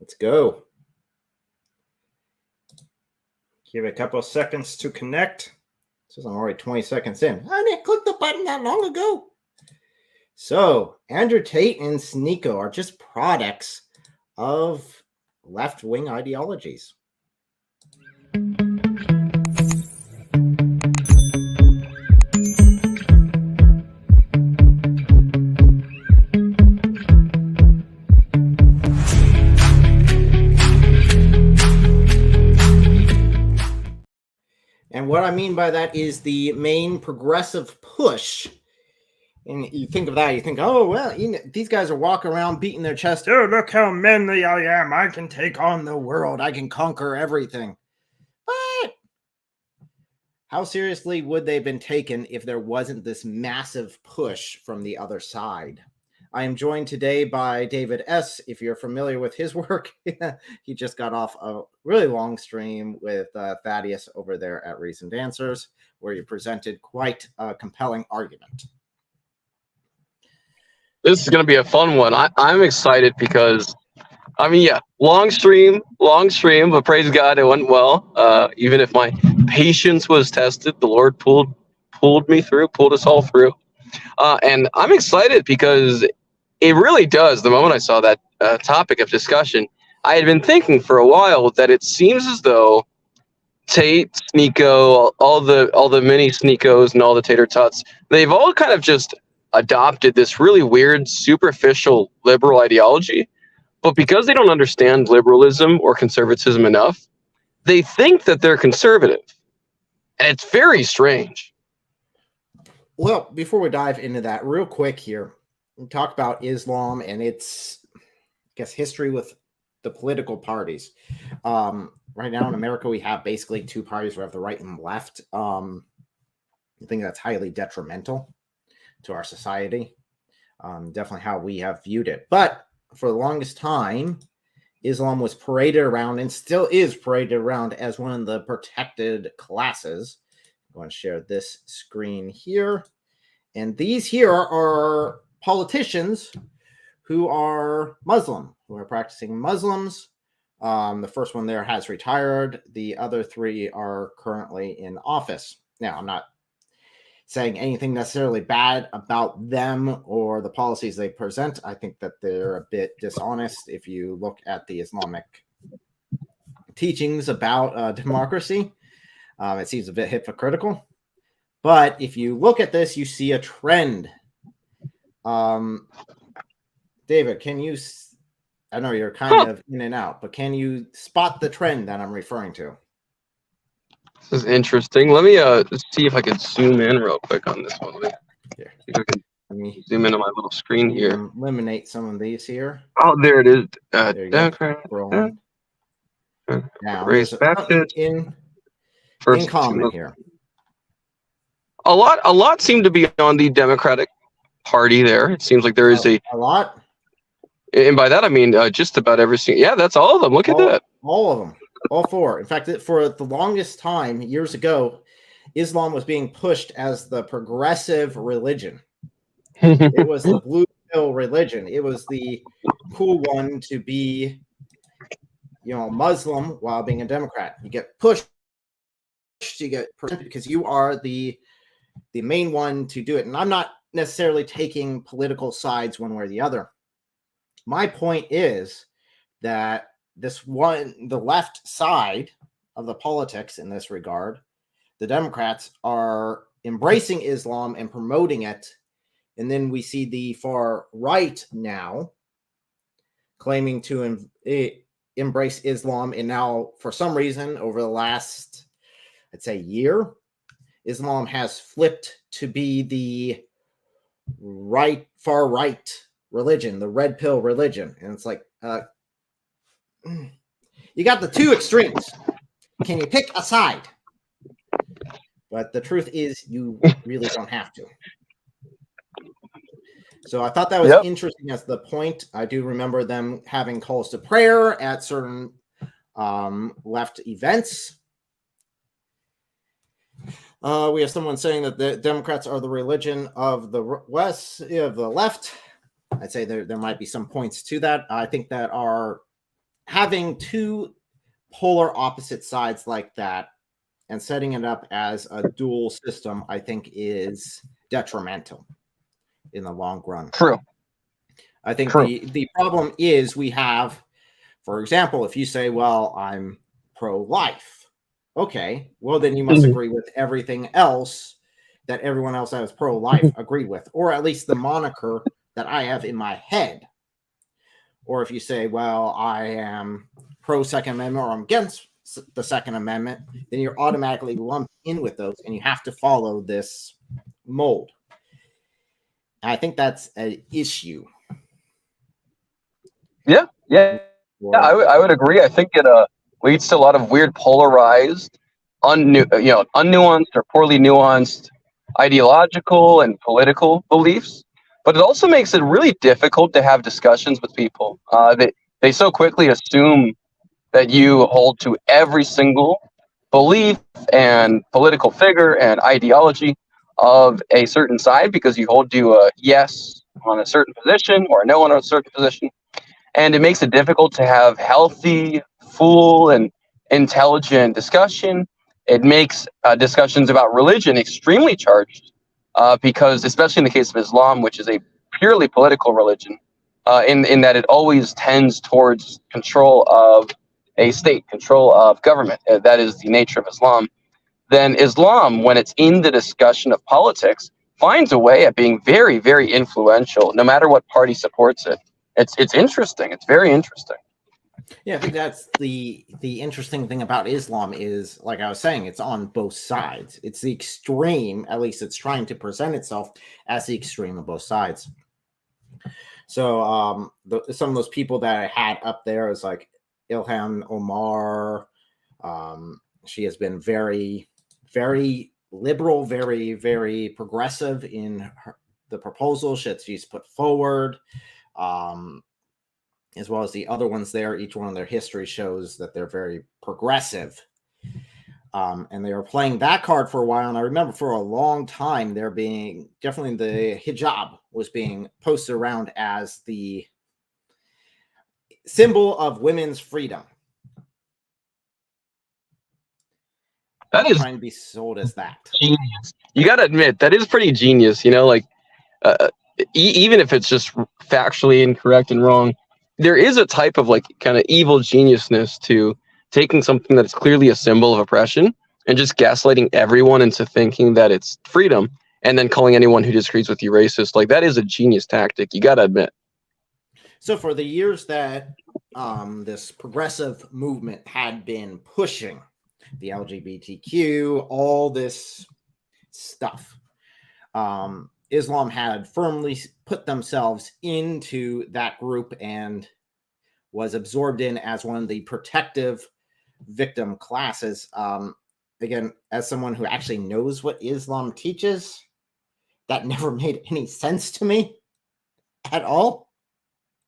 Let's go. Give it a couple of seconds to connect. It says I'm already 20 seconds in. I didn't click the button that long ago. So, Andrew Tate and Sneako are just products of left-wing ideologies. And what I mean by that is the main progressive push. And you think of that, you think, oh, well, these guys are walking around beating their chest. Oh, look how manly I am. I can take on the world. I can conquer everything. But how seriously would they have been taken if there wasn't this massive push from the other side? I am joined today by David S. If you're familiar with his work, he just got off a really long stream with Thaddeus over there at Recent Answers, where he presented quite a compelling argument. This is going to be a fun one. I'm excited because, long stream, but praise God, it went well. Even if my patience was tested, the Lord pulled us all through. And I'm excited because it really does. The moment I saw that topic of discussion, I had been thinking for a while that it seems as though Tate, Sneako, all the mini Sneakos and all the Tater Tots, they've all kind of just adopted this really weird, superficial liberal ideology. But because they don't understand liberalism or conservatism enough, they think that they're conservative. And it's very strange. Well, before we dive into that real quick here, we talk about Islam and its, history with the political parties. Right now in America, we have basically two parties. We have the right and left. I think that's highly detrimental to our society. Definitely how we have viewed it. But for the longest time, Islam was paraded around and still is paraded around as one of the protected classes. I'm going to share this screen here. And these here are politicians who are Muslim, who are practicing Muslims. The first one there has retired. The other three are currently in office. Now, I'm not saying anything necessarily bad about them or the policies they present. I think that they're a bit dishonest if you look at the Islamic teachings about democracy. It seems a bit hypocritical. But if you look at this, you see a trend. David, can you, I know you're kind of in and out, but can you spot the trend that I'm referring to? This is interesting. Let me see if I can zoom in real quick on this one. Here. See if I can zoom into my little screen here. Eliminate some of these here. Oh, there it is. Democrat. Now, Race Baptist. In common here. A lot seem to be on the Democratic Party there. It seems like there is a lot. And by that, I mean just about every single. Yeah, that's all of them. Look at that. All of them. All four. In fact, for the longest time, years ago, Islam was being pushed as the progressive religion. It was the blue pill religion. It was the cool one to be, Muslim while being a Democrat. You get pushed, you get because you are the main one to do it. And I'm not necessarily taking political sides one way or the other. My point is that the left side of the politics in this regard, the Democrats are embracing Islam and promoting it. And then we see the far right now claiming to embrace Islam. And now, for some reason, over the last, I'd say, year, Islam has flipped to be the far right religion, the red pill religion. And it's like, you got the two extremes. Can you pick a side? But the truth is, you really don't have to. So I thought that was interesting as the point. I do remember them having calls to prayer at certain left events. We have someone saying that the Democrats are the religion of the West, of the left. I'd say there might be some points to that. I think that having two polar opposite sides like that and setting it up as a dual system, I think, is detrimental in the long run. True. I think the problem is we have, for example, if you say, well, I'm pro-life, okay, well, then you must agree with everything else that everyone else that is pro-life agreed with, or at least the moniker that I have in my head. Or if you say, well, I am pro-Second Amendment or I'm against the Second Amendment, then you're automatically lumped in with those and you have to follow this mold. And I think that's an issue. Yeah. I would agree. I think it leads to a lot of weird, polarized, unnuanced or poorly nuanced ideological and political beliefs. But it also makes it really difficult to have discussions with people. They so quickly assume that you hold to every single belief and political figure and ideology of a certain side because you hold to a yes on a certain position or a no on a certain position. And it makes it difficult to have healthy, full, and intelligent discussion. It makes discussions about religion extremely charged because, especially in the case of Islam, which is a purely political religion, in that it always tends towards control of a state, control of government. That is the nature of Islam. Then Islam, when it's in the discussion of politics, finds a way at being very, very influential, no matter what party supports it. It's interesting. It's very interesting. Yeah, I think that's the interesting thing about Islam is, like I was saying, it's on both sides. It's the extreme, at least it's trying to present itself as the extreme of both sides. So some of those people that I had up there is like Ilhan Omar. She has been very, very liberal, very, very progressive in the proposals that she's put forward. As well as the other ones there, each one of their history shows that they're very progressive. And they were playing that card for a while. And I remember for a long time, there being definitely the hijab was being posted around as the symbol of women's freedom. That is trying to be sold as that. Genius. You got to admit, that is pretty genius. Like even if it's just factually incorrect and wrong, there is a type of like kind of evil geniusness to taking something that's clearly a symbol of oppression and just gaslighting everyone into thinking that it's freedom and then calling anyone who disagrees with you racist. Like, that is a genius tactic. You got to admit. So for the years that this progressive movement had been pushing the LGBTQ, all this stuff, Islam had firmly put themselves into that group and was absorbed in as one of the protective victim classes. Again, as someone who actually knows what Islam teaches, that never made any sense to me at all.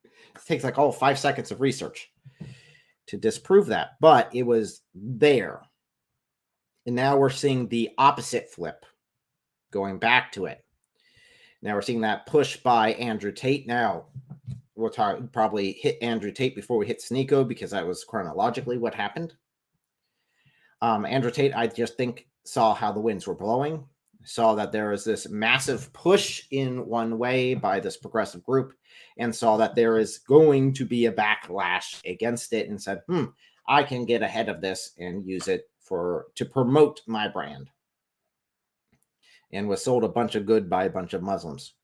It takes like 5 seconds of research to disprove that, but it was there. And now we're seeing the opposite flip, going back to it. Now we're seeing that push by Andrew Tate. Now we'll probably hit Andrew Tate before we hit Sneako, because that was chronologically what happened. Andrew Tate, I just think, saw how the winds were blowing, saw that there was this massive push in one way by this progressive group, and saw that there is going to be a backlash against it, and said, I can get ahead of this and use it to promote my brand. And was sold a bunch of good by a bunch of Muslims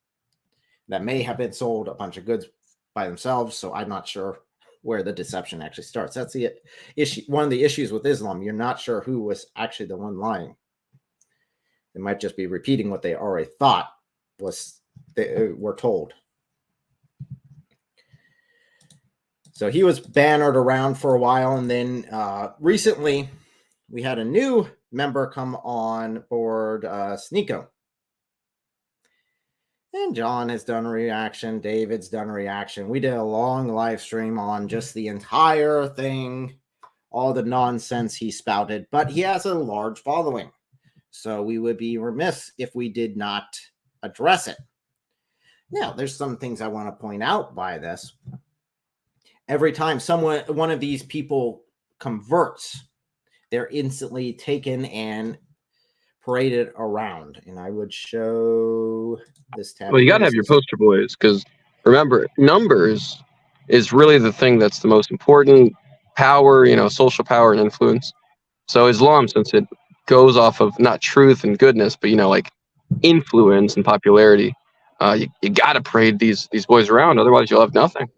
that may have been sold a bunch of goods by themselves. So I'm not sure where the deception actually starts. That's the issue. One of the issues with Islam, you're not sure who was actually the one lying. They might just be repeating what they already thought they were told. So he was bannered around for a while, and then recently we had a new member come on board, Sneako. And John has done a reaction. David's done a reaction. We did a long live stream on just the entire thing, all the nonsense he spouted, but he has a large following. So we would be remiss if we did not address it. Now, there's some things I want to point out by this. every time one of these people converts, they're instantly taken and paraded around. And I would show this tab. Well, you got to have your poster boys, because remember, numbers is really the thing that's the most important. Power, social power and influence. So Islam, since it goes off of not truth and goodness, but like influence and popularity, you got to parade these boys around. Otherwise, you'll have nothing.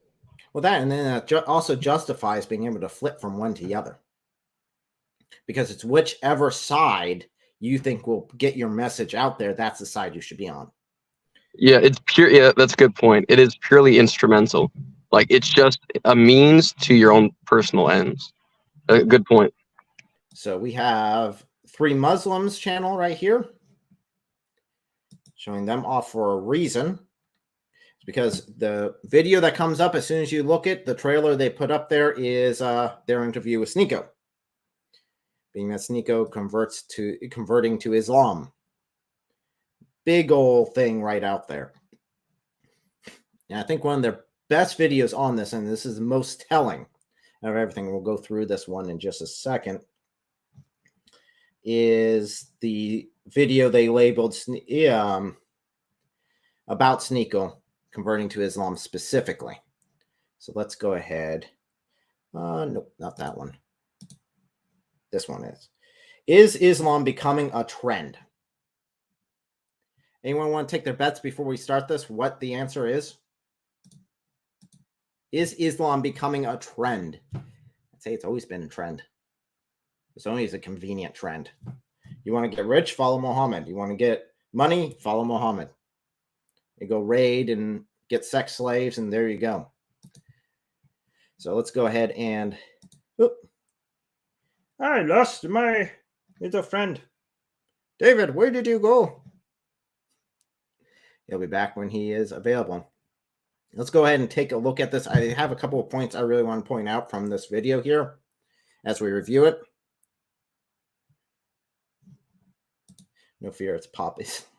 Well, that, and then that also justifies being able to flip from one to the other, because it's whichever side you think will get your message out there, that's the side you should be on. Yeah, it's pure. Yeah, that's a good point. It is purely instrumental. Like, it's just a means to your own personal ends. Good point. So we have 3 Muslims channel right here, showing them off for a reason. It's because the video that comes up as soon as you look at the trailer they put up there is their interview with Sneako, being that Sneako converting to Islam. Big old thing right out there. And I think one of their best videos on this, and this is the most telling of everything, we'll go through this one in just a second, is the video they labeled about Sneako converting to Islam specifically. So let's go ahead. Nope, not that one. This one is. Is Islam becoming a trend? Anyone want to take their bets before we start this? What the answer is? Is Islam becoming a trend? I'd say it's always been a trend. It's always a convenient trend. You want to get rich? Follow Muhammad. You want to get money? Follow Muhammad. You go raid and get sex slaves, and there you go. So let's go ahead and... I lost my little friend. David, where did you go? He'll be back when he is available. Let's go ahead and take a look at this. I have a couple of points I really want to point out from this video here as we review it. No fear, it's Pop Islam.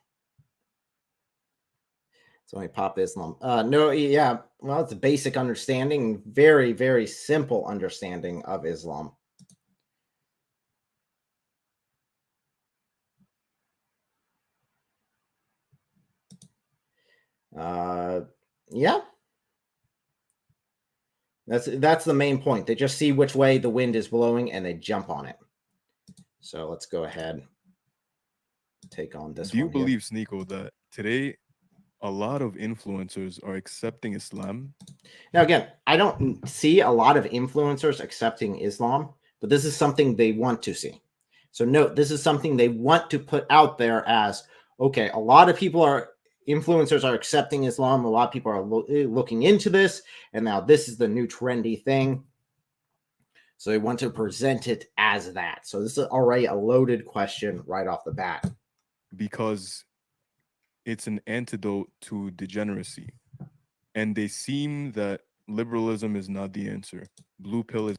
It's only Pop Islam. No, yeah, well, it's a basic understanding, very, very simple understanding of Islam. Yeah. That's the main point. They just see which way the wind is blowing and they jump on it. So let's go ahead. Take on this. Do you believe, Sneako, that today a lot of influencers are accepting Islam? Now, again, I don't see a lot of influencers accepting Islam, but this is something they want to see. So note, this is something they want to put out there as, okay, a lot of influencers are accepting Islam. A lot of people are looking into this, and now this is the new trendy thing. So they want to present it as that. So this is already a loaded question right off the bat. Because it's an antidote to degeneracy. And they seem that liberalism is not the answer. Blue pill is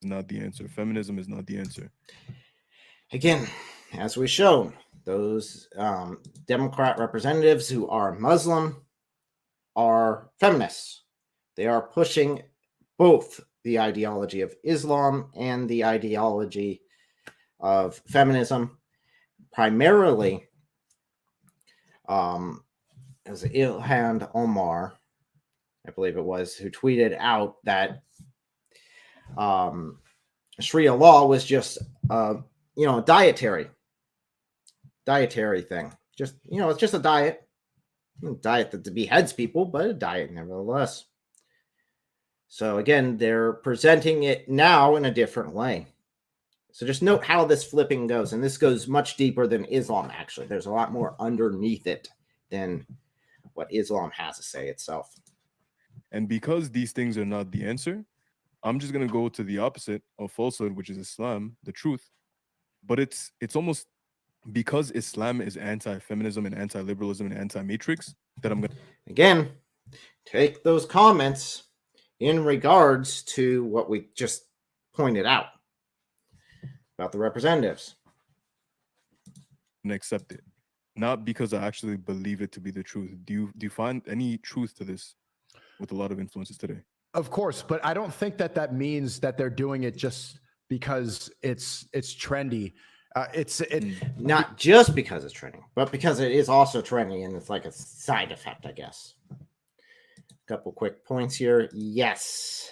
not the answer. Feminism is not the answer. Again, as we've shown, those Democrat representatives who are Muslim are feminists. They are pushing both the ideology of Islam and the ideology of feminism. Primarily, as Ilhan Omar, I believe it was, who tweeted out that Sharia law was just a dietary thing. Just, it's just a diet that beheads people, but a diet nevertheless. So again, they're presenting it now in a different way. So just note how this flipping goes. And this goes much deeper than Islam, actually. There's a lot more underneath it than what Islam has to say itself. And because these things are not the answer, I'm just going to go to the opposite of falsehood, which is Islam, the truth. But it's almost because Islam is anti-feminism and anti-liberalism and anti-matrix that I'm going to... Again, take those comments in regards to what we just pointed out about the representatives. And accept it. Not because I actually believe it to be the truth. Do you find any truth to this with a lot of influences today? Of course, but I don't think that means that they're doing it just because it's trendy. Not just because it's trending, but because it is also trending, and it's like a side effect, I guess. Couple quick points here. Yes.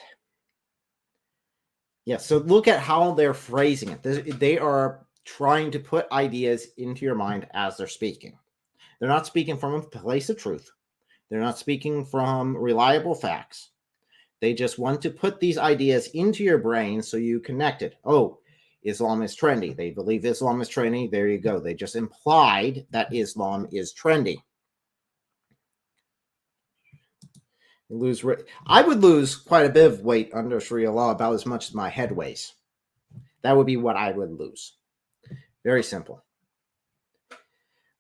So look at how they're phrasing it. They are trying to put ideas into your mind as they're speaking. They're not speaking from a place of truth. They're not speaking from reliable facts. They just want to put these ideas into your brain so you connect it. Oh, Islam is trendy. They believe Islam is trendy. There you go. They just implied that Islam is trendy. I would lose quite a bit of weight under Sharia law, about as much as my head weighs. That would be what I would lose. Very simple.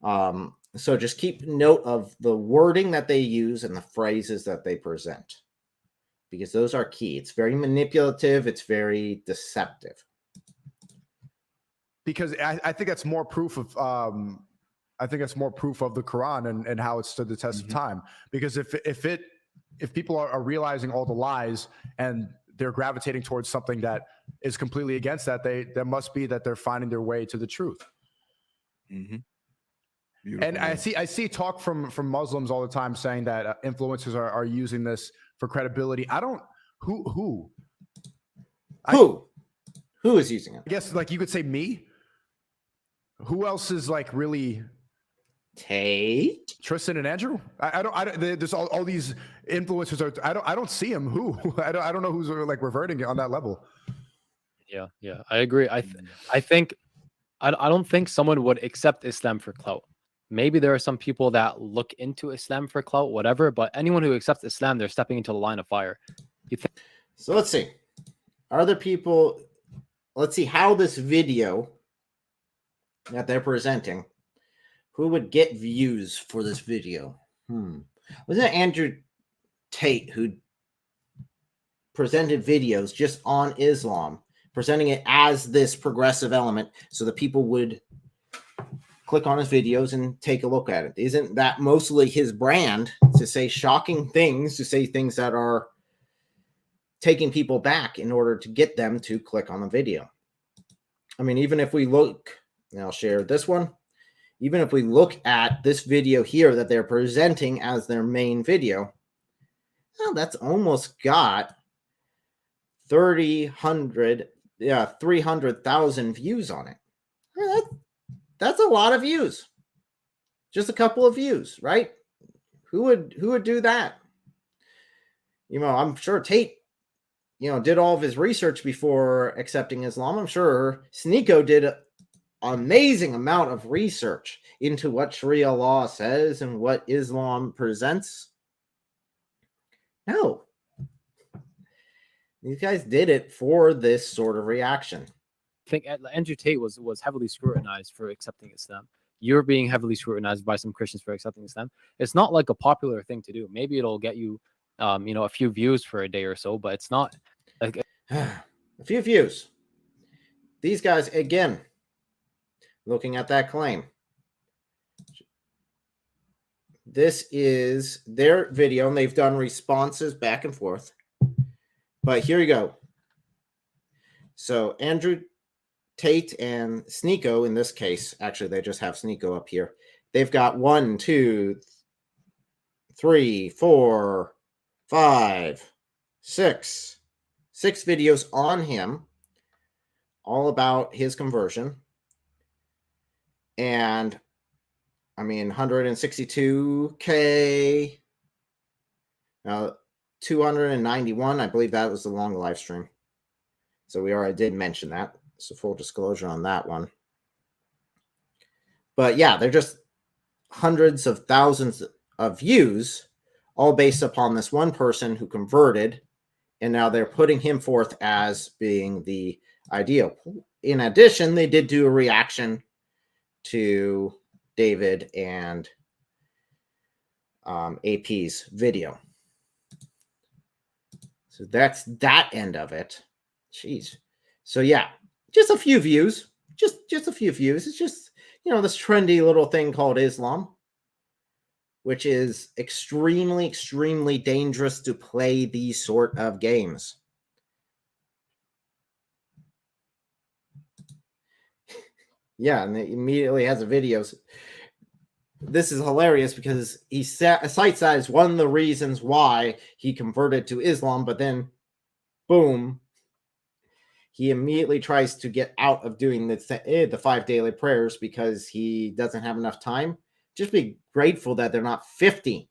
So just keep note of the wording that they use and the phrases that they present, because those are key. It's very manipulative. It's very deceptive. Because I think that's more proof of I think that's more proof of the Quran and how it stood the test of time. Because if people are realizing all the lies and they're gravitating towards something that is completely against that, there must be that they're finding their way to the truth. Beautiful, and man. I see talk from Muslims all the time saying that influencers are using this for credibility. I don't who is using it? I guess like you could say me. Who else is like really? Tate, Tristan, and Andrew. I don't. There's all these influencers. I don't see them. Who? I don't know who's like reverting on that level. Yeah, I agree. I think I don't think someone would accept Islam for clout. Maybe there are some people that look into Islam for clout, whatever. But anyone who accepts Islam, they're stepping into the line of fire. So let's see. Are there people? Let's see how this video that they're presenting. Who would get views for this video? Wasn't it Andrew Tate who presented videos just on Islam, presenting it as this progressive element so that people would click on his videos and take a look at it? Isn't that mostly his brand, to say shocking things, to say things that are taking people back in order to get them to click on the video? I mean, even if we look, and I'll share this one. Even if we look at this video here that they're presenting as their main video, well, that's almost got 300,000 views on it. That's a lot of views. Just a couple of views, right? Who would do that? I'm sure Tate, did all of his research before accepting Islam. I'm sure Sneako did amazing amount of research into what Sharia law says and what Islam presents. No. These guys did it for this sort of reaction. I think Andrew Tate was heavily scrutinized for accepting Islam. You're being heavily scrutinized by some Christians for accepting Islam. It's not like a popular thing to do. Maybe it'll get you, a few views for a day or so, but it's not like a few views. These guys, again, looking at that claim. This is their video, and they've done responses back and forth. But here you go. So Andrew Tate and Sneako, in this case, actually, they just have Sneako up here. They've got 1, 2, 3, 4, 5, 6 videos on him, all about his conversion. And 162K, 291. I believe that was the long live stream. So we already did mention that. So full disclosure on that one. But yeah, they're just hundreds of thousands of views, all based upon this one person who converted. And now they're putting him forth as being the ideal. In addition, they did do a reaction to David and AP's video. So that's that end of it. Jeez. So yeah, just a few views. Just a few views. It's just, this trendy little thing called Islam. which is extremely, extremely dangerous to play these sort of games. Yeah, and it immediately has a videos. This is hilarious because he cites that as one of the reasons why he converted to Islam, but then, boom, he immediately tries to get out of doing the 5 daily prayers because he doesn't have enough time. Just be grateful that they're not 50.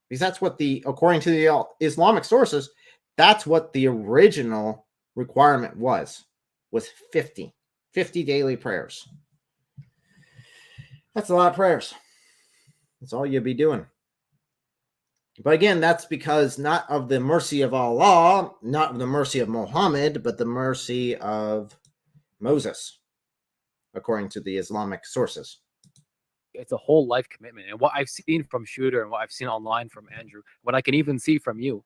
Because that's what according to the Islamic sources, that's what the original requirement was 50 daily prayers. That's a lot of prayers. That's all you'll be doing. But again, that's because not of the mercy of Allah, not of the mercy of Muhammad, but the mercy of Moses, according to the Islamic sources. It's a whole life commitment. And what I've seen from Shooter and what I've seen online from Andrew, what I can even see from you,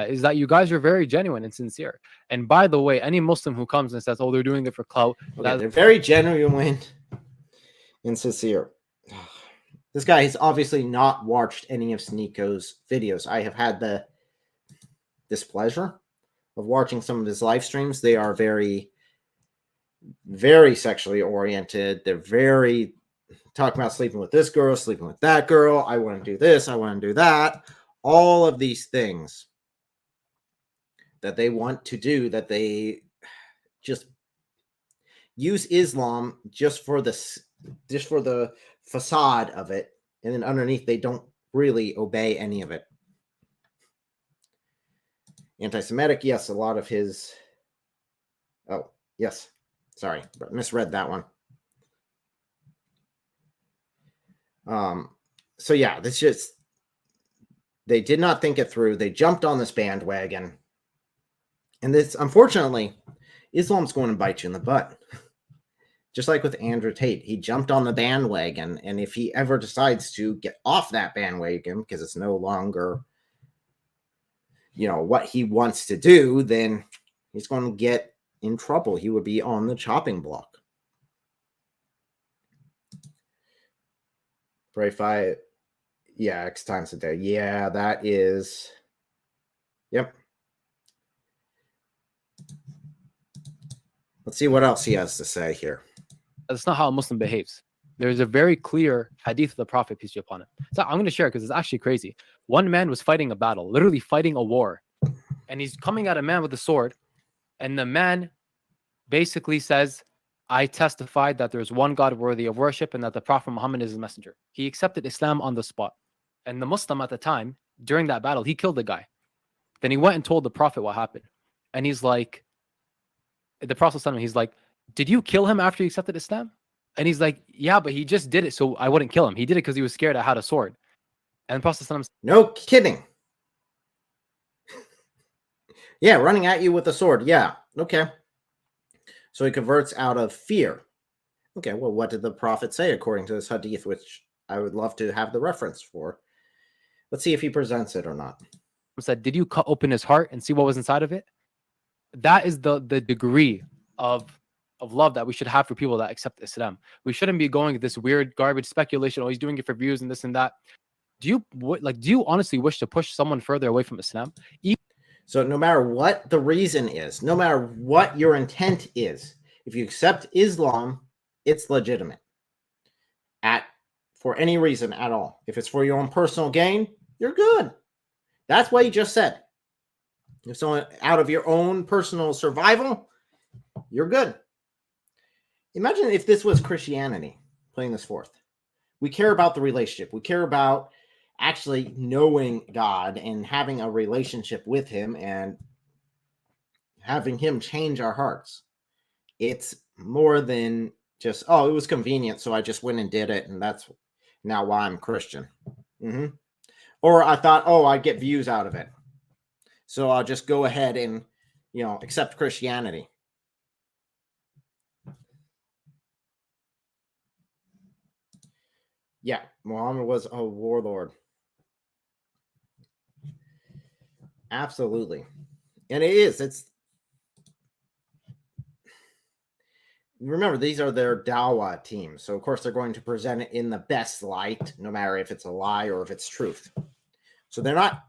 is that you guys are very genuine and sincere. And by the way, any Muslim who comes and says, oh, they're doing it for clout. Okay, they're very genuine and sincere. This guy has obviously not watched any of Sneako's videos. I have had the displeasure of watching some of his live streams. They are very, very sexually oriented. They're very talking about sleeping with this girl, sleeping with that girl. I want to do this. I want to do that. All of these things that they want to do, that they just use Islam just for the facade of it, and then underneath they don't really obey any of it. Anti-Semitic, yes, a lot of his. Oh, yes, sorry, misread that one. So yeah, this just, they did not think it through. They jumped on this bandwagon, and this, unfortunately, Islam's going to bite you in the butt. Just like with Andrew Tate, he jumped on the bandwagon, and if he ever decides to get off that bandwagon because it's no longer, what he wants to do, then he's going to get in trouble. He would be on the chopping block. Pray 5, yeah, X times a day. Yeah, that is, yep. Let's see what else he has to say here. That's not how a Muslim behaves. There's a very clear hadith of the Prophet, peace be upon him. So I'm going to share it because it's actually crazy. One man was fighting a battle, literally fighting a war. And he's coming at a man with a sword. And the man basically says, I testified that there's one God worthy of worship and that the Prophet Muhammad is his messenger. He accepted Islam on the spot. And the Muslim at the time, during that battle, he killed the guy. Then he went and told the Prophet what happened. And he's like, the Prophet, he's like, did you kill him after he accepted Islam? And he's like, yeah, but he just did it so I wouldn't kill him. He did it because he was scared I had a sword. And the Prophet said, no kidding. Yeah, running at you with a sword. Yeah, okay. So he converts out of fear. Okay, well, what did the Prophet say according to this hadith, which I would love to have the reference for? Let's see if he presents it or not. Said, did you cut open his heart and see what was inside of it? That is the degree of love that we should have for people that accept Islam. We shouldn't be going this weird garbage speculation. Oh, he's doing it for views and this and that. Do you honestly wish to push someone further away from Islam? So no matter what the reason is, no matter what your intent is, if you accept Islam, it's legitimate. For any reason at all. If it's for your own personal gain, you're good. That's what he just said. If someone out of your own personal survival, you're good. Imagine if this was Christianity playing this forth. We care about the relationship. We care about actually knowing God and having a relationship with him and having him change our hearts. It's more than just, oh, it was convenient, so I just went and did it, and that's now why I'm Christian. Mm-hmm. Or I thought, oh, I get views out of it, so I'll just go ahead and, accept Christianity. Yeah, Muhammad was a warlord. Absolutely. And it is. remember, these are their Dawa teams. So, of course, they're going to present it in the best light, no matter if it's a lie or if it's truth. So they're not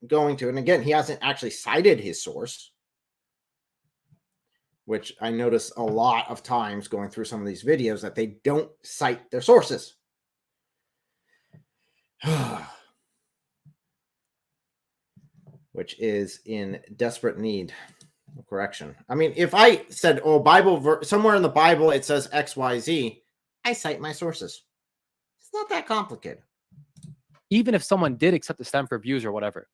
going to, and again, he hasn't actually cited his source, which I notice a lot of times going through some of these videos that they don't cite their sources. Which is in desperate need of correction. I mean, if I said, oh, Bible, somewhere in the Bible it says XYZ, I cite my sources. It's not that complicated. Even if someone did accept Islam for views or whatever,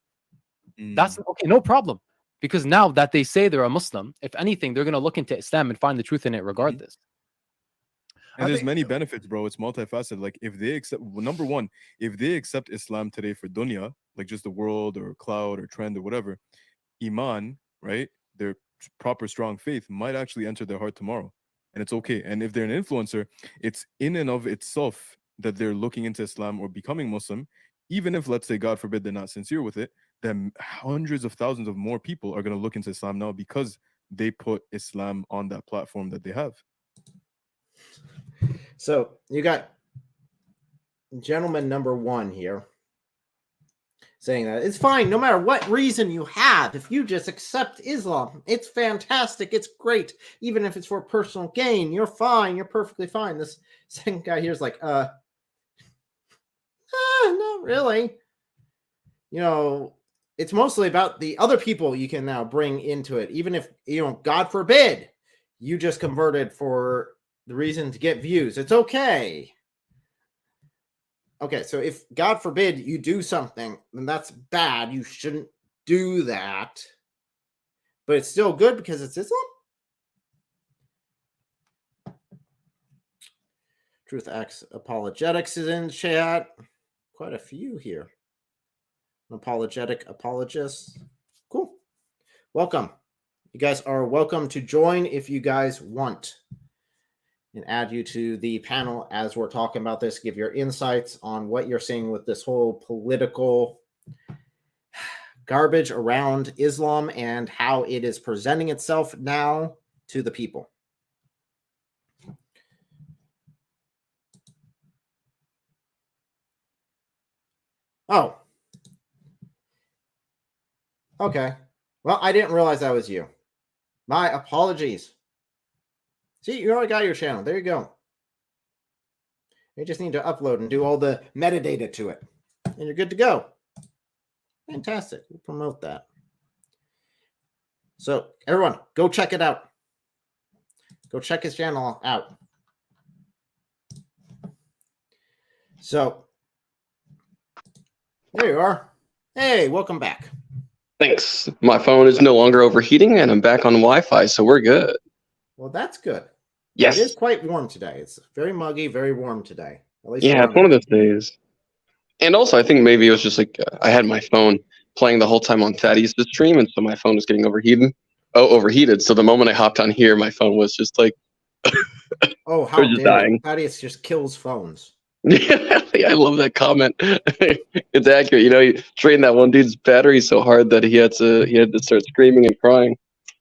that's okay, no problem. Because now that they say they're a Muslim, if anything, they're going to look into Islam and find the truth in it regardless. And there's many benefits, bro. It's multifaceted. Like if they accept, number one, if they accept Islam today for dunya, like just the world or cloud or trend or whatever, Iman, right? Their proper strong faith might actually enter their heart tomorrow. And it's okay. And if they're an influencer, it's in and of itself that they're looking into Islam or becoming Muslim, even if, let's say, God forbid, they're not sincere with it, then hundreds of thousands of more people are going to look into Islam now because they put Islam on that platform that they have. So you got gentleman number one here saying that it's fine no matter what reason you have. If you just accept Islam, it's fantastic. It's great. Even if it's for personal gain, you're fine. You're perfectly fine. This second guy here is like, not really. You know, it's mostly about the other people you can now bring into it. Even if, you know, God forbid, you just converted for the reason to get views. It's okay. Okay, so if, God forbid, you do something, then that's bad. You shouldn't do that. But it's still good because it's Islam? Truth X Apologetics is in chat. Quite a few here. Apologetic apologists. Cool. Welcome. You guys are welcome to join if you guys want. And add you to the panel as we're talking about this. Give your insights on what you're seeing with this whole political garbage around Islam and how it is presenting itself now to the people. Oh. Okay. Well, I didn't realize that was you. My apologies. See, you already got your channel. There you go. You just need to upload and do all the metadata to it. And you're good to go. Fantastic. We'll promote that. So, everyone, go check it out. Go check his channel out. So, there you are. Hey, welcome back. Thanks. My phone is no longer overheating, and I'm back on Wi-Fi, so we're good. Well, that's good. Yes. It is quite warm today. It's very muggy, very warm today. At least yeah, it's one of those days. And also, I think maybe it was just like I had my phone playing the whole time on Thaddeus' stream, and so my phone was getting overheated. So the moment I hopped on here, my phone was just like, oh, how just dare dying. Thaddeus just kills phones. Yeah, I love that comment. It's accurate. You know, he drained that one dude's battery so hard that he had to start screaming and crying.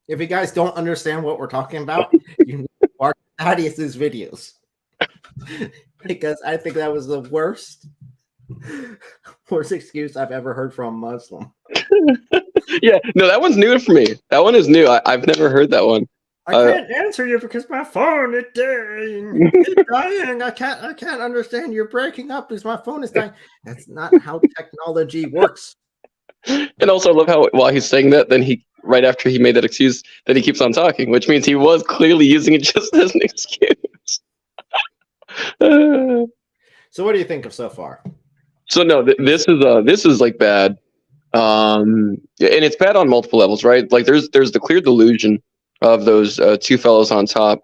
If you guys don't understand what we're talking about, you need to watch Thaddeus' videos. Because I think that was the worst excuse I've ever heard from a Muslim. Yeah, no, that one's new for me. That one is new. I've never heard that one. I can't answer you because my phone is dying. It's dying. I can't understand. You're breaking up because my phone is dying. That's not how technology works. And also, I love how while he's saying that, then right after he made that excuse, then he keeps on talking, which means he was clearly using it just as an excuse. So, what do you think of so far? So no, this is like bad, and it's bad on multiple levels, right? Like there's the clear delusion of those two fellows on top,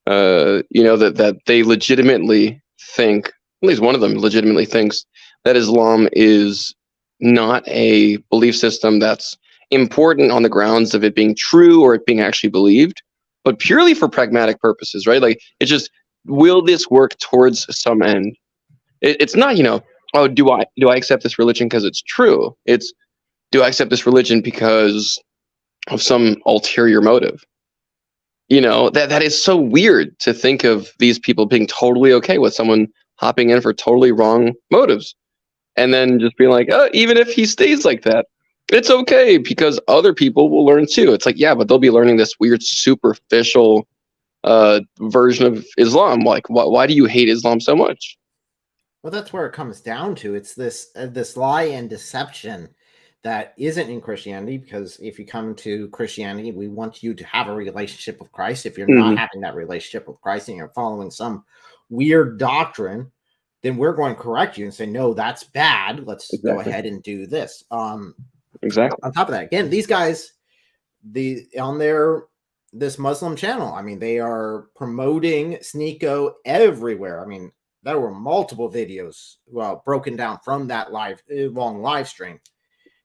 you know, that they legitimately think, at least one of them legitimately thinks, that Islam is not a belief system that's important on the grounds of it being true or it being actually believed, but purely for pragmatic purposes, right? Like it's just, will this work towards some end? It's not, you know, oh, do I accept this religion because it's true? It's, do I accept this religion because of some ulterior motive? You know, that is so weird to think of these people being totally okay with someone hopping in for totally wrong motives, and then just being like, oh, even if he stays like that, it's okay because other people will learn too. It's like, yeah, but they'll be learning this weird superficial version of Islam. Like, why do you hate Islam so much? Well, that's where it comes down to. It's this lie and deception that isn't in Christianity, because if you come to Christianity, we want you to have a relationship with Christ. If you're not having that relationship with Christ and you're following some weird doctrine, then we're going to correct you and say, no, that's bad. Let's go ahead and do this. Exactly. On top of that, again, these guys, on this Muslim channel, I mean, they are promoting Sneako everywhere. I mean, there were multiple videos, broken down from that long live stream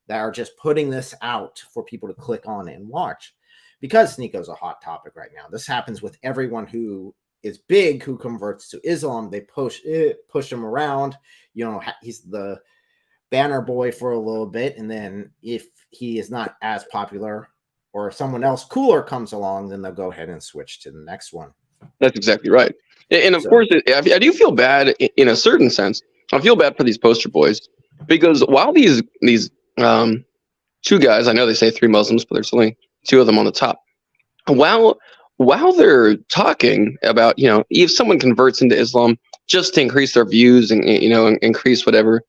that are just putting this out for people to click on and watch, because Sneako's a hot topic right now. This happens with everyone who is big, who converts to Islam. They push him around. You know, he's the banner boy for a little bit, and then if he is not as popular or someone else cooler comes along, then they'll go ahead and switch to the next one. That's exactly right. And of course, I do feel bad in a certain sense. I feel bad for these poster boys, because while these two guys, I know they say 3 Muslims, but there's only 2 of them on the top. While they're talking about, you know, if someone converts into Islam just to increase their views and, you know, increase whatever,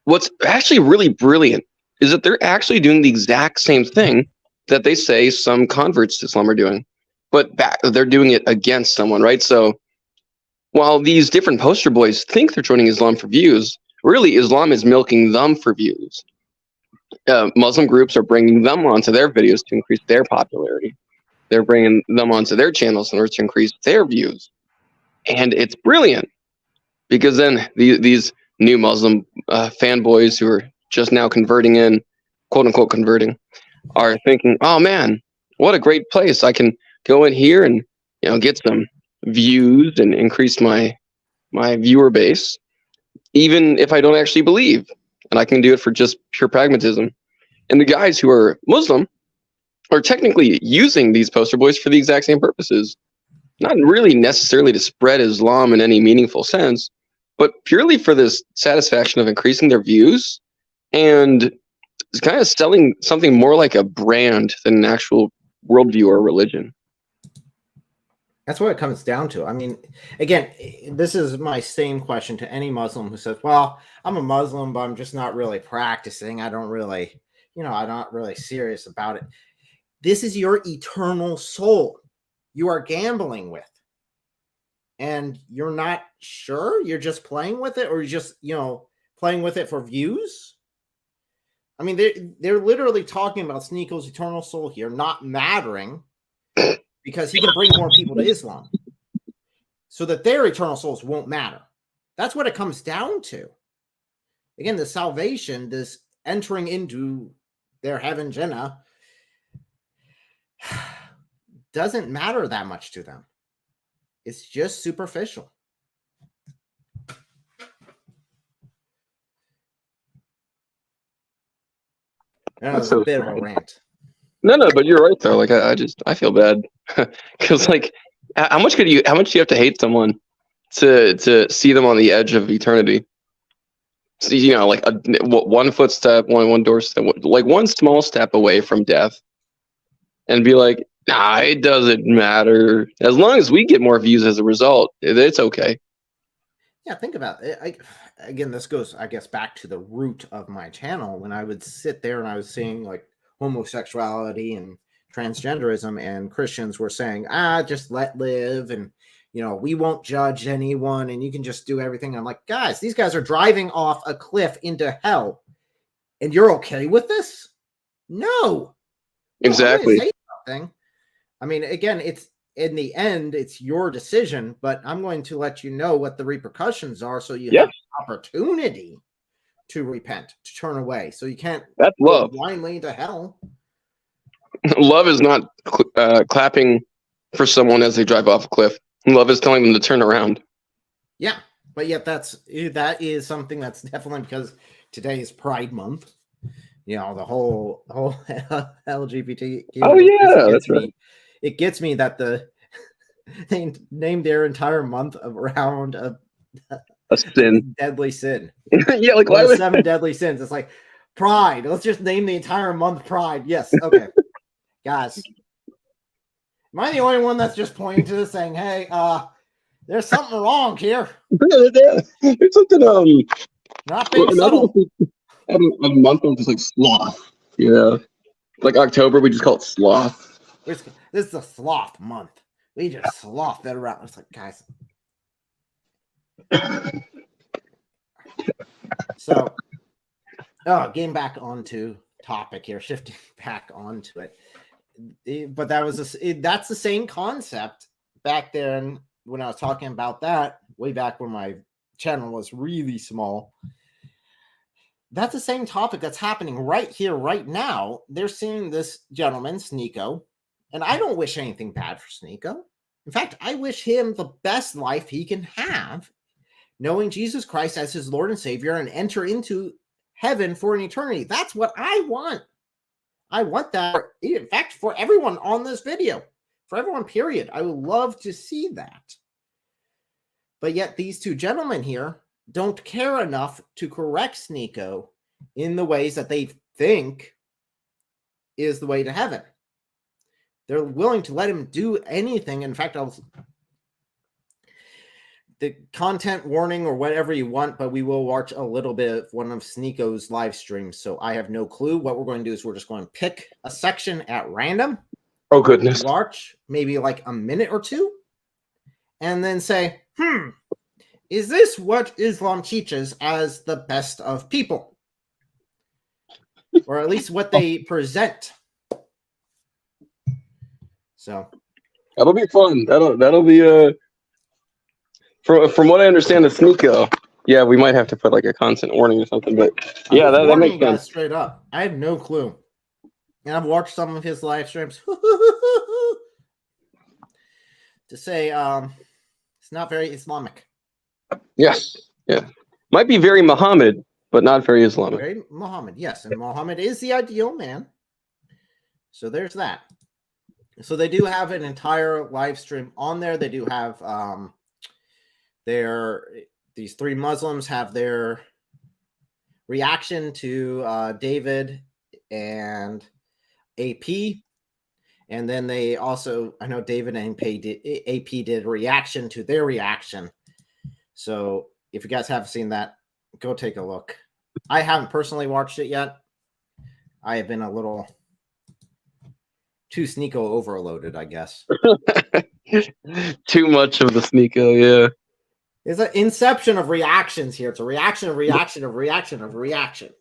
what's actually really brilliant is that they're actually doing the exact same thing that they say some converts to Islam are doing, but they're doing it against someone, right? So while these different poster boys think they're joining Islam for views, really Islam is milking them for views. Muslim groups are bringing them onto their videos to increase their popularity. They're bringing them onto their channels in order to increase their views. And it's brilliant, because then these new Muslim fanboys who are just now converting in, quote unquote converting, are thinking, oh man, what a great place. I can go in here and, you know, get some views and increase my viewer base, even if I don't actually believe. And I can do it for just pure pragmatism. And the guys who are Muslim are technically using these poster boys for the exact same purposes. Not really necessarily to spread Islam in any meaningful sense, but purely for this satisfaction of increasing their views and kind of selling something more like a brand than an actual worldview or religion. That's what it comes down to. I mean, again, this is my same question to any Muslim who says, well, I'm a Muslim, but I'm just not really practicing. I don't really, I'm not really serious about it. This is your eternal soul you are gambling with. And you're not sure? You're just playing with it, or you're just, playing with it for views? I mean, they're literally talking about Sneako's eternal soul here not mattering, because he can bring more people to Islam so that their eternal souls won't matter. That's what it comes down to. Again, the salvation, this entering into their heaven, Jannah, doesn't matter that much to them. It's just superficial. That's a bit of a rant. No, but you're right though. Like I feel bad because like how much do you have to hate someone to see them on the edge of eternity? So, like one footstep, one doorstep, like one small step away from death, and be like, nah, it doesn't matter as long as we get more views as a result. It's okay. Yeah, think about it. Again, this goes, I guess, back to the root of my channel when I would sit there and I was seeing like homosexuality and transgenderism, and Christians were saying, just let live, and we won't judge anyone, and you can just do everything. I'm like, guys, these guys are driving off a cliff into hell, and you're okay with this? No, exactly. I mean, again, it's in the end, it's your decision, but I'm going to let you know what the repercussions are, so you have an opportunity to repent, to turn away. So you can't go blindly into hell. Love is not clapping for someone as they drive off a cliff. Love is telling them to turn around. Yeah, but yet that is something that's definitely, because today is Pride Month. The whole LGBT. Oh yeah, that's right. it gets me that they named their entire month around a sin. deadly sin. Yeah, like One why of the would 7 deadly sins. It's like pride. Let's just name the entire month Pride. Yes. Okay. Guys. Am I the only one that's just pointing to this saying, hey, there's something wrong here? It's something Not being subtle. a month of just like sloth. Yeah. Like October, we just call it sloth. This is a sloth month. We just sloth that around. It's like, guys. So, getting back onto topic here, shifting back onto it. But that's the same concept back then when I was talking about that way back when my channel was really small. That's the same topic that's happening right here, right now. They're seeing this gentleman, Sneako, and I don't wish anything bad for Sneako. In fact, I wish him the best life he can have, knowing Jesus Christ as his Lord and Savior and enter into heaven for an eternity. That's what I want. I want that. In fact, for everyone on this video, for everyone, period. I would love to see that. But yet these two gentlemen here don't care enough to correct Sneako in the ways that they think is the way to heaven. They're willing to let him do anything. In fact, the content warning or whatever you want, but we will watch a little bit of one of Sneako's live streams. So I have no clue. What we're going to do is we're just going to pick a section at random. Oh, goodness. Watch maybe like a minute or two. And then say, is this what Islam teaches as the best of people? Or at least what they present. So That'll be fun. That'll be from what I understand of Sneako, yeah, we might have to put like a constant warning or something, but yeah, that makes sense. Straight up. I have no clue. And I've watched some of his live streams to say it's not very Islamic. Yes. Yeah. Might be very Muhammad, but not very Islamic. Very Muhammad, yes. And Muhammad is the ideal man. So there's that. So they do have an entire live stream on there. They do have these 3 Muslims have their reaction to David and AP. And then they also, I know David and AP did a reaction to their reaction. So if you guys haven't seen that, go take a look. I haven't personally watched it yet. I have been a little too Sneako overloaded, I guess. Too much of the Sneako, yeah. It's an inception of reactions here. It's a reaction of reaction of reaction of reaction.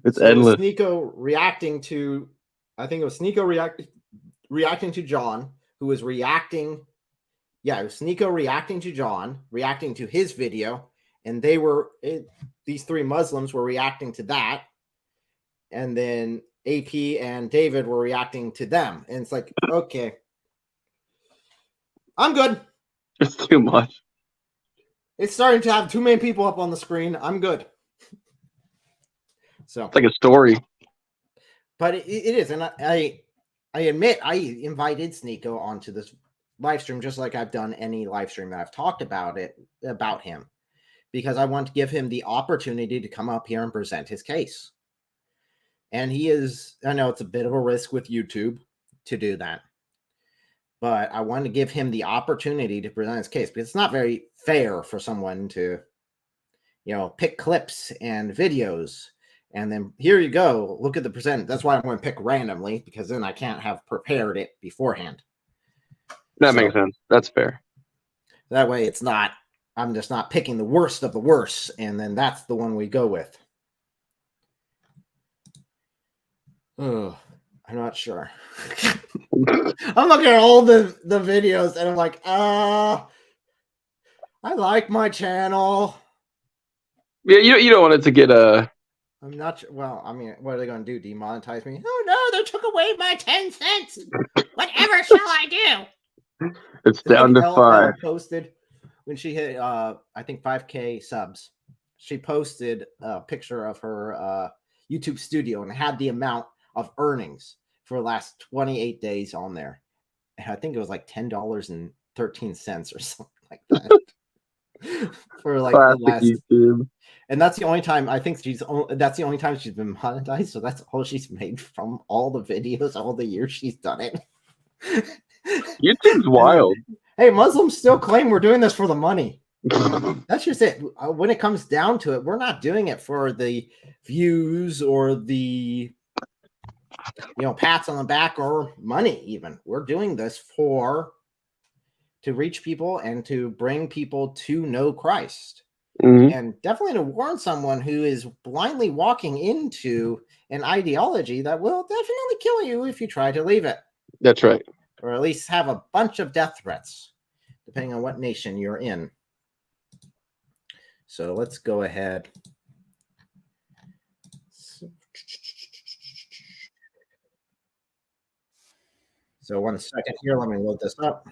It's endless. Sneako reacting to, I think it was Sneako reacting to John, who was reacting. Yeah, it was Sneako reacting to John, reacting to his video, and these 3 Muslims were reacting to that, and then AP and David were reacting to them, and it's like, okay, I'm good. It's too much. It's starting to have too many people up on the screen. I'm good. So it's like a story. But it is, and I admit I invited Sneako onto this live stream just like I've done any live stream that I've talked about him, because I want to give him the opportunity to come up here and present his case. And he is, I know it's a bit of a risk with YouTube to do that, but I want to give him the opportunity to present his case, because it's not very fair for someone to, pick clips and videos and then here you go, look at the percent. That's why I'm going to pick randomly, because then I can't have prepared it beforehand. That makes sense. That's fair. That way it's not, I'm just not picking the worst of the worst, and then that's the one we go with. Oh, I'm not sure. I'm looking at all the videos and I'm like, I like my channel. Yeah, you don't want it to get I'm not sure. Well, I mean, what are they going to do? Demonetize me? Oh no, they took away my 10 cents. Whatever shall I do? It's down to 5. Posted when she hit, I think 5K subs. She posted a picture of her YouTube studio and had the amount of earnings for the last 28 days on there. I think it was like $10.13 or something like that. For like the Classic last, YouTube. and that's the only time I think that's the only time she's been monetized. So that's all she's made from all the videos, all the years she's done it. YouTube's wild. Hey, Muslims still claim we're doing this for the money. That's just it. When it comes down to it, we're not doing it for the views or the pats on the back or money. Even we're doing this to reach people and to bring people to know Christ. Mhm. And definitely to warn someone who is blindly walking into an ideology that will definitely kill you if you try to leave it, That's right. or at least have a bunch of death threats, depending on what nation you're in. So let's go ahead. So 1 second here, let me load this up.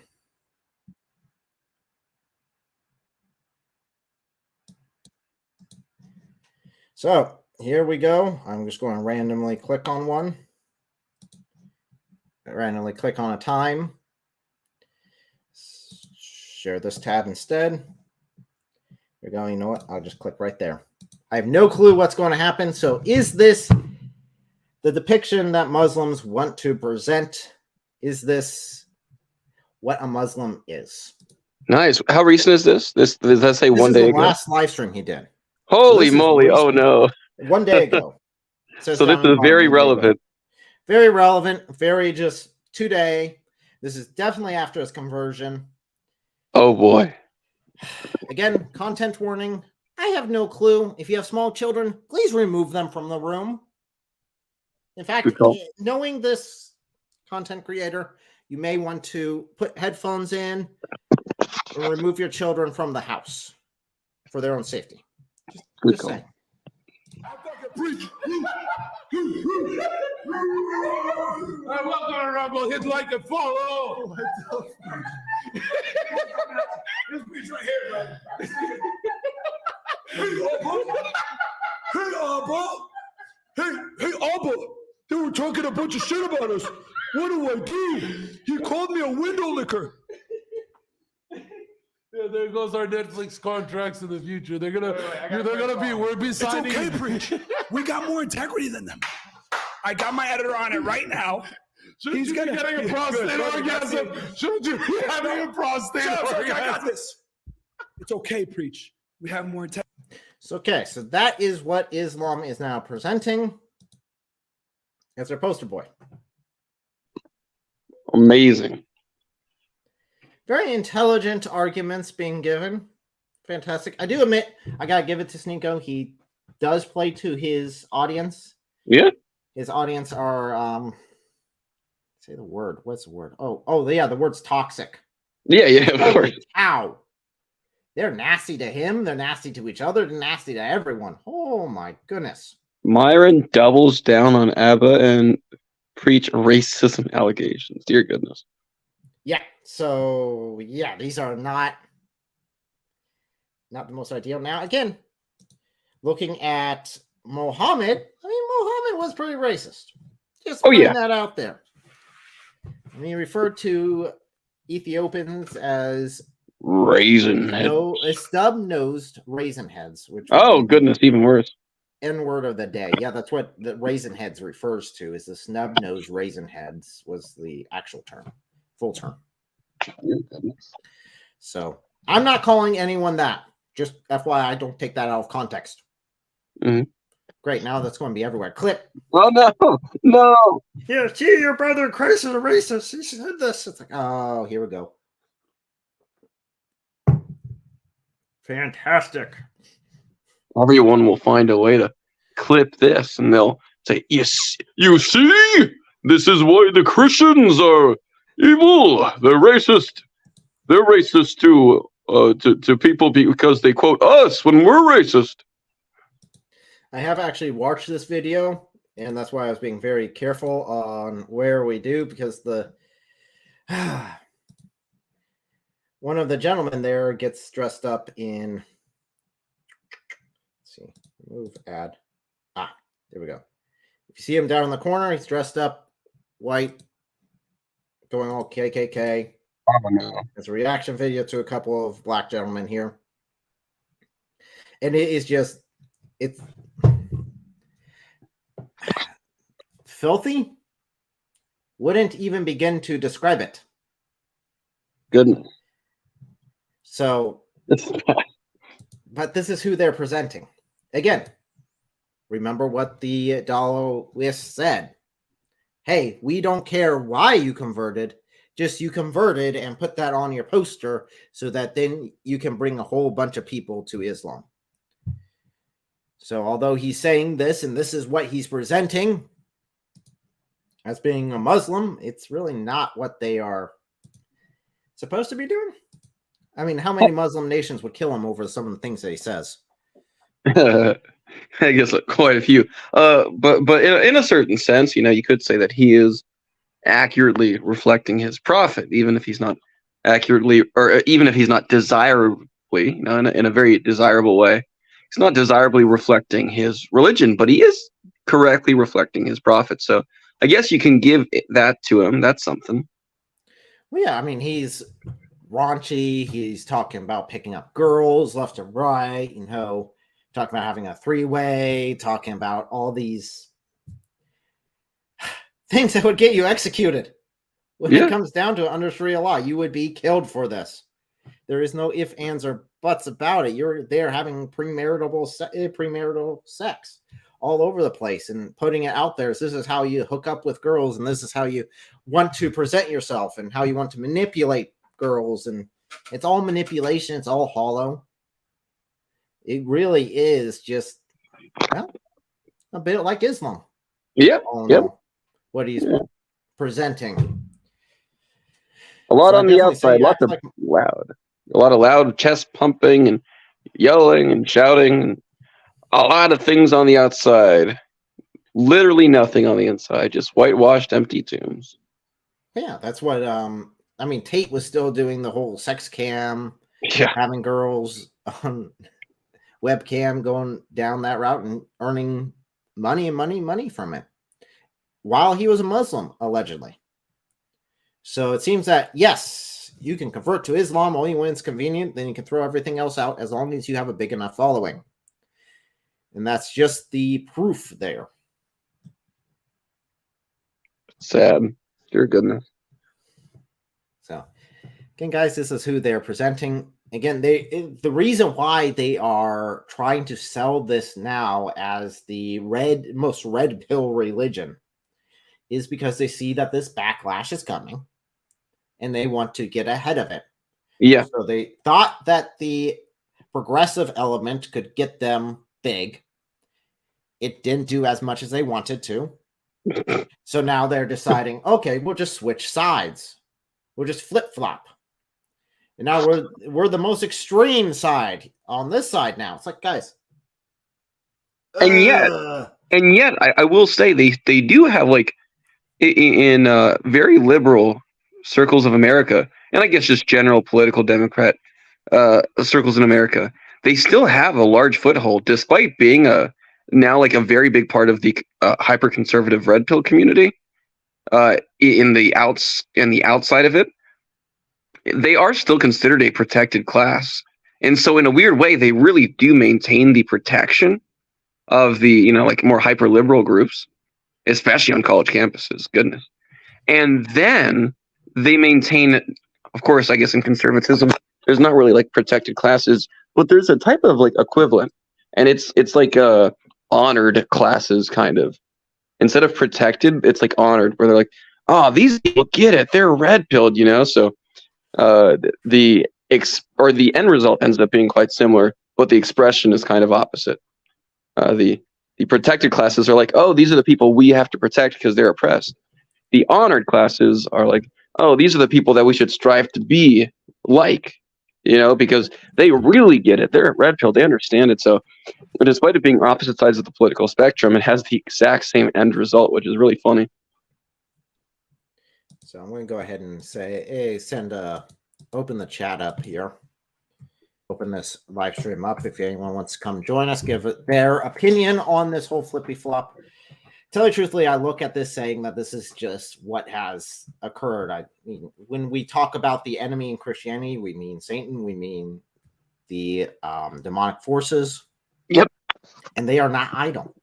So here we go. I'm just going to randomly click on one. Randomly click on a time. Share this tab instead. You're going, you know what? I'll just click right there. I have no clue what's going to happen. So is this the depiction that Muslims want to present? Is this what a Muslim is? Nice. How recent is this? Does that say This one is day the ago? last live stream he did. Holy this is moly! Oh recent. no! 1 day ago. So this is very relevant. Very relevant. Very just today. This is definitely after his conversion. Oh boy! Again, content warning. I have no clue. If you have small children, please remove them from the room. In fact, Good call. knowing this content creator, you may want to put headphones in or remove your children from the house for their own safety. Good Just call. saying. I fucking preach. I'm not gonna rumble. Hit like and follow. This preach right here, man. Hey, Abba. Hey, Abba. They were talking a bunch of shit about us. What do I do? He called me a window licker. Yeah, there goes our Netflix contracts in the future. We're be It's signing. okay, preach. We got more integrity than them. I got my editor on it right now. Shouldn't He's you gonna- be getting a Yeah, prostate good. orgasm? Shouldn't you be having a prostate Shut up, I got orgasm? this. It's okay, preach. We have more integrity. So that is what Islam is now presenting as their poster boy. Amazing. Very intelligent arguments being given. Fantastic. I do admit, I gotta give it to Sneako. He does play to his audience. Yeah. His audience are say the word. What's the word? Oh yeah, the word's toxic. Yeah. Of course. Holy cow. They're nasty to him, they're nasty to each other, they're nasty to everyone. Oh my goodness. Myron doubles down on ABBA and preach racism allegations. Dear goodness. Yeah, so yeah, these are not the most ideal. Now, again, looking at Muhammad, I mean, Muhammad was pretty racist. Just putting that out there. I mean, he referred to Ethiopians as Raisin head. snub-nosed raisin heads, which Goodness, even worse. N-word of the day. Yeah, that's what the raisin heads refers to, is the snub-nosed raisin heads was the actual term, full term. So I'm not calling anyone that. Just FYI, don't take that out of context. Mhm. Great, now that's going to be everywhere. Clip. Oh no. Yeah, see, your brother Chris is a racist. He said this. It's like, oh, here we go. Fantastic. Everyone will find a way to clip this, and they'll say, "Yes, you see, this is why the Christians are evil. They're racist. They're racist to people because they quote us when we're racist." I have actually watched this video, and that's why I was being very careful on where we do, because the one of the gentlemen there gets dressed up in, let's see, remove ad. There we go. If you see him down in the corner, he's dressed up white going all KKK. Oh no. It's a reaction video to a couple of black gentlemen here. And it is just, it's filthy. Wouldn't even begin to describe it. Goodness. So, but this is who they're presenting. Again, remember what the Daoists said. Hey, we don't care why you converted, just you converted and put that on your poster so that then you can bring a whole bunch of people to Islam. So although he's saying this and this is what he's presenting as being a Muslim, it's really not what they are supposed to be doing. I mean, how many Muslim nations would kill him over some of the things that he says? I guess quite a few. But in a certain sense, you could say that he is accurately reflecting his prophet, even if he's not accurately, or even if he's not desirably, in a very desirable way. He's not desirably reflecting his religion, but he is correctly reflecting his prophet. So I guess you can give that to him. That's something. Well, yeah, I mean, he's raunchy. He's talking about picking up girls left and right, talking about having a three-way, talking about all these things that would get you executed. When it comes down to it, under Sharia law, you would be killed for this. There is no ifs, ands, or buts about it. You're there having premarital sex all over the place and putting it out there. So this is how you hook up with girls, and this is how you want to present yourself and how you want to manipulate girls. And it's all manipulation. It's all hollow. It really is just a bit like Islam. Yeah. What he's presenting. A lot on the outside, lots of loud. A lot of loud chest pumping and yelling and shouting, and a lot of things on the outside. Literally nothing on the inside, just whitewashed empty tombs. Yeah, that's what Tate was still doing the whole sex cam, having girls on webcam going down that route and earning money from it while he was a Muslim, allegedly. So it seems that, yes, you can convert to Islam only when it's convenient. Then you can throw everything else out as long as you have a big enough following. And that's just the proof there. Sad. Dear goodness. So, again, guys, this is who they're presenting. Again, the reason why they are trying to sell this now as the most red pill religion is because they see that this backlash is coming and they want to get ahead of it. Yeah. So they thought that the progressive element could get them big. It didn't do as much as they wanted to. So now they're deciding, okay, we'll just switch sides. We'll just flip-flop. And now we're the most extreme side on this side now. It's like, guys. And yet, I will say they do have, like, in very liberal circles of America, and I guess just general political Democrat circles in America, they still have a large foothold, despite being now like a very big part of the hyper-conservative red pill community. In the outside of it, they are still considered a protected class. And so in a weird way, they really do maintain the protection of the, like more hyper liberal groups, especially on college campuses. Goodness. And then they maintain, of course, I guess in conservatism, there's not really like protected classes, but there's a type of like equivalent. And it's like honored classes, kind of. Instead of protected, it's like honored, where they're like, oh, these people get it. They're red pilled, So the end result ends up being quite similar, but the expression is kind of opposite. The protected classes are like, oh, these are the people we have to protect because they're oppressed. The honored classes are like, oh, these are the people that we should strive to be like, because they really get it. They're red pill. They understand it. So despite it being opposite sides of the political spectrum, it has the exact same end result, which is really funny. So I'm going to go ahead and say, hey, open the chat up here. Open this live stream up. If anyone wants to come join us, give their opinion on this whole flippy flop. tell you truthfully, I look at this saying that this is just what has occurred. I mean, when we talk about the enemy in Christianity, we mean Satan, we mean the demonic forces. Yep. And they are not idle.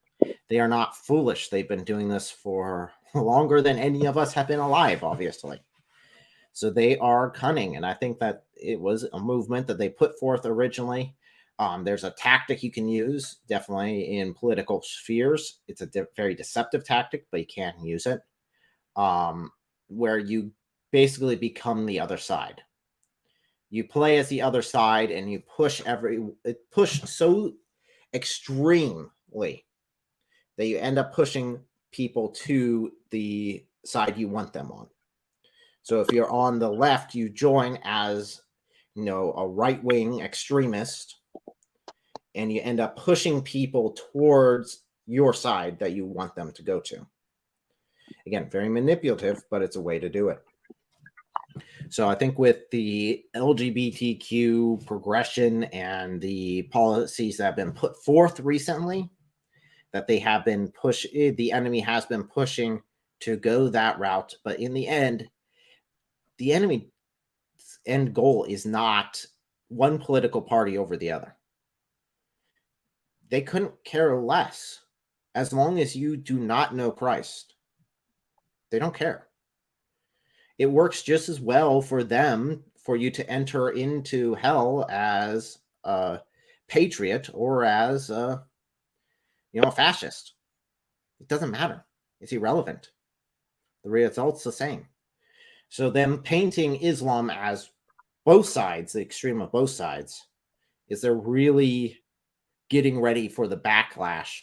They are not foolish. They've been doing this for longer than any of us have been alive, obviously. So they are cunning. And I think that it was a movement that they put forth originally. There's a tactic you can use, definitely in political spheres. It's a very deceptive tactic, but you can use it, where you basically become the other side. You play as the other side, and you push so extremely that you end up pushing people to the side you want them on. So if you're on the left, you join as, a right-wing extremist, and you end up pushing people towards your side that you want them to go to. Again, very manipulative, but it's a way to do it. So I think with the LGBTQ progression and the policies that have been put forth recently, that they have been the enemy has been pushing to go that route. But in the end, the enemy's end goal is not one political party over the other. They couldn't care less as long as you do not know Christ. They don't care. It works just as well for them for you to enter into hell as a patriot or as a fascist. It doesn't matter. It's irrelevant. The result's the same. So them painting Islam as both sides, the extreme of both sides, is they're really getting ready for the backlash.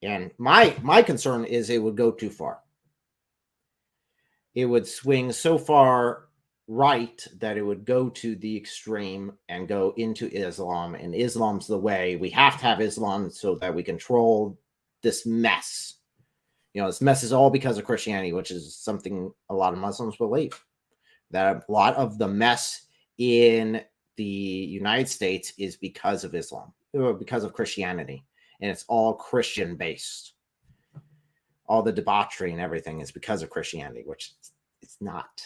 And my concern is it would go too far. It would swing so far right that it would go to the extreme and go into Islam. And Islam's the way. We have to have Islam so that we control this mess. This mess is all because of Christianity, which is something a lot of Muslims believe. That a lot of the mess in the United States is because of Islam, or because of Christianity. And it's all Christian based. All the debauchery and everything is because of Christianity, which it's not.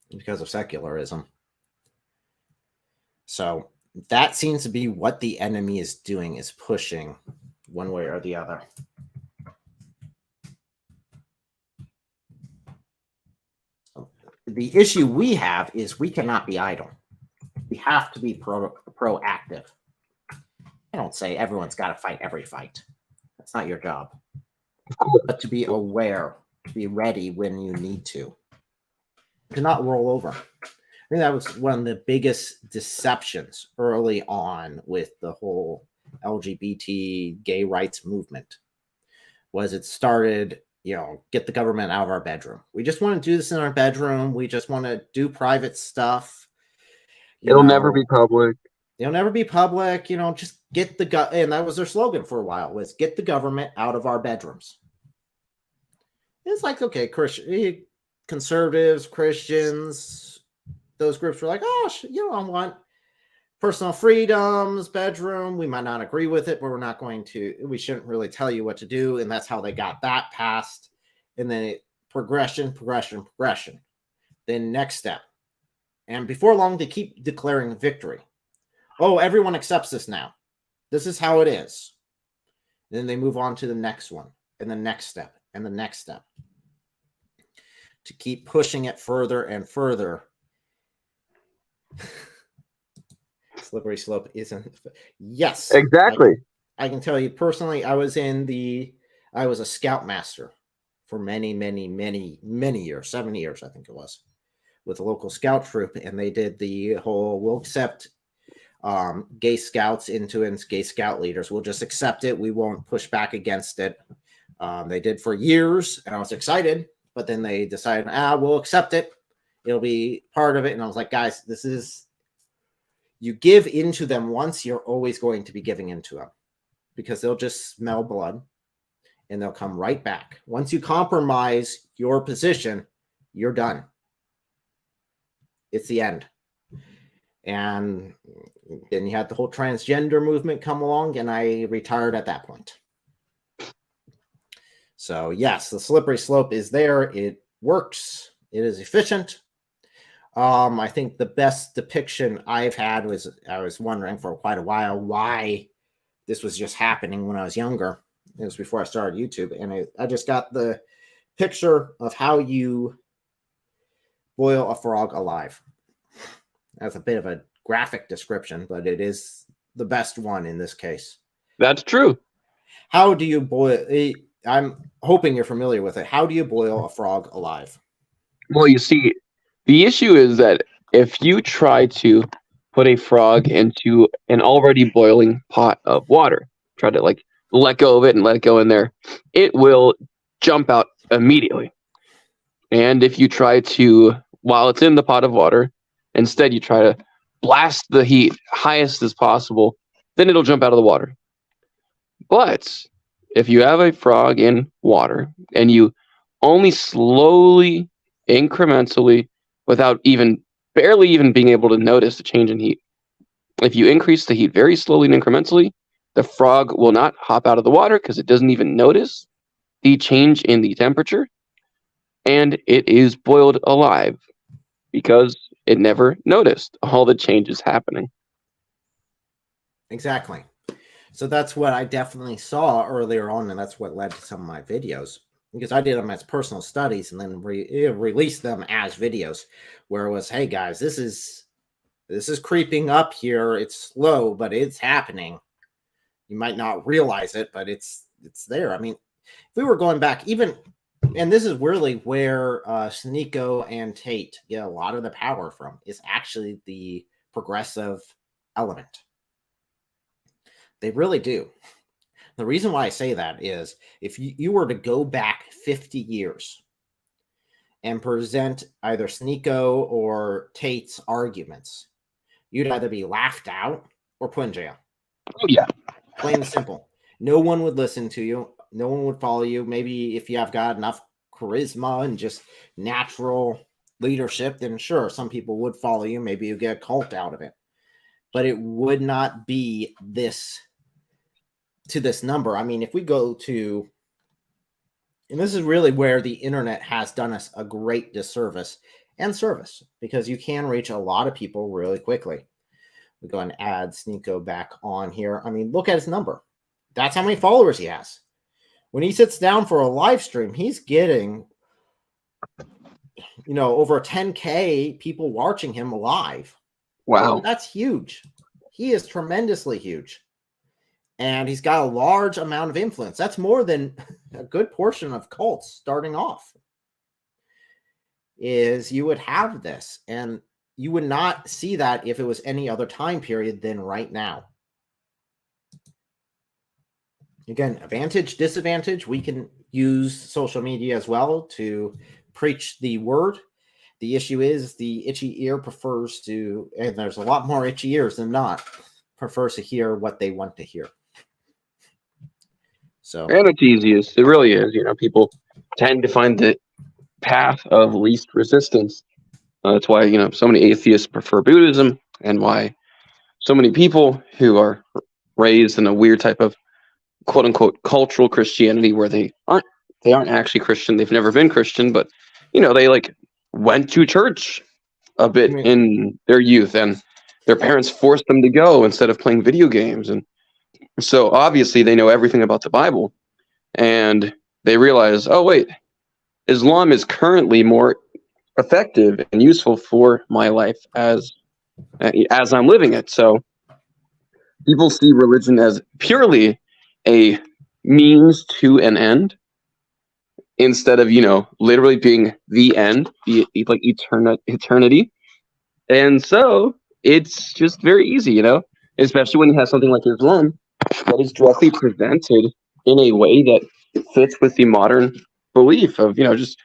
It's because of secularism. So that seems to be what the enemy is doing, is pushing one way or the other. The issue we have is we cannot be idle. We have to be proactive. I don't say everyone's got to fight every fight. That's not your job. But to be aware, to be ready when you need to not roll over. I think that was one of the biggest deceptions early on with the whole LGBT gay rights movement. Was it started, get the government out of our bedroom. We just want to do this in our bedroom. We just want to do private stuff. It'll never be public. It'll never be public. Just get and that was their slogan for a while, was get the government out of our bedrooms. It's like, okay, conservatives, Christians, those groups were like, oh, I want personal freedoms, bedroom. We might not agree with it, but we shouldn't really tell you what to do. And that's how they got that passed. And then progression. Then next step. And before long, they keep declaring victory. Oh, everyone accepts this now. This is how it is. Then they move on to the next one, and the next step, and the next step. To keep pushing it further and further. Slippery slope isn't. Yes. Exactly. I can tell you personally, I was a scoutmaster for many, many, many, many years, 7 years, I think it was, with a local scout troop. And they did the whole, we'll accept gay scouts into gay scout leaders. We'll just accept it. We won't push back against it. They did for years, and I was excited, but then they decided, we'll accept it. It'll be part of it. And I was like, guys, you give into them once, you're always going to be giving into them, because they'll just smell blood and they'll come right back. Once you compromise your position, you're done. It's the end. And then you had the whole transgender movement come along, and I retired at that point. So yes, the slippery slope is there. It works. It is efficient. I think the best depiction I've had was, I was wondering for quite a while why this was just happening when I was younger. It was before I started YouTube, and I just got the picture of how you boil a frog alive. That's a bit of a graphic description, but it is the best one in this case. That's true. How do you boil? I'm hoping you're familiar with it. How do you boil a frog alive? Well, you see, the issue is that if you try to put a frog into an already boiling pot of water, try to like let go of it and let it go in there, it will jump out immediately. And if you try to, while it's in the pot of water, instead you try to blast the heat highest as possible, then it'll jump out of the water. But if you have a frog in water and you only slowly, incrementally, without barely even being able to notice the change in heat, if you increase the heat very slowly and incrementally, the frog will not hop out of the water because it doesn't even notice the change in the temperature, and it is boiled alive because it never noticed all the changes happening. Exactly. So that's what I definitely saw earlier on, and that's what led to some of my videos, because I did them as personal studies and then released them as videos, where it was, hey guys, this is creeping up here. It's slow, but it's happening. You might not realize it, but it's there. I mean, if we were going back even, and this is really where Sneako and Tate get a lot of the power from, is actually the progressive element. They really do. The reason why I say that is if you were to go back 50 years and present either Sneako or Tate's arguments, you'd either be laughed out or put in jail. Oh, yeah. Plain and simple. No one would listen to you. No one would follow you. Maybe if you have got enough charisma and just natural leadership, then sure, some people would follow you. Maybe you get a cult out of it. But it would not be this to this number. I mean, if we go to, and this is really where the internet has done us a great disservice and service, because you can reach a lot of people really quickly. We go and add Sneako back on here. I mean, look at his number. That's how many followers he has. When he sits down for a live stream, he's getting, over 10K people watching him live. Wow. That's huge. He is tremendously huge. And he's got a large amount of influence. That's more than a good portion of cults starting off. Is you would have this, and you would not see that if it was any other time period than right now. Again, advantage, disadvantage. We can use social media as well to preach the word. The issue is the itchy ear prefers to, and there's a lot more itchy ears than not, prefers to hear what they want to hear. So, And it's easiest. It really is. People tend to find the path of least resistance. That's why, so many atheists prefer Buddhism, and why so many people who are raised in a weird type of quote unquote cultural Christianity, where they aren't actually Christian. They've never been Christian, but they like went to church a bit in their youth, and their parents forced them to go instead of playing video games. And so obviously they know everything about the Bible, and they realize, oh wait, Islam is currently more effective and useful for my life as I'm living it. So people see religion as purely a means to an end, instead of literally being the end, like eternity. And so it's just very easy, especially when you have something like Islam that is directly presented in a way that fits with the modern belief of just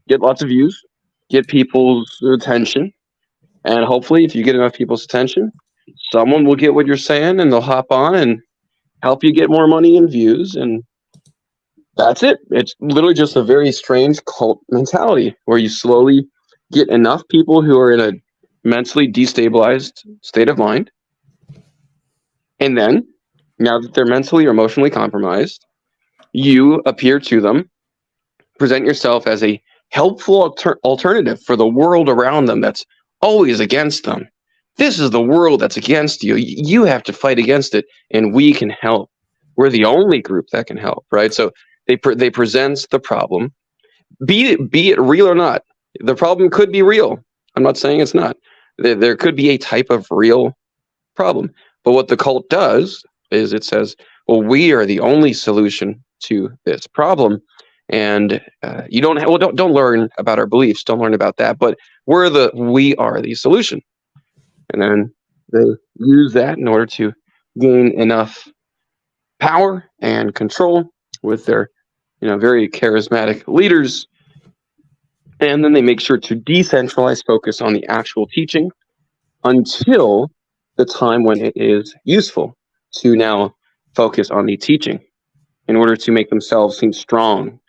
get lots of views, get people's attention, and hopefully if you get enough people's attention, someone will get what you're saying and they'll hop on and help you get more money and views, and that's it. It's literally just a very strange cult mentality where you slowly get enough people who are in a mentally destabilized state of mind, and then now that they're mentally or emotionally compromised, you appear to them present yourself as a helpful alternative for the world around them that's always against them. This is the world that's against you. You have to fight against it, and we can help. We're the only group that can help, right? So they present the problem, be it real or not. The problem could be real. I'm not saying it's not. There could be a type of real problem. But what the cult does is it says, well, we are the only solution to this problem. And you don't learn about our beliefs. Don't learn about that. But we are the solution. And then they use that in order to gain enough power and control with their, very charismatic leaders. And then they make sure to decentralize focus on the actual teaching until the time when it is useful to now focus on the teaching in order to make themselves seem strong.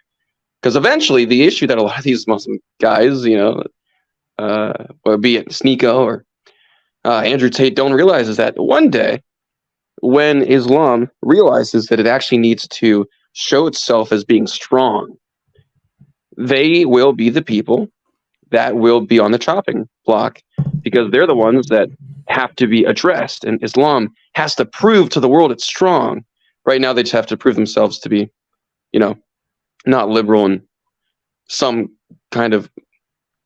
Because eventually the issue that a lot of these Muslim guys, be it Sneako or Andrew Tate, don't realize is that one day when Islam realizes that it actually needs to show itself as being strong, they will be the people that will be on the chopping block, because they're the ones that have to be addressed. And Islam has to prove to the world it's strong. Right now, they just have to prove themselves to be, not liberal in some kind of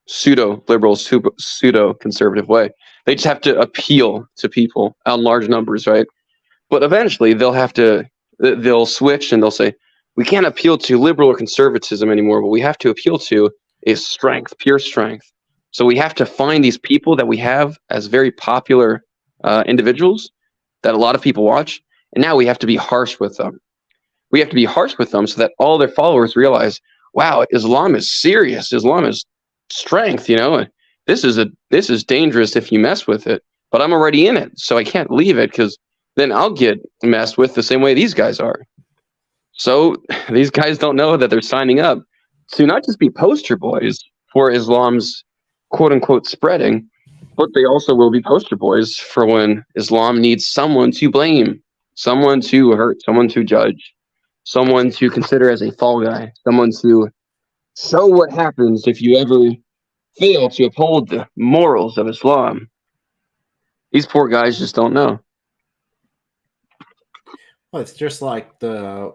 pseudo-liberal, pseudo-conservative way. They just have to appeal to people on large numbers, right? But eventually, they'll switch and they'll say, we can't appeal to liberal or conservatism anymore. What we have to appeal to is strength, pure strength. So we have to find these people that we have as very popular individuals that a lot of people watch, and now we have to be harsh with them. We have to be harsh with them so that all their followers realize, wow, Islam is serious. Islam is strength. This is dangerous if you mess with it. But I'm already in it, so I can't leave it, because then I'll get messed with the same way these guys are. So these guys don't know that they're signing up to not just be poster boys for Islam's quote-unquote spreading, but they also will be poster boys for when Islam needs someone to blame, someone to hurt, someone to judge, someone to consider as a fall guy, someone to show what happens if you ever fail to uphold the morals of Islam. These poor guys just don't know. Well, it's just like the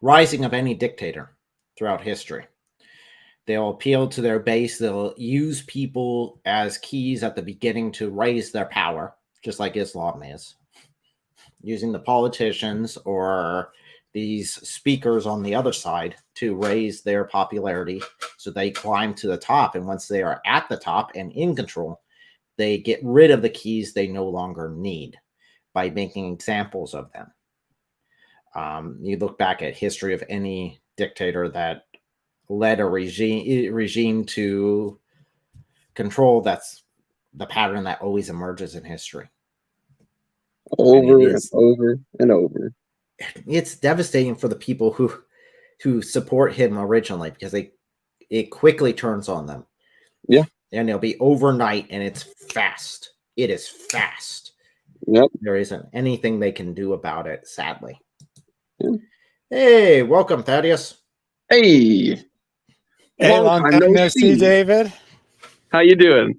rising of any dictator throughout history. They'll appeal to their base. They'll use people as keys at the beginning to raise their power, just like Islam is. Using the politicians or these speakers on the other side to raise their popularity so they climb to the top. And once they are at the top and in control, they get rid of the keys they no longer need by making examples of them. You look back at history of any dictator that led a regime to control, that's the pattern that always emerges in history. Over and over and over. It's devastating for the people who support him originally, because it quickly turns on them. Yeah. And it'll be overnight, and it's fast. It is fast. Yep. There isn't anything they can do about it, sadly. Yeah. Hey, welcome, Thaddeus. Hey. Hey, long time no see, David. How you doing?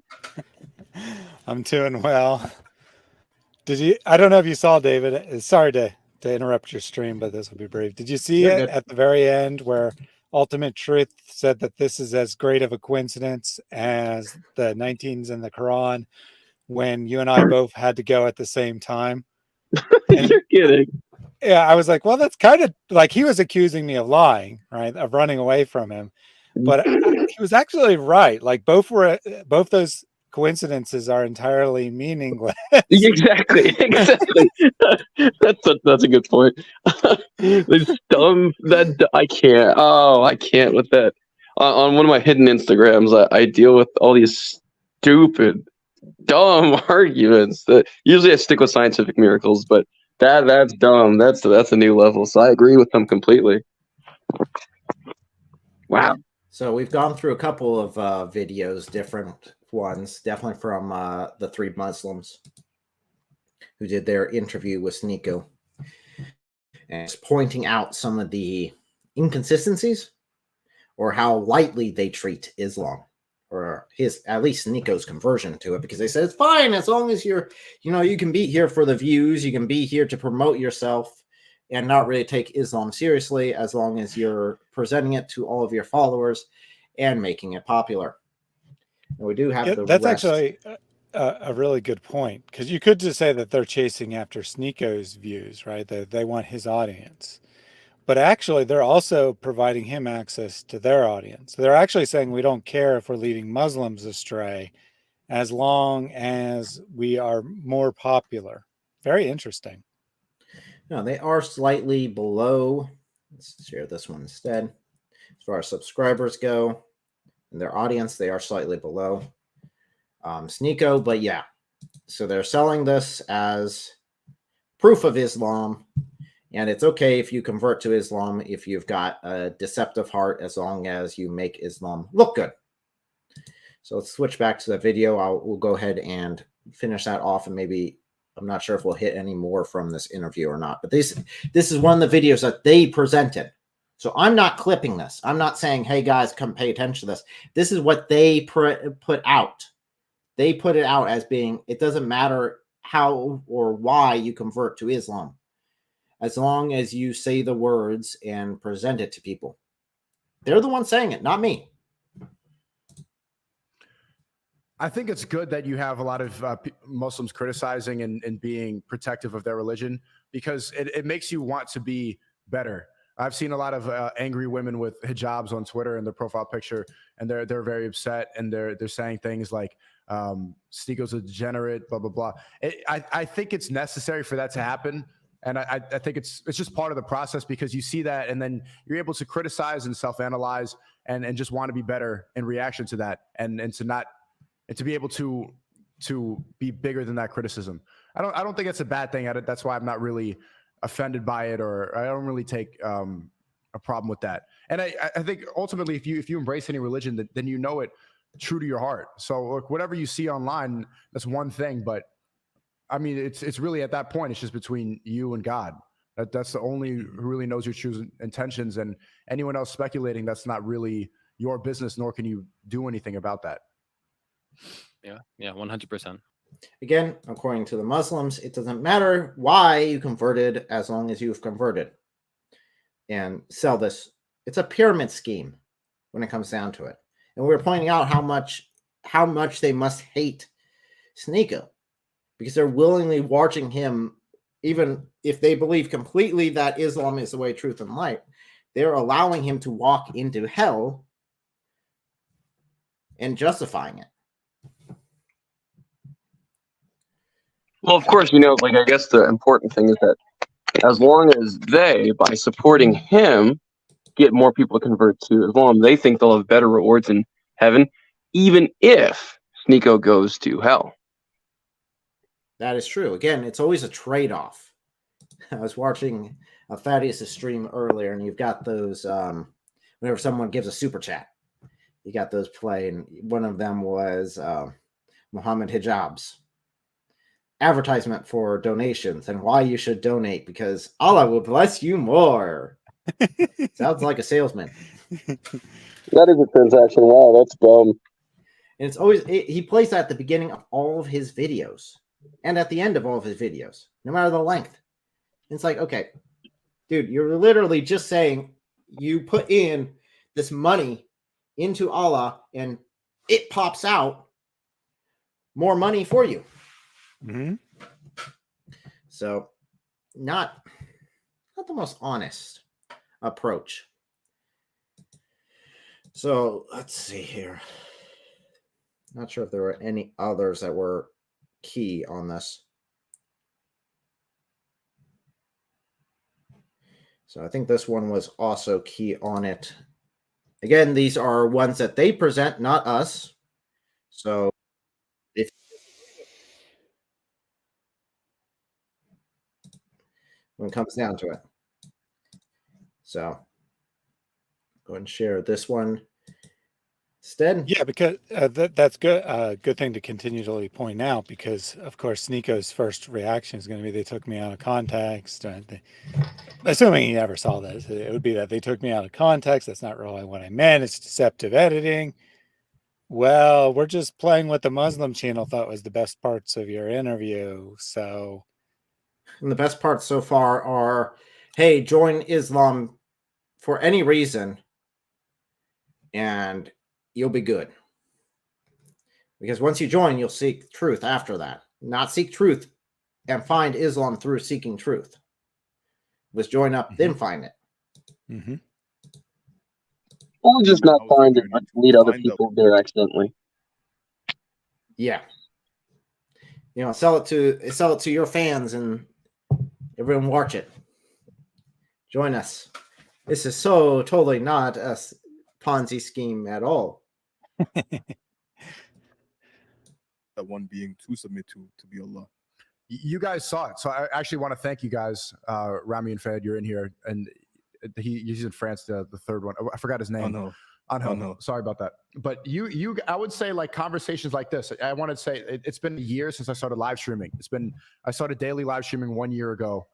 I'm doing well. I don't know if you saw, David. Sorry to interrupt your stream, but this will be brief. Did you see it at the very end where Ultimate Truth said that this is as great of a coincidence as the 19s in the Quran, when you and I both had to go at the same time? You're kidding. Yeah, I was like, well, that's kind of like he was accusing me of lying, right? Of running away from him. But he was actually right. Like both those coincidences are entirely meaningless. Exactly. That's a good point. It's dumb that I can't with that. On one of my hidden Instagrams, I deal with all these stupid, dumb arguments. That usually I stick with scientific miracles, but that's dumb. That's a new level. So I agree with them completely. Wow. So we've gone through a couple of videos, different ones, definitely from the three Muslims who did their interview with Sneako, and it's pointing out some of the inconsistencies or how lightly they treat Islam, or his, at least Sneako's conversion to it, because they said it's fine as long as you're, you can be here for the views, you can be here to promote yourself and not really take Islam seriously, as long as you're presenting it to all of your followers and making it popular. And we do have that's rest. actually a really good point, because you could just say that they're chasing after Sneako's views, right? That they want his audience. But actually, they're also providing him access to their audience. They're actually saying we don't care if we're leading Muslims astray as long as we are more popular. Very interesting. No, they are slightly below. Let's share this one instead. As far as subscribers go, and their audience, they are slightly below Sneako. But yeah, so they're selling this as proof of Islam. And it's okay if you convert to Islam if you've got a deceptive heart, as long as you make Islam look good. So let's switch back to the video. We'll go ahead and finish that off, and maybe, I'm not sure if we'll hit any more from this interview or not. But this is one of the videos that they presented. So I'm not clipping this. I'm not saying, hey, guys, come pay attention to this. This is what they put out. They put it out as being, it doesn't matter how or why you convert to Islam, as long as you say the words and present it to people. They're the ones saying it, not me. I think it's good that you have a lot of Muslims criticizing and being protective of their religion, because it makes you want to be better. I've seen a lot of angry women with hijabs on Twitter in their profile picture, and they're very upset, and they're saying things like Sneako's a degenerate, blah blah blah. I think it's necessary for that to happen. And I think it's just part of the process, because you see that, and then you're able to criticize and self-analyze and just want to be better in reaction to that, and to be able to be bigger than that criticism. I don't think it's a bad thing. That's why I'm not really offended by it, or I don't really take a problem with that. And I think ultimately, if you embrace any religion, then you know it true to your heart. So look, whatever you see online, that's one thing, but I mean, it's really at that point, it's just between you and God. That's the only who really knows your true intentions, and anyone else speculating, that's not really your business, nor can you do anything about that. Yeah, 100%. Again, according to the Muslims, it doesn't matter why you converted, as long as you've converted. And sell this. It's a pyramid scheme when it comes down to it. And we're pointing out how much they must hate Sneako, because they're willingly watching him, even if they believe completely that Islam is the way, truth, and light. They're allowing him to walk into hell and justifying it. Well, of course, I guess the important thing is that as long as they, by supporting him, get more people to convert to Islam, they think they'll have better rewards in heaven, even if Sneako goes to hell. That is true. Again, it's always a trade-off. I was watching Thaddeus' stream earlier, and you've got those, whenever someone gives a super chat, you got those play, and one of them was Muhammad Hijab's advertisement for donations and why you should donate, because Allah will bless you more. Sounds like a salesman. That is a transaction. Wow, that's dumb. And it's always, he plays that at the beginning of all of his videos and at the end of all of his videos, no matter the length. And it's like, okay, dude, you're literally just saying you put in this money into Allah and it pops out more money for you. Mm-hmm. So not the most honest approach. So let's see here. Not sure if there were any others that were key on this. So I think this one was also key on it. Again, these are ones that they present, not us. So if when it comes down to it. So go ahead and share this one. Instead, Yeah, because that's good. Good thing to continually point out, because of course Sneako's first reaction is going to be they took me out of context. Assuming he never saw this, it would be that they took me out of context. That's not really what I meant. It's deceptive editing. Well, we're just playing what the Muslim channel thought was the best parts of your interview. So, and the best parts so far are, hey, join Islam for any reason, and you'll be good. Because once you join, you'll seek truth after that. Not seek truth and find Islam through seeking truth. Was join up, then find it. mm-hmm. Or just not find it, but lead other people there accidentally. Yeah. You know, sell it to your fans and everyone watch it. Join us. This is so totally not a Ponzi scheme at all. That one being to submit to be Allah. You guys saw it, so I actually want to thank you guys. Rami and Fed, you're in here, and he's in France. The third one, I forgot his name. Oh no. Sorry about that. But I would say, like, conversations like this. I want to say it's been a year since I started live streaming. I started daily live streaming 1 year ago,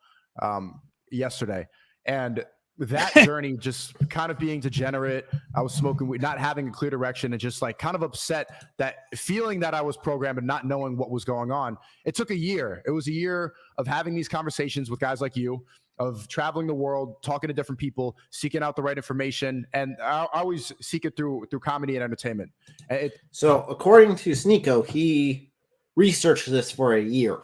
yesterday, and that journey, just kind of being degenerate. I was smoking weed, not having a clear direction, and just like kind of upset, that feeling that I was programmed and not knowing what was going on. It took a year. It was a year of having these conversations with guys like you, of traveling the world, talking to different people, seeking out the right information. And I always seek it through comedy and entertainment. So according to Sneako, he researched this for a year.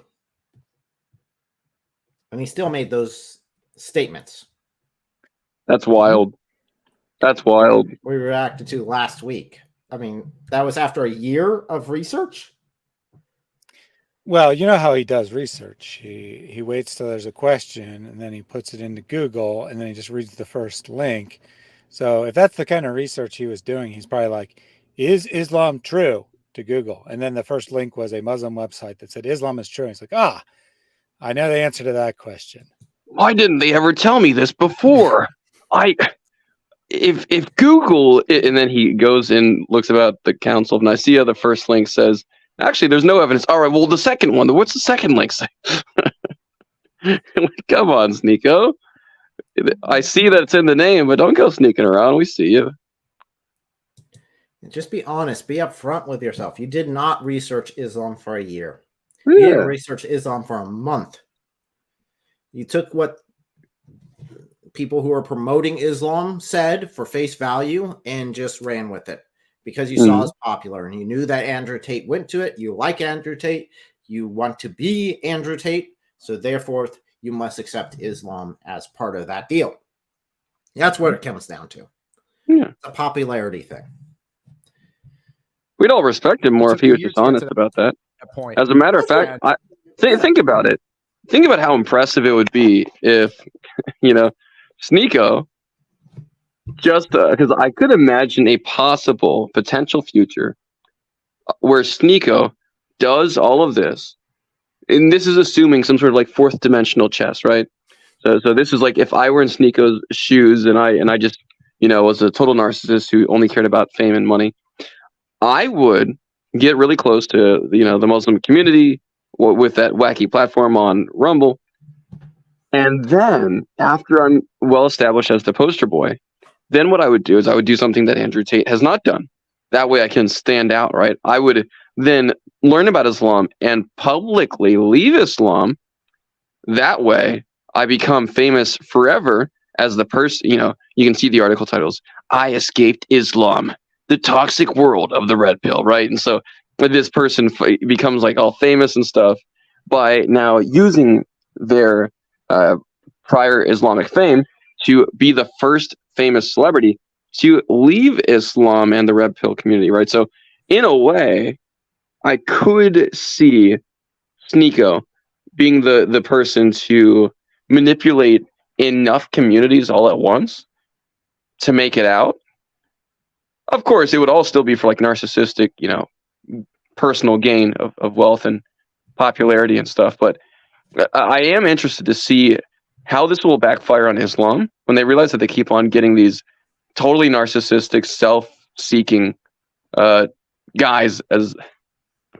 And he still made those statements. That's wild. That's wild. We reacted to last week. I mean, that was after a year of research? Well, you know how he does research. He waits till there's a question, and then he puts it into Google, and then he just reads the first link. So if that's the kind of research he was doing, he's probably like, is Islam true, to Google? And then the first link was a Muslim website that said Islam is true. And he's like, I know the answer to that question. Why didn't they ever tell me this before? If Google, and then he goes and looks about the Council of Nicaea, the first link says, actually, there's no evidence. All right, well, the second one, what's the second link say? Come on, Sneako. I see that it's in the name, but don't go sneaking around. We see you. Just be honest. Be upfront with yourself. You did not research Islam for a year. Yeah. You didn't research Islam for a month. You took what people who are promoting Islam said for face value and just ran with it because you saw it's popular and you knew that Andrew Tate went to it. You like Andrew Tate. You want to be Andrew Tate. So therefore, you must accept Islam as part of that deal. That's what it comes down to. Yeah. It's a popularity thing. We'd all respect him more if he was just honest about that. Point. As a matter of fact, think about it. Think about how impressive it would be if, Sneako, just because I could imagine a possible potential future where Sneako does all of this, and this is assuming some sort of like fourth dimensional chess, right? So this is like if I were in Sneako's shoes and I just was a total narcissist who only cared about fame and money, I would get really close to the Muslim community with that wacky platform on Rumble. And then after I'm well established as the poster boy, then what I would do is I would do something that Andrew Tate has not done. That way I can stand out, right? I would then learn about Islam and publicly leave Islam. That way I become famous forever as the person, you can see the article titles, I escaped Islam, the toxic world of the red pill, right? And so this person becomes like all famous and stuff by now using their prior Islamic fame to be the first famous celebrity to leave Islam and the red pill community, right? So in a way, I could see Sneako being the person to manipulate enough communities all at once to make it out. Of course, it would all still be for like narcissistic, personal gain of wealth and popularity and stuff. But I am interested to see how this will backfire on Islam when they realize that they keep on getting these totally narcissistic, self-seeking guys as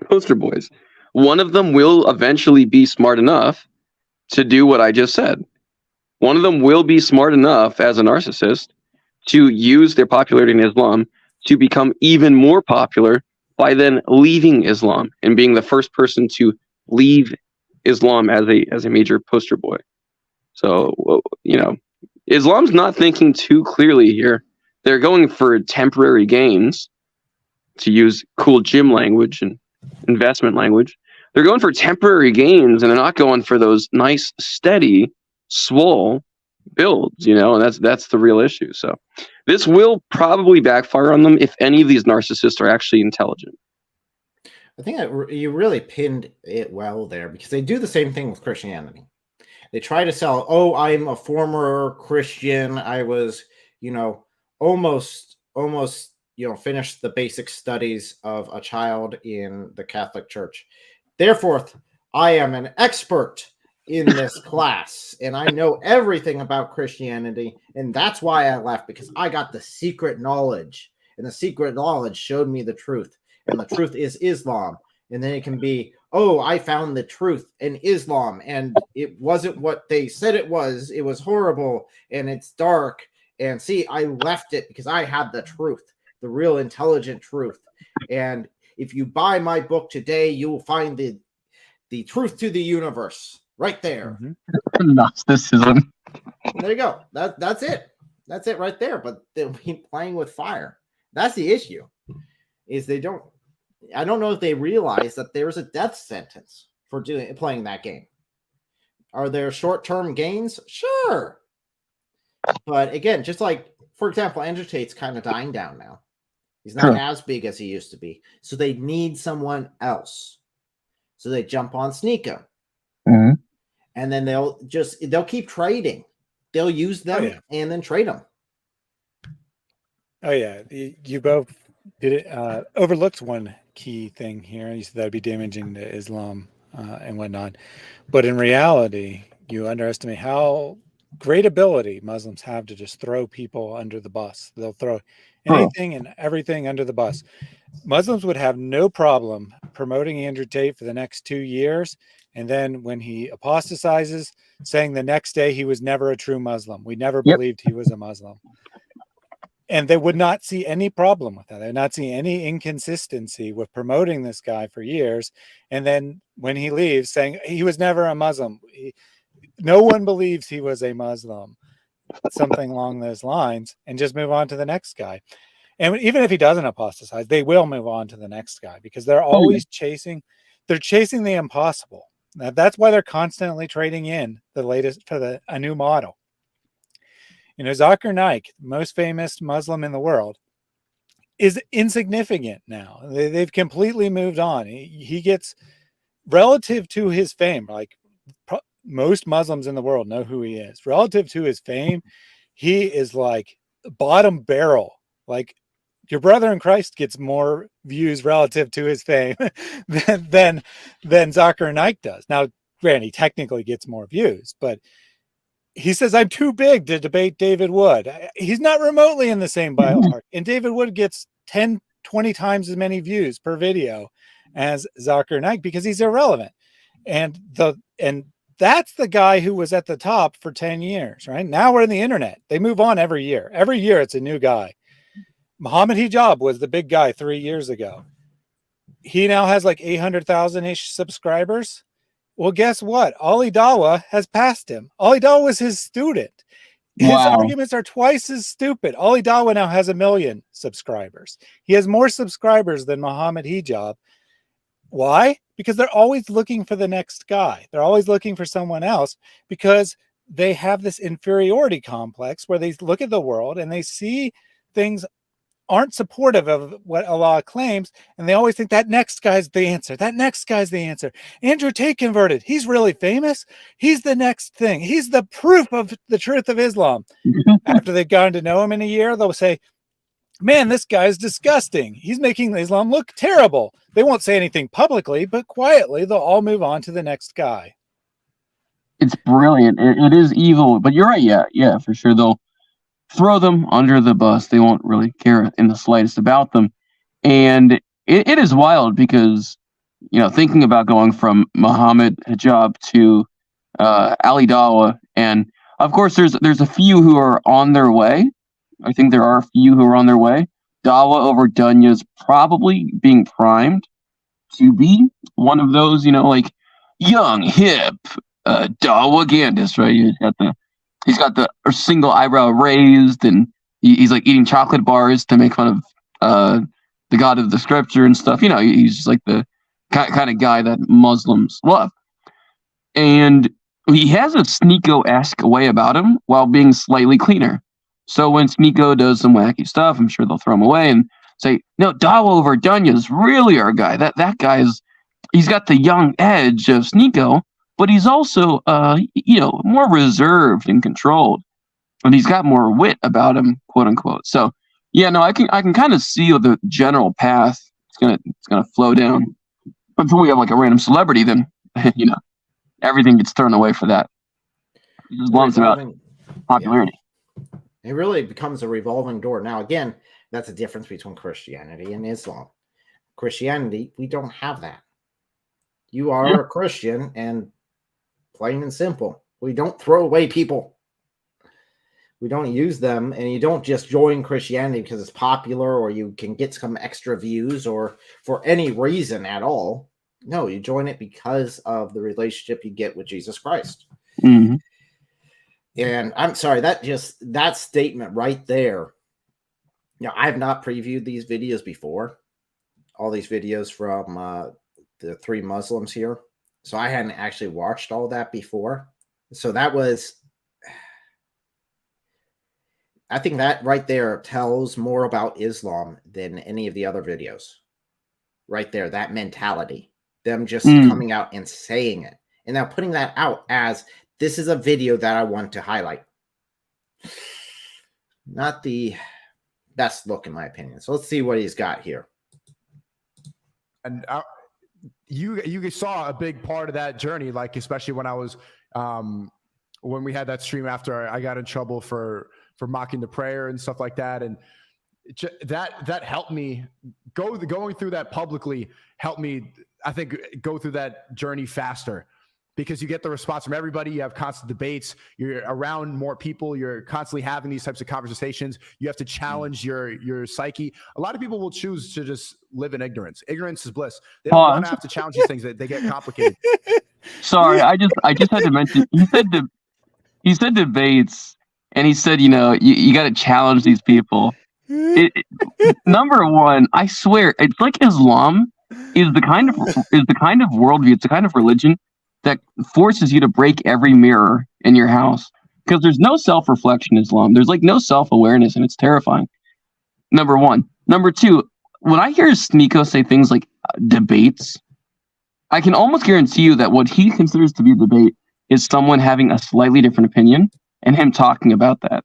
poster boys. One of them will eventually be smart enough to do what I just said. One of them will be smart enough as a narcissist to use their popularity in Islam to become even more popular by then leaving Islam and being the first person to leave Islam as a major poster boy. So, Islam's not thinking too clearly here. They're going for temporary gains, to use cool gym language and investment language. They're going for temporary gains, and they're not going for those nice, steady, swole builds, and that's the real issue. So this will probably backfire on them if any of these narcissists are actually intelligent. I think that you really pinned it well there, because they do the same thing with Christianity. They try to sell, oh, I'm a former Christian. I was, almost, finished the basic studies of a child in the Catholic Church. Therefore, I am an expert in this class, and I know everything about Christianity, and that's why I left, because I got the secret knowledge, and the secret knowledge showed me the truth, and the truth is Islam. And then it can be, oh, I found the truth in Islam, and it wasn't what they said it was horrible, and it's dark, and see, I left it because I had the truth, the real intelligent truth. And if you buy my book today, you will find the truth to the universe right there. Gnosticism. There you go. That's it. That's it right there. But they'll be playing with fire. That's the issue. Is I don't know if they realize that there's a death sentence for playing that game. Are there short-term gains? Sure. But again, just like, for example, Andrew Tate's kind of dying down now. He's not as big as he used to be. So they need someone else. So they jump on Sneako. Mm-hmm. And then they'll keep trading. They'll use them and then trade them. Oh, yeah. You both did it. Overlooked one key thing here. You said that would be damaging to Islam and whatnot. But in reality, you underestimate how great ability Muslims have to just throw people under the bus. They'll throw anything and everything under the bus. Muslims would have no problem promoting Andrew Tate for the next 2 years. And then when he apostatizes, saying the next day he was never a true Muslim. We never believed he was a Muslim. And they would not see any problem with that. They would not see any inconsistency with promoting this guy for years. And then when he leaves, saying he was never a Muslim. No one believes he was a Muslim. Something along those lines. And just move on to the next guy. And even if he doesn't apostatize, they will move on to the next guy, because they're always chasing the impossible. Now, that's why they're constantly trading in the latest for a new model. Zakir Naik, the most famous Muslim in the world, is insignificant now. They've completely moved on. He gets, relative to his fame, like most Muslims in the world know who he is. Relative to his fame, he is like bottom barrel. Like your brother in Christ gets more views relative to his fame than Zakir Naik does. Now, granted, he technically gets more views, but he says, I'm too big to debate David Wood. He's not remotely in the same ballpark. And David Wood gets 10, 20 times as many views per video as Zakir Naik because he's irrelevant. And that's the guy who was at the top for 10 years, right? Now we're in the internet. They move on every year. Every year it's a new guy. Muhammad Hijab was the big guy 3 years ago. He now has like 800,000-ish subscribers. Well, guess what? Ali Dawa has passed him. Ali Dawa was his student. His arguments are twice as stupid. Ali Dawa now has 1 million subscribers. He has more subscribers than Muhammad Hijab. Why? Because they're always looking for the next guy. They're always looking for someone else because they have this inferiority complex where they look at the world and they see things aren't supportive of what Allah claims, and they always think that next guy's the answer. That next guy's the answer. Andrew Tate converted. He's really famous. He's the next thing. He's the proof of the truth of Islam. After they've gotten to know him in a year, they'll say, man, this guy's disgusting. He's making Islam look terrible. They won't say anything publicly, but quietly they'll all move on to the next guy. It's brilliant. It is evil, but you're right. Yeah, for sure. They'll throw them under the bus. They won't really care in the slightest about them. And it is wild because, thinking about going from Muhammad hijab to Ali Dawah, and of course there's a few who are on their way. I think there are a few who are on their way. Dawah over Dunya is probably being primed to be one of those, like young, hip, Dawah Gandis, right? He's got the single eyebrow raised, and he's like eating chocolate bars to make fun of the God of the Scripture and stuff. He's just like the kind of guy that Muslims love. And he has a Sneako-esque way about him while being slightly cleaner. So when Sneako does some wacky stuff, I'm sure they'll throw him away and say, no, Dawah over Dunya is really our guy. That guy's, he's got the young edge of Sneako, but he's also, more reserved and controlled. And he's got more wit about him, quote unquote. So, yeah, no, I can kind of see the general path it's gonna flow down. Until we have like a random celebrity, then everything gets thrown away for that. As long as it's about popularity. Yeah. It really becomes a revolving door. Now, again, that's a difference between Christianity and Islam. Christianity, we don't have that. You are a Christian, and plain and simple, we don't throw away people. We don't use them, and you don't just join Christianity because it's popular or you can get some extra views or for any reason at all. No, you join it because of the relationship you get with Jesus Christ. Mm-hmm. And I'm sorry, that statement right there. I've not previewed these videos before. All these videos from the three Muslims here. So I hadn't actually watched all that before. So that was... I think that right there tells more about Islam than any of the other videos. Right there, that mentality. Them just coming out and saying it. And now putting that out as, this is a video that I want to highlight. Not the best look, in my opinion. So let's see what he's got here. And you saw a big part of that journey, like especially when I was when we had that stream after I got in trouble for mocking the prayer and stuff like that, and that helped me going through that publicly. Helped me, I think, go through that journey faster, because you get the response from everybody. You have constant debates. You're around more people. You're constantly having these types of conversations. You have to challenge your psyche. A lot of people will choose to just live in ignorance. Ignorance is bliss. They don't want to have to challenge these things. They get complicated. Sorry, I just had to mention. He said debates, and he said, you got to challenge these people. Number one, I swear, it's like Islam is the kind of worldview. It's the kind of religion that forces you to break every mirror in your house, because there's no self-reflection in Islam. There's like no self-awareness, and it's terrifying. Number one. Number two, when I hear Sneako say things like debates, I can almost guarantee you that what he considers to be a debate is someone having a slightly different opinion and him talking about that.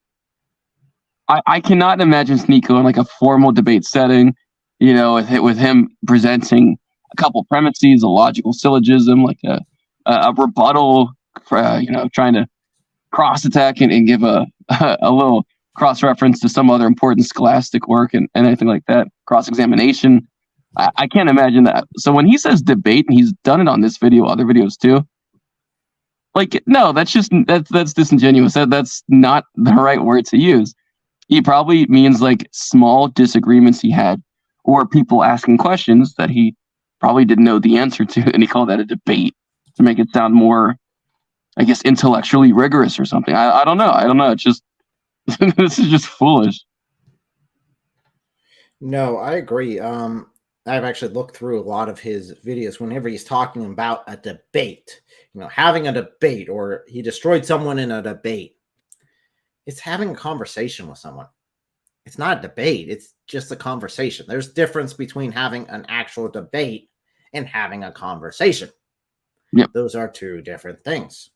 I cannot imagine Sneako in like a formal debate setting, with him presenting a couple premises, a logical syllogism, like a rebuttal, trying to cross attack and give a little cross reference to some other important scholastic work and anything like that. Cross examination. I can't imagine that. So when he says debate, and he's done it on this video, other videos too, like, no, that's disingenuous. That's not the right word to use. He probably means like small disagreements he had, or people asking questions that he probably didn't know the answer to, and he called that a debate to make it sound more, I guess, intellectually rigorous or something. I don't know. It's just this is just foolish. No, I agree. I've actually looked through a lot of his videos whenever he's talking about a debate, having a debate, or he destroyed someone in a debate. It's having a conversation with someone. It's not a debate. It's just a conversation. There's difference between having an actual debate and having a conversation. Yep. Those are two different things.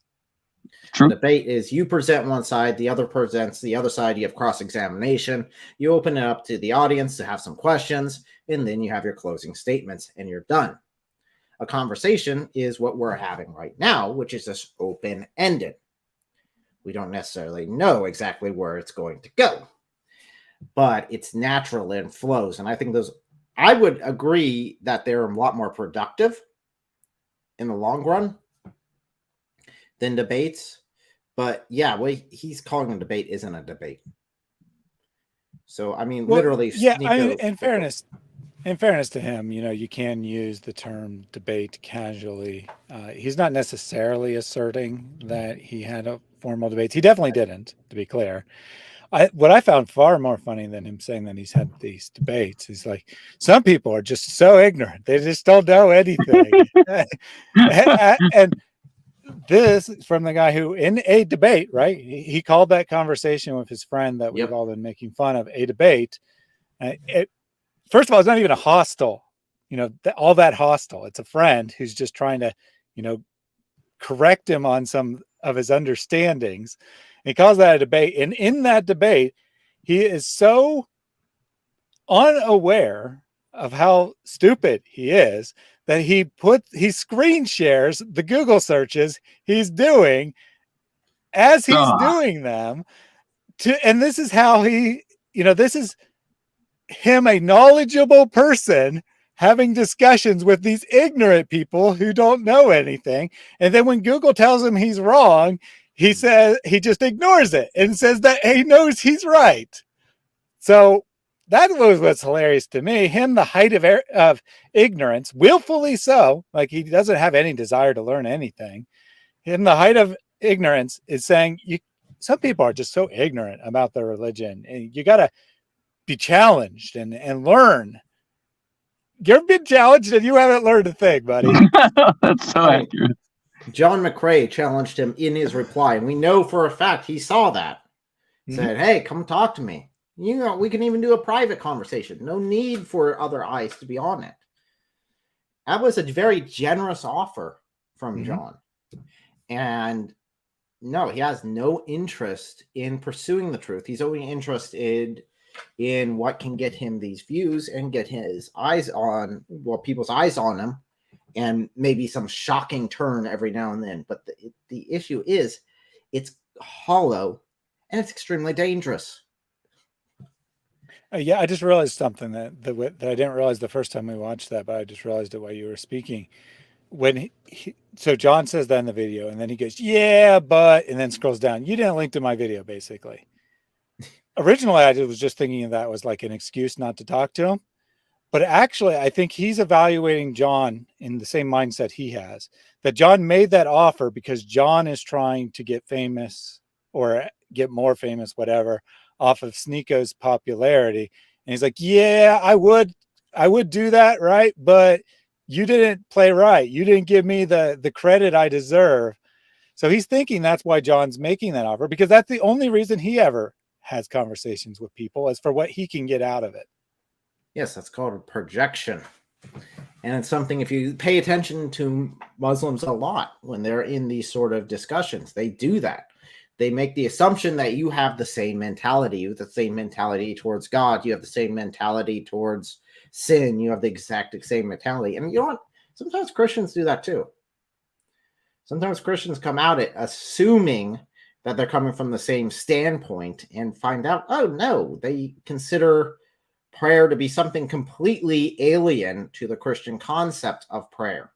True. Debate is you present one side, the other presents the other side. You have cross-examination. You open it up to the audience to have some questions, and then you have your closing statements, and you're done. A conversation is what we're having right now, which is just open-ended. We don't necessarily know exactly where it's going to go, but it's natural and flows. And I think those I would agree that they're a lot more productive in the long run than debates. But yeah, what he's calling a debate isn't a debate. So I mean, literally, yeah. Sneako, I mean, in fairness to him, you can use the term debate casually. He's not necessarily asserting that he had a formal debates. He definitely didn't, to be clear. What I found far more funny than him saying that he's had these debates is like, some people are just so ignorant. They just don't know anything. And this is from the guy who, in a debate, right? He called that conversation with his friend that we've all been making fun of a debate. First of all, it's not even a hostile, all that hostile. It's a friend who's just trying to, correct him on some of his understandings. And he calls that a debate. And in that debate, he is so unaware of how stupid he is that he screen shares the Google searches he's doing as he's doing them. And this is how this is him, a knowledgeable person, having discussions with these ignorant people who don't know anything. And then when Google tells him he's wrong, he says he just ignores it and says that he knows he's right. So that was what's hilarious to me. Him, the height of ignorance, willfully so, like he doesn't have any desire to learn anything. Him, the height of ignorance, is saying some people are just so ignorant about their religion, and you got to be challenged and learn. You've been challenged and you haven't learned a thing, buddy. That's so accurate. John McRae challenged him in his reply, and we know for a fact he saw that. Said, "Hey, come talk to me. We can even do a private conversation. No need for other eyes to be on it." That was a very generous offer from John. And no, he has no interest in pursuing the truth. He's only interested in what can get him these views and get his eyes on, people's eyes on him, and maybe some shocking turn every now and then. But the issue is, it's hollow and it's extremely dangerous. Yeah, I just realized something that I didn't realize the first time we watched that, but I just realized it while you were speaking. When so John says that in the video, and then he goes, "Yeah, but," and then scrolls down. You didn't link to my video, basically. Originally, I was just thinking that was like an excuse not to talk to him. But actually, I think he's evaluating John in the same mindset he has, that John made that offer because John is trying to get famous or get more famous, whatever, off of Sneako's popularity. And he's like, "Yeah, I would do that, right? But you didn't play right. You didn't give me the credit I deserve." So he's thinking that's why John's making that offer, because that's the only reason he ever has conversations with people, is for what he can get out of it. Yes, that's called a projection. And it's something, if you pay attention to Muslims a lot when they're in these sort of discussions, they do that. They make the assumption that you have the same mentality. You have the same mentality towards God. You have the same mentality towards sin. You have the exact same mentality. And you know what? Sometimes Christians do that too. Sometimes Christians come out it assuming that they're coming from the same standpoint and find out, oh no, they consider prayer to be something completely alien to the Christian concept of prayer,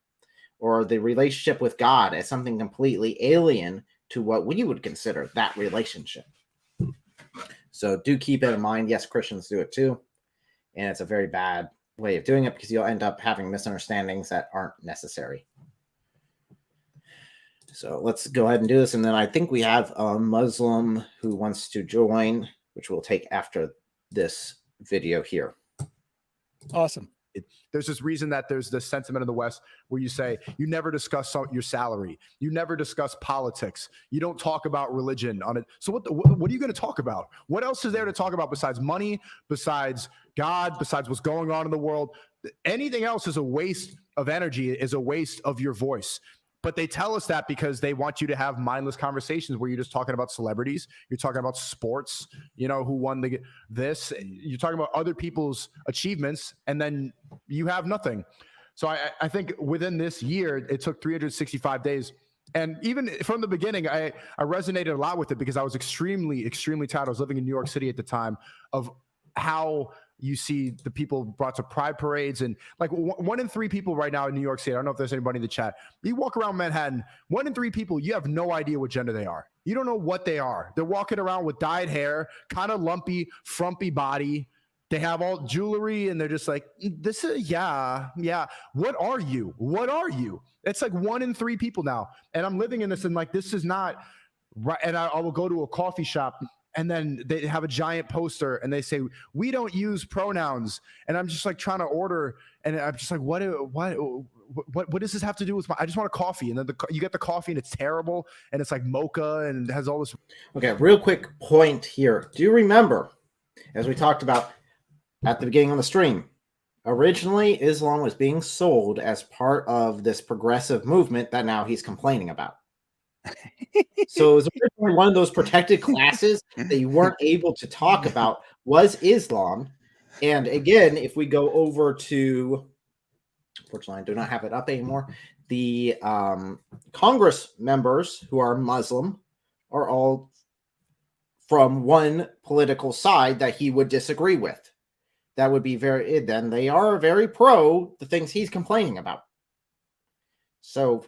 or the relationship with God as something completely alien to what we would consider that relationship. So do keep it in mind. Yes, Christians do it too. And it's a very bad way of doing it, because you'll end up having misunderstandings that aren't necessary. So let's go ahead and do this. And then I think we have a Muslim who wants to join, which we'll take after this video here. Awesome. There's this reason that there's this sentiment in the West where you say you never discuss your salary, you never discuss politics, you don't talk about religion on it. So what are you going to talk about? What else is there to talk about besides money, besides God, besides what's going on in the world? Anything else is a waste of energy, is a waste of your voice. But they tell us that because they want you to have mindless conversations where you're just talking about celebrities, you're talking about sports, who won this, you're talking about other people's achievements, and then you have nothing. So I think within this year, it took 365 days. And even from the beginning, I resonated a lot with it, because I was extremely, extremely tired. I was living in New York City at the time, of how you see the people brought to pride parades, and like 1 in 3 people right now in New York City. I don't know if there's anybody in the chat. You walk around Manhattan, 1 in 3 people, you have no idea what gender they are. You don't know what they are. They're walking around with dyed hair, kind of lumpy, frumpy body. They have all jewelry, and they're just like, this is, yeah. What are you? What are you? It's like 1 in 3 people now. And I'm living in this, and like, this is not right. And I will go to a coffee shop, and then they have a giant poster, and they say, we don't use pronouns. And I'm just like trying to order, and I'm just like, what does this have to do with I just want a coffee. And then you get the coffee, and it's terrible, and it's like mocha, and it has all this. Okay, real quick point here. Do you remember, as we talked about at the beginning of the stream, originally Islam was being sold as part of this progressive movement that now he's complaining about. So it was originally one of those protected classes that you weren't able to talk about was Islam. And again, if we go over to, unfortunately, I do not have it up anymore, the Congress members who are Muslim are all from one political side that he would disagree with. That would be then they are very pro the things he's complaining about. So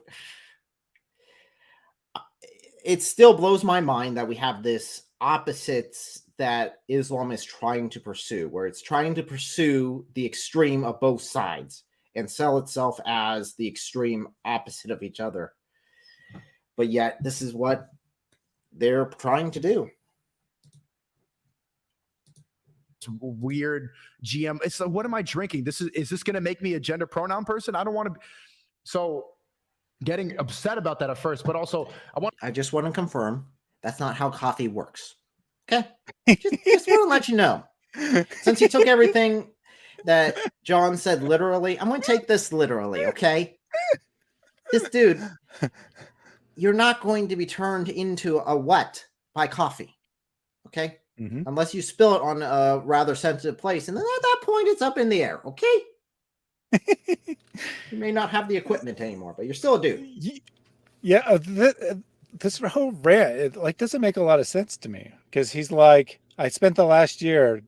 it still blows my mind that we have this opposites that Islam is trying to pursue, where it's trying to pursue the extreme of both sides and sell itself as the extreme opposite of each other. But yet this is what they're trying to do. Weird GM. It's like, what am I drinking? Is this going to make me a gender pronoun person? I don't want to. So getting upset about that at first, but also I just want to confirm that's not how coffee works. Okay. Just want to let you know. Since you took everything that John said literally, I'm going to take this literally. Okay. This dude, you're not going to be turned into a what by coffee. Okay. Mm-hmm. Unless you spill it on a rather sensitive place. And then at that point, it's up in the air. Okay. You may not have the equipment anymore, but you're still a dude. Yeah. This whole rant, it doesn't make a lot of sense to me, because he's like, I spent the last year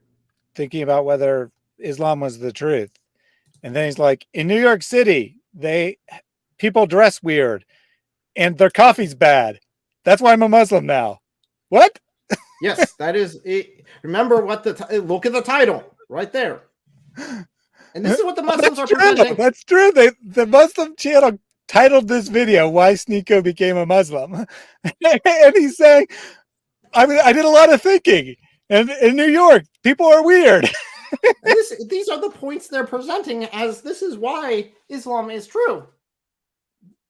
thinking about whether Islam was the truth. And then he's like, in New York City, people dress weird and their coffee's bad. That's why I'm a Muslim now. What? Yes, that is it. Remember what look at the title right there. And this is what the Muslims are presenting. That's true. The Muslim channel titled this video, Why Sneako Became a Muslim. And he's saying, I did a lot of thinking. And in New York, people are weird. These are the points they're presenting as this is why Islam is true.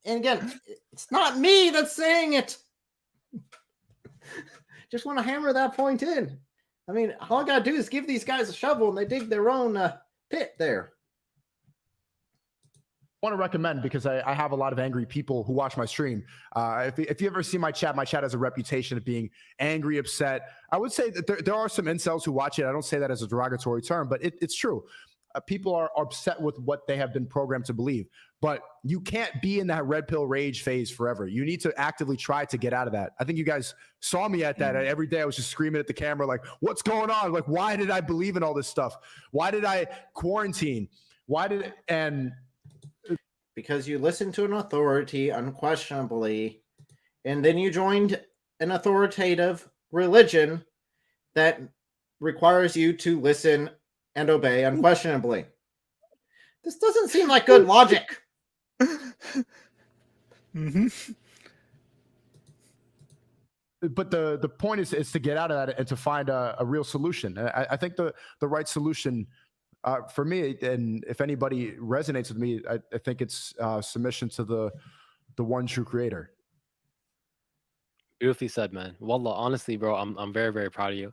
And again, it's not me that's saying it. Just want to hammer that point in. I mean, all I got to do is give these guys a shovel and they dig their own pit there. I want to recommend, because I have a lot of angry people who watch my stream. If you ever see my chat has a reputation of being angry, upset. I would say that there are some incels who watch it. I don't say that as a derogatory term, but it's true. People are upset with what they have been programmed to believe. But you can't be in that red pill rage phase forever. You need to actively try to get out of that. I think you guys saw me at that. Every day I was just screaming at the camera, like, what's going on? Like, why did I believe in all this stuff? Why did I quarantine? Because you listened to an authority unquestionably, and then you joined an authoritative religion that requires you to listen and obey unquestionably. This doesn't seem like good logic. Mm-hmm. But the point is to get out of that and to find a real solution. I think the right solution for me, and if anybody resonates with me, I think it's submission to the one true creator. Beautifully said, man. Wallah, honestly, bro, I'm very, very proud of you.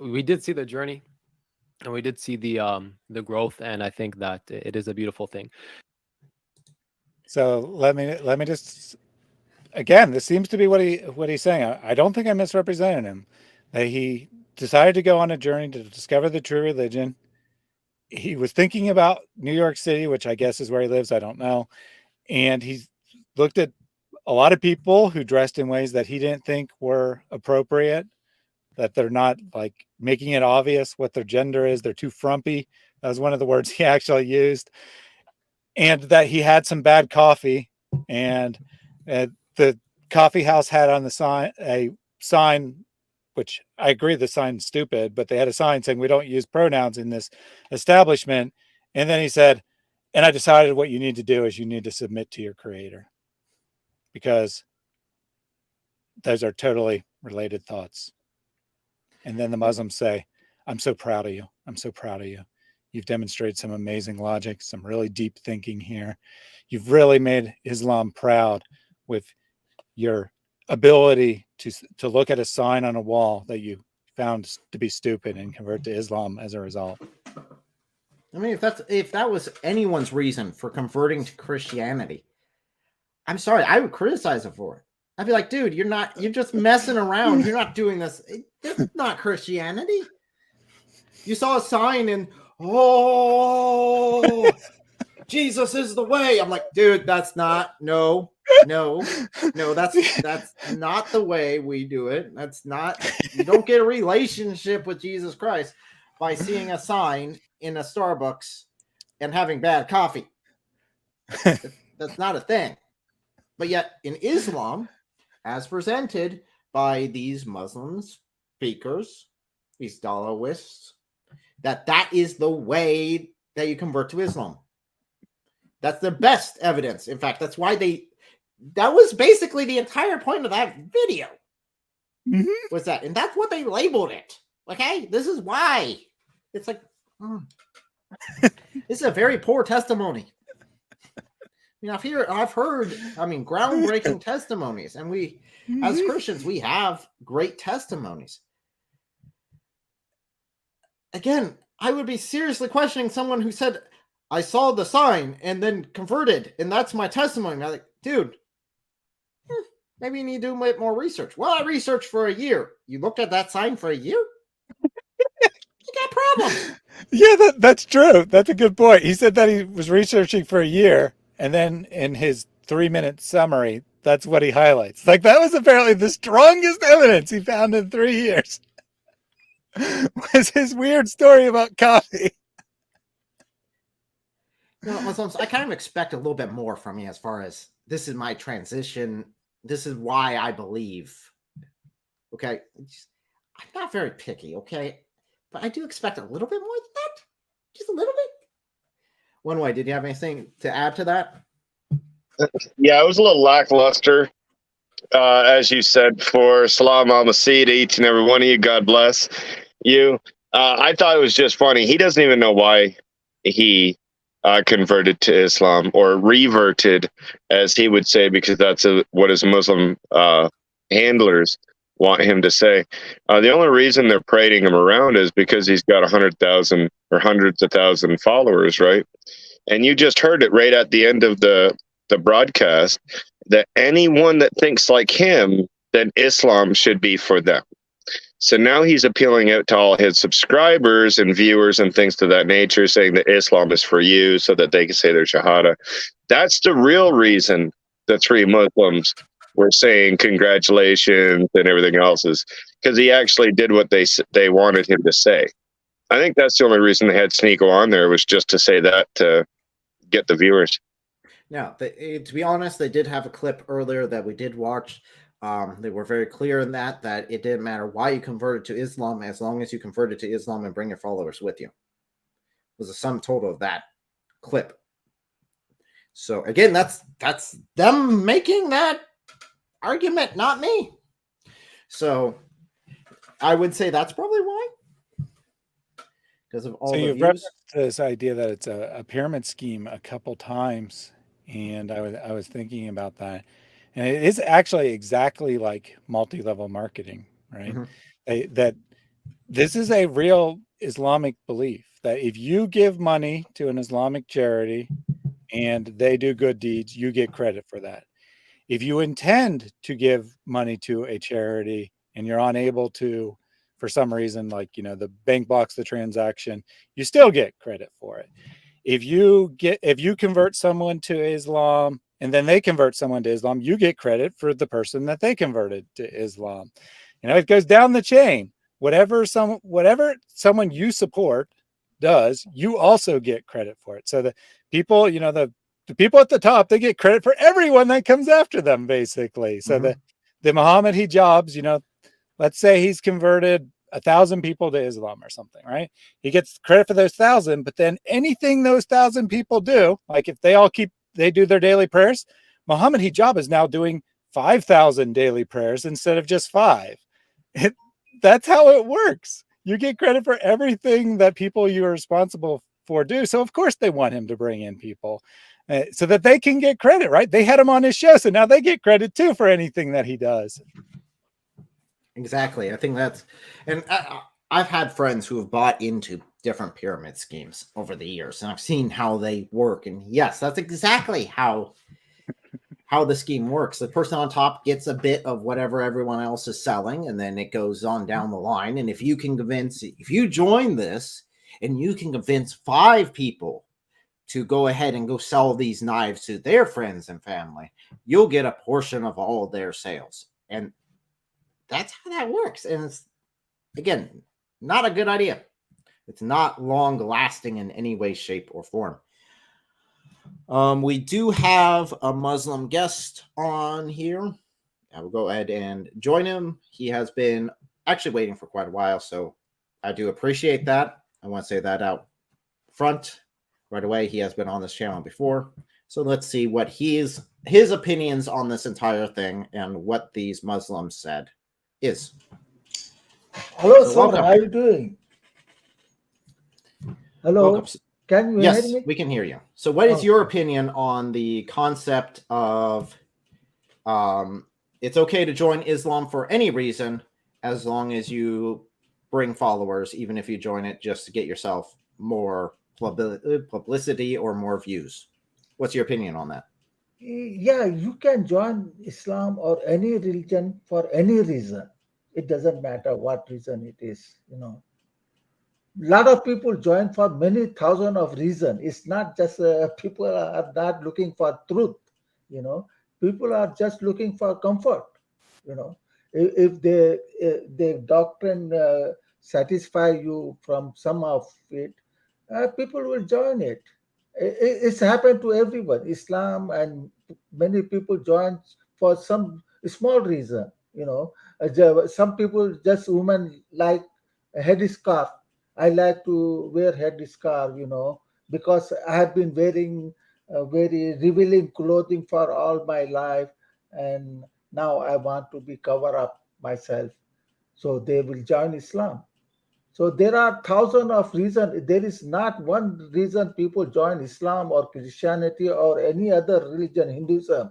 We did see the journey, and we did see the growth, and I think that it is a beautiful thing. So let me just, again, this seems to be what he's saying. I don't think I misrepresented him. That he decided to go on a journey to discover the true religion. He was thinking about New York City, which I guess is where he lives. I don't know. And he looked at a lot of people who dressed in ways that he didn't think were appropriate. that they're not like making it obvious what their gender is. They're too frumpy. That was one of the words he actually used. And that he had some bad coffee, and the coffee house had on the sign a sign, which I agree the sign's stupid, but they had a sign saying we don't use pronouns in this establishment. And then he said, and I decided what you need to do is you need to submit to your creator, because those are totally related thoughts. And then the Muslims say, I'm so proud of you. I'm so proud of you. You've demonstrated some amazing logic, some really deep thinking here. You've really made Islam proud with your ability to look at a sign on a wall that you found to be stupid and convert to Islam as a result. I mean, if that was anyone's reason for converting to Christianity, I'm sorry, I would criticize it for it. I'd be like, dude, you're just messing around. You're not doing this. It's not Christianity. You saw a sign and, oh, Jesus is the way. I'm like, dude, that's not, no, that's not the way we do it. That's not, you don't get a relationship with Jesus Christ by seeing a sign in a Starbucks and having bad coffee. That's not a thing. But yet in Islam, as presented by these Muslim speakers, these Dalawists, that is the way that you convert to Islam. That's the best evidence. In fact, that's why that was basically the entire point of that video. Mm-hmm. Was that, and that's what they labeled it. Like, hey, this is why. It's like, this is a very poor testimony. You know, I've heard, groundbreaking testimonies, and we, as Christians, we have great testimonies. Again, I would be seriously questioning someone who said, I saw the sign and then converted, and that's my testimony. I'm like, dude, maybe you need to do a bit more research. Well, I researched for a year. You looked at that sign for a year? You got problems. Yeah, that's true. That's a good point. He said that he was researching for a year, and then in his 3-minute summary, that's what he highlights. Like, that was apparently the strongest evidence he found in 3 years. Was his weird story about coffee. You know, Muslims, I kind of expect a little bit more from you as far as this is my transition. This is why I believe. Okay. I'm not very picky, okay? But I do expect a little bit more than that. Just a little bit. One way, did you have anything to add to that? Yeah, it was a little lackluster. As you said before, Salam al-Masih to each and every one of you. God bless you. I thought it was just funny. He doesn't even know why he converted to Islam, or reverted, as he would say, because that's what his Muslim handlers want him to say. The only reason they're parading him around is because he's got 100,000 or hundreds of thousand followers, right? And you just heard it right at the end of the broadcast, that anyone that thinks like him, then Islam should be for them. So now he's appealing out to all his subscribers and viewers and things to that nature, saying that Islam is for you so that they can say their Shahada. That's the real reason the 3 Muslims were saying congratulations and everything else, is because he actually did what they wanted him to say. I think that's the only reason they had Sneako on there, was just to say that, to get the viewers. Now, to be honest, they did have a clip earlier that we did watch. They were very clear in that it didn't matter why you converted to Islam, as long as you converted to Islam and bring your followers with you. It was a sum total of that clip. So again, that's them making that argument, not me. So I would say that's probably why. Because of all the you've views. referenced this idea that it's a pyramid scheme a couple times, and I was thinking about that. And it is actually exactly like multi-level marketing, right? Mm-hmm. That this is a real Islamic belief, that if you give money to an Islamic charity and they do good deeds, you get credit for that. If you intend to give money to a charity and you're unable to, for some reason, like, the bank blocks the transaction, you still get credit for it. If you convert someone to Islam and then they convert someone to Islam, you get credit for the person that they converted to Islam. It goes down the chain. whatever someone you support does, you also get credit for it. So the people, you know, the people at the top, they get credit for everyone that comes after them, basically. So the Muhammad hijabs, you know, let's say he's converted 1,000 people to Islam or something, right? He gets credit for those 1,000, but then anything those 1,000 people do, like if they do their daily prayers, Muhammad hijab is now doing 5,000 daily prayers instead of just 5. That's how it works. You get credit for everything that people you are responsible for do. So of course they want him to bring in people so that they can get credit, right? They had him on his show, so now they get credit too for anything that he does. Exactly. I think that's, and I've had friends who have bought into different pyramid schemes over the years, and I've seen how they work. And yes, that's exactly how the scheme works. The person on top gets a bit of whatever everyone else is selling, and then it goes on down the line. And if you join this and you can convince 5 people to go ahead and go sell these knives to their friends and family, you'll get a portion of all of their sales. And that's how that works. And it's, again, not a good idea. It's not long lasting in any way, shape, or form. We do have a Muslim guest on here. I will go ahead and join him. He has been actually waiting for quite a while, so I do appreciate that. I want to say that out front right away. He has been on this channel before. So let's see what his opinions on this entire thing and what these Muslims said is. Hello, So sir. welcome. How are you doing? Hello. Welcome. Can you Yes, hear me? we can hear you. So what is your opinion on the concept of it's okay to join Islam for any reason as long as you bring followers, even if you join it just to get yourself more publicity or more views? What's your opinion on that? Yeah, you can join Islam or any religion for any reason. It doesn't matter what reason it is, you know. A lot of people join for many thousand of reasons. It's not just people are not looking for truth, you know. People are just looking for comfort, you know. If the doctrine satisfy you from some of it, people will join it. It's happened to everyone. Islam and many people join for some small reason, you know. Some people just women like a headscarf. I like to wear headscarf, you know, because I have been wearing very revealing clothing for all my life, and now I want to be cover up myself. So they will join Islam. So there are thousands of reasons. There is not one reason people join Islam or Christianity or any other religion, Hinduism.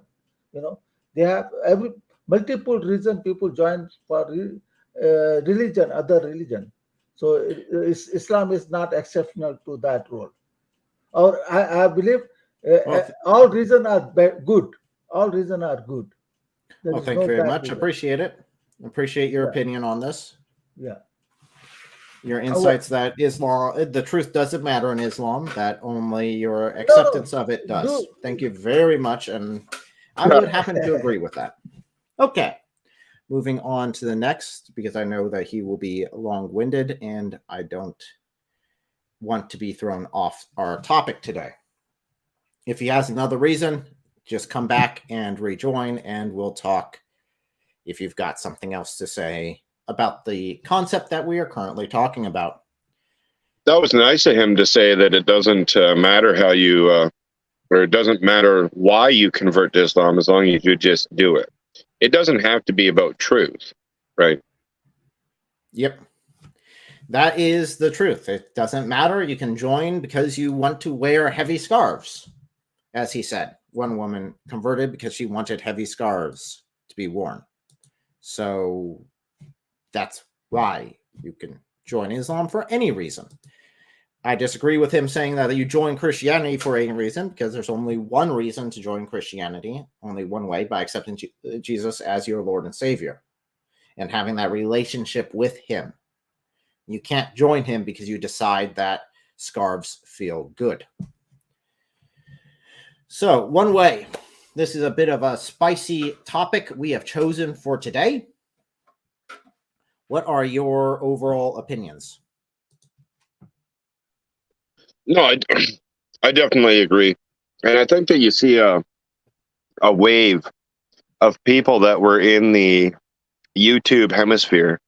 You know, they have every multiple reason people join for religion, other religion. So Islam is not exceptional to that role. Or I believe all reasons are good. All reasons are good. Well, thank you very much. Appreciate it. Appreciate your opinion on this. Yeah. Your insights that Islam, the truth doesn't matter in Islam, that only your acceptance of it does. Thank you very much. And I would happen to agree with that. Okay. Moving on to the next, because I know that he will be long-winded and I don't want to be thrown off our topic today. If he has another reason, just come back and rejoin and we'll talk if you've got something else to say about the concept that we are currently talking about. That was nice of him to say that it doesn't matter how you, or it doesn't matter why you convert to Islam as long as you just do it. It doesn't have to be about truth, right? Yep. That is the truth. It doesn't matter. You can join because you want to wear heavy scarves, as he said. One woman converted because she wanted heavy scarves to be worn. So that's why you can join Islam for any reason. I disagree with him saying that you join Christianity for any reason, because there's only one reason to join Christianity, only one way, by accepting Jesus as your Lord and Savior and having that relationship with him. You can't join him because you decide that scarves feel good. So, one way. This is a bit of a spicy topic we have chosen for today. What are your overall opinions? No, I definitely agree, and I think that you see a wave of people that were in the YouTube hemisphere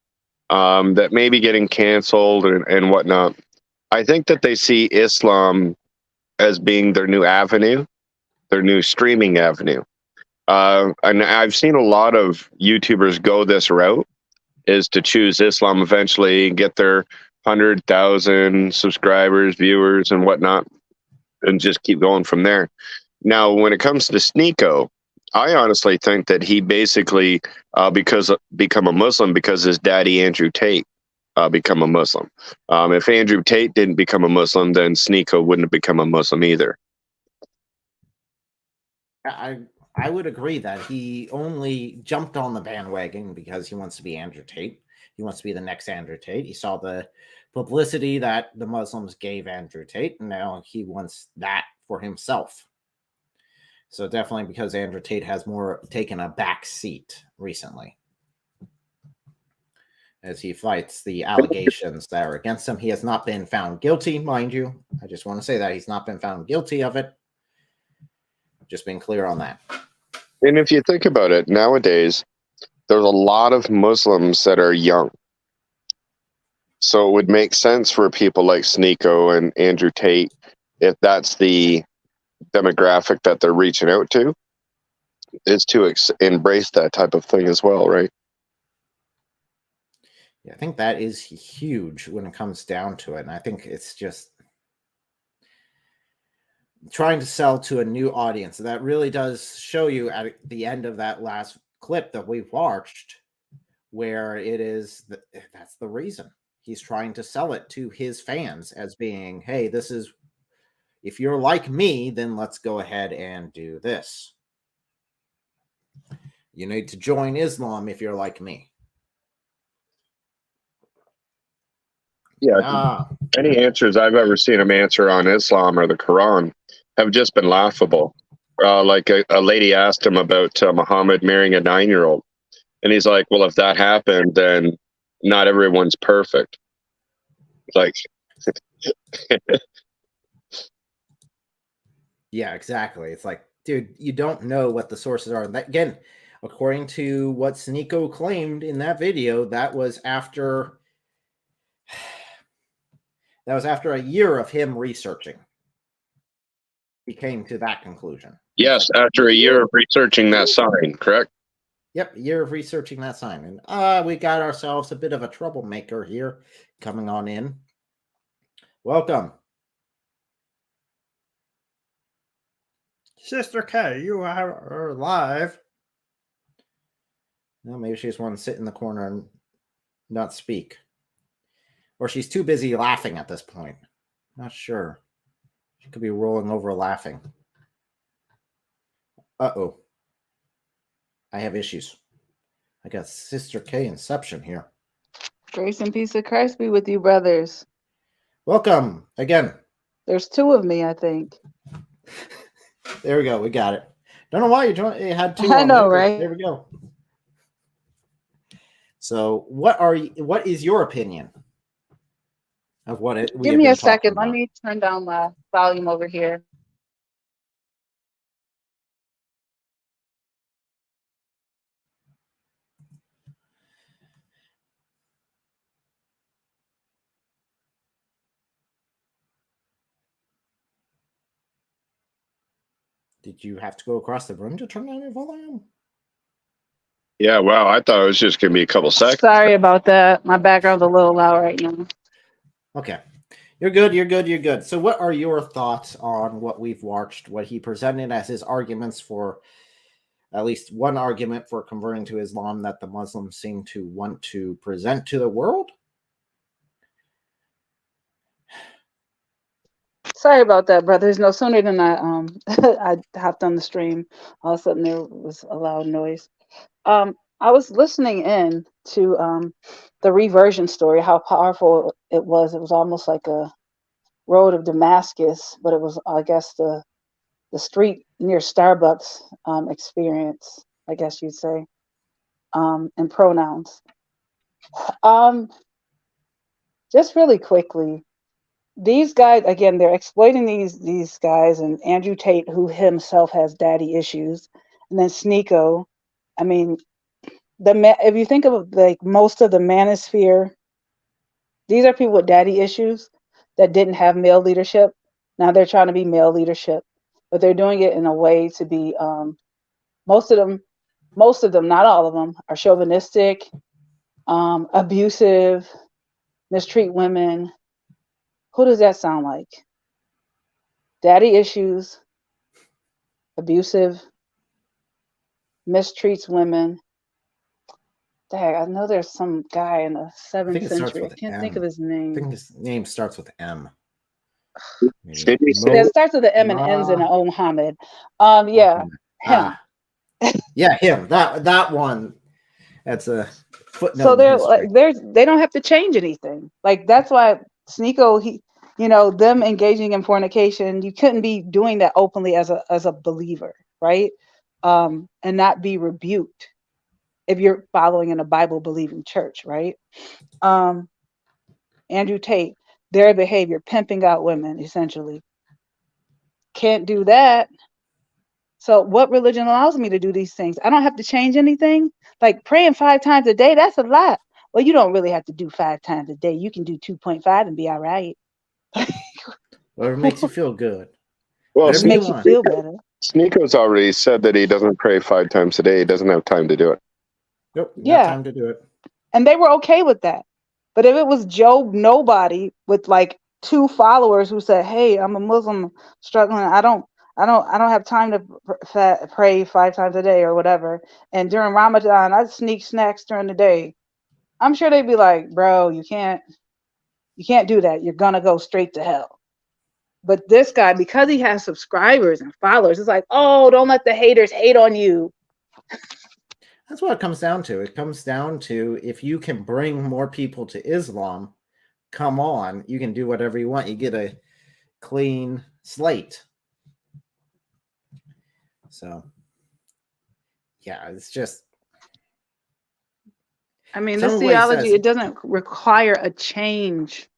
that may be getting canceled and whatnot. I think that they see Islam as being their new avenue, their new streaming avenue. And I've seen a lot of YouTubers go this route, is to choose Islam eventually, get their 100,000 subscribers, viewers, and whatnot, and just keep going from there. Now, when it comes to Sneako, I honestly think that he basically become a Muslim because his daddy Andrew Tate become a Muslim. If Andrew Tate didn't become a Muslim, then Sneako wouldn't have become a Muslim either. I would agree that he only jumped on the bandwagon because he wants to be Andrew Tate. He wants to be the next Andrew Tate. He saw the publicity that the Muslims gave Andrew Tate, and now he wants that for himself. So definitely because Andrew Tate has more taken a back seat recently as he fights the allegations that are against him. He has not been found guilty, mind you. I just want to say that he's not been found guilty of it. Just being clear on that. And if you think about it, nowadays, there's a lot of Muslims that are young. So it would make sense for people like Sneako and Andrew Tate, if that's the demographic that they're reaching out to, is to embrace that type of thing as well, right? Yeah, I think that is huge when it comes down to it. And I think it's just trying to sell to a new audience. That really does show you at the end of that last clip that we've watched, where it is that's the reason he's trying to sell it to his fans as being, hey, this is, if you're like me, then let's go ahead and do this. You need to join Islam if you're like me. Yeah. Any answers I've ever seen him answer on Islam or the Quran have just been laughable. Like a lady asked him about Muhammad marrying a 9-year-old. And he's like, well, if that happened, then not everyone's perfect. Like, yeah, exactly. It's like, dude, you don't know what the sources are. That, again, according to what Sneako claimed in that video, that was after a year of him researching. He came to that conclusion. yes, after a year of researching that sign, correct? Yep, a year of researching that sign. And we got ourselves a bit of a troublemaker here coming on in. Welcome. Sister K, you are live. Well, maybe she just wants to sit in the corner and not speak. Or she's too busy laughing at this point. Not sure. She could be rolling over laughing. Uh-oh. I have issues. I got Sister K Inception here. Grace and peace of Christ be with you, brothers. Welcome again. There's 2 of me, I think. There we go. We got it. Don't know why you had 2. I know, there, right? There we go. So, what is your opinion of what it? Give me a second. Let me turn down my volume over here. Did you have to go across the room to turn down your volume? Yeah, wow. I thought it was just going to be a couple seconds. Sorry about that. My background's a little loud right now. Okay. You're good. You're good. You're good. So what are your thoughts on what we've watched, what he presented as his arguments for, at least one argument for converting to Islam that the Muslims seem to want to present to the world? Sorry about that, brothers. No sooner than I I hopped on the stream, all of a sudden there was a loud noise. I was listening in to the reversion story, how powerful it was. It was almost like a road of Damascus, but it was, I guess, the street near Starbucks experience, I guess you'd say, in pronouns. Just really quickly, these guys again, they're exploiting these guys, and Andrew Tate, who himself has daddy issues, and then Sneako. I mean, if you think of like most of the manosphere, these are people with daddy issues that didn't have male leadership. Now they're trying to be male leadership, but they're doing it in a way to be. Most of them, not all of them, are chauvinistic, abusive, mistreat women. Who does that sound like? Daddy issues, abusive, mistreats women. Dang, I know there's some guy in the 7th century. I can't think of his name. I think his name starts with M. It starts with an M and ends in an O. Muhammad. Yeah, him. Yeah, him. That one. That's a footnote. So they don't have to change anything. Like that's why Sneako, them engaging in fornication, you couldn't be doing that openly as a believer, right? And not be rebuked if you're following in a Bible believing church, right? Andrew Tate, their behavior, pimping out women, essentially. Can't do that. So what religion allows me to do these things? I don't have to change anything. Like praying 5 times a day, that's a lot. Well, you don't really have to do 5 times a day. You can do 2.5 and be all right. Whatever makes you feel good. Well, it makes you feel better. Sneako's already said that he doesn't pray 5 times a day. He doesn't have time to do it. Nope. Yeah. Time to do it. And they were okay with that. But if it was Joe Nobody with like 2 followers who said, "Hey, I'm a Muslim struggling. I don't have time to pray 5 times a day or whatever. And during Ramadan, I sneak snacks during the day." I'm sure they'd be like, "Bro, you can't do that. You're gonna go straight to hell." But this guy, because he has subscribers and followers, it's like, "Oh, don't let the haters hate on you." That's what it comes down to. It comes down to if you can bring more people to Islam, come on, you can do whatever you want. You get a clean slate. So, yeah, it's just. I mean, this theology, it doesn't require a change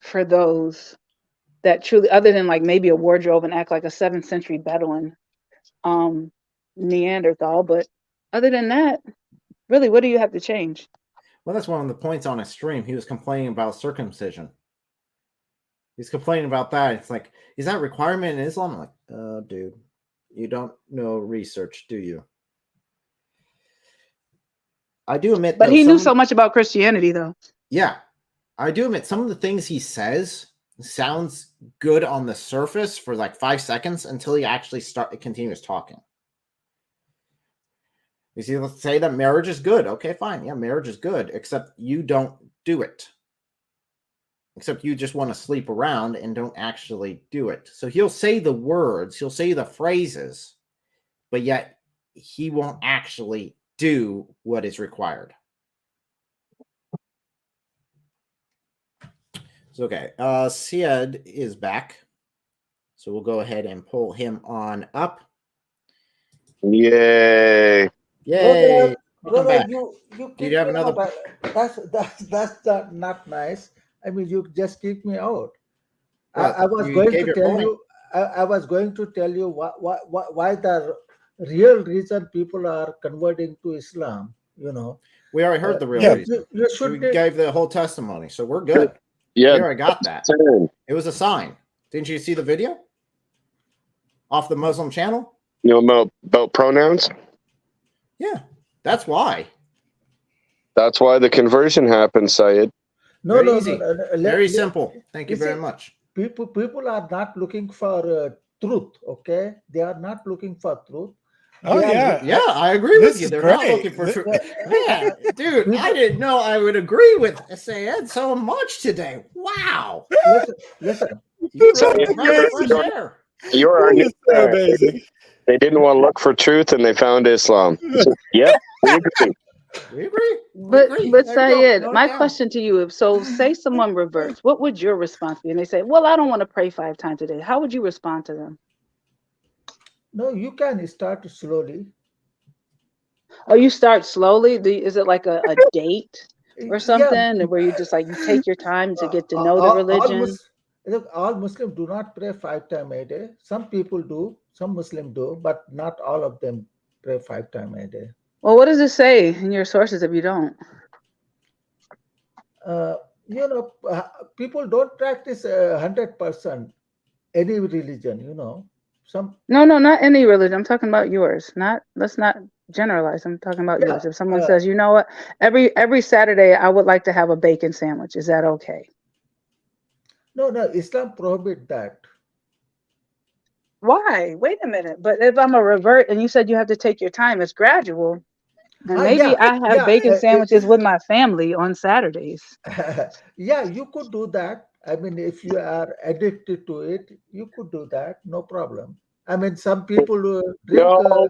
for those that truly, other than like maybe a wardrobe and act like a 7th century Bedouin, Neanderthal. But other than that, really, what do you have to change? Well, that's one of the points on his stream. He was complaining about circumcision. He's complaining about that. It's like, is that a requirement in Islam? I'm like, dude, you don't know research, do you? I do admit, but he knew so much about Christianity, though. Yeah, I do admit some of the things he says sounds good on the surface for like 5 seconds until he actually continues talking. You see, let's say that marriage is good. Okay, fine. Yeah, marriage is good, except you don't do it. Except you just want to sleep around and don't actually do it. So he'll say the words, he'll say the phrases, but yet he won't actually do what is required. So, okay. Syed is back. So we'll go ahead and pull him on up. Yay. Yay. Brother, you do you have another? That's not nice. I mean, you just kicked me out. Well, I was going to tell you. I was going to tell you why the real reason people are converting to Islam. We already heard the real reason. We gave the whole testimony, so we're good. Yeah, we already got that. It was a sign. Didn't you see the video off the Muslim channel? You know about pronouns? Yeah, that's why. That's why the conversion happened, Syed. No, very simple. Thank you very much. People are not looking for truth. Okay, they are not looking for truth. Yeah, I agree with you. They're not looking for truth. Man, dude, I didn't know I would agree with Syed so much today. Wow. Listen. You're amazing. They didn't want to look for truth, and they found Islam. Yeah, we agree. We agree. But Syed, my question to you is: so, say someone reverts, what would your response be? And they say, "Well, I don't want to pray 5 times a day." How would you respond to them? No, you can start slowly. Oh, you start slowly? Is it like a date? or Yeah, something, where you just like you take your time to get to know the religion? Look, all Muslims do not pray 5 times a day. Some people do, some Muslims do, but not all of them pray 5 times a day. Well, what does it say in your sources if you don't? You know, people don't practice 100% any religion. You know, some No, not any religion. I'm talking about yours. Let's not generalize. I'm talking about yours. If someone says, you know what, every Saturday I would like to have a bacon sandwich, is that okay? No, Islam prohibit that. Why? Wait a minute. But if I'm a revert and you said you have to take your time, it's gradual. And maybe I have bacon sandwiches with my family on Saturdays. Yeah, you could do that. I mean, if you are addicted to it, you could do that. No problem. I mean, some people drink alcohol.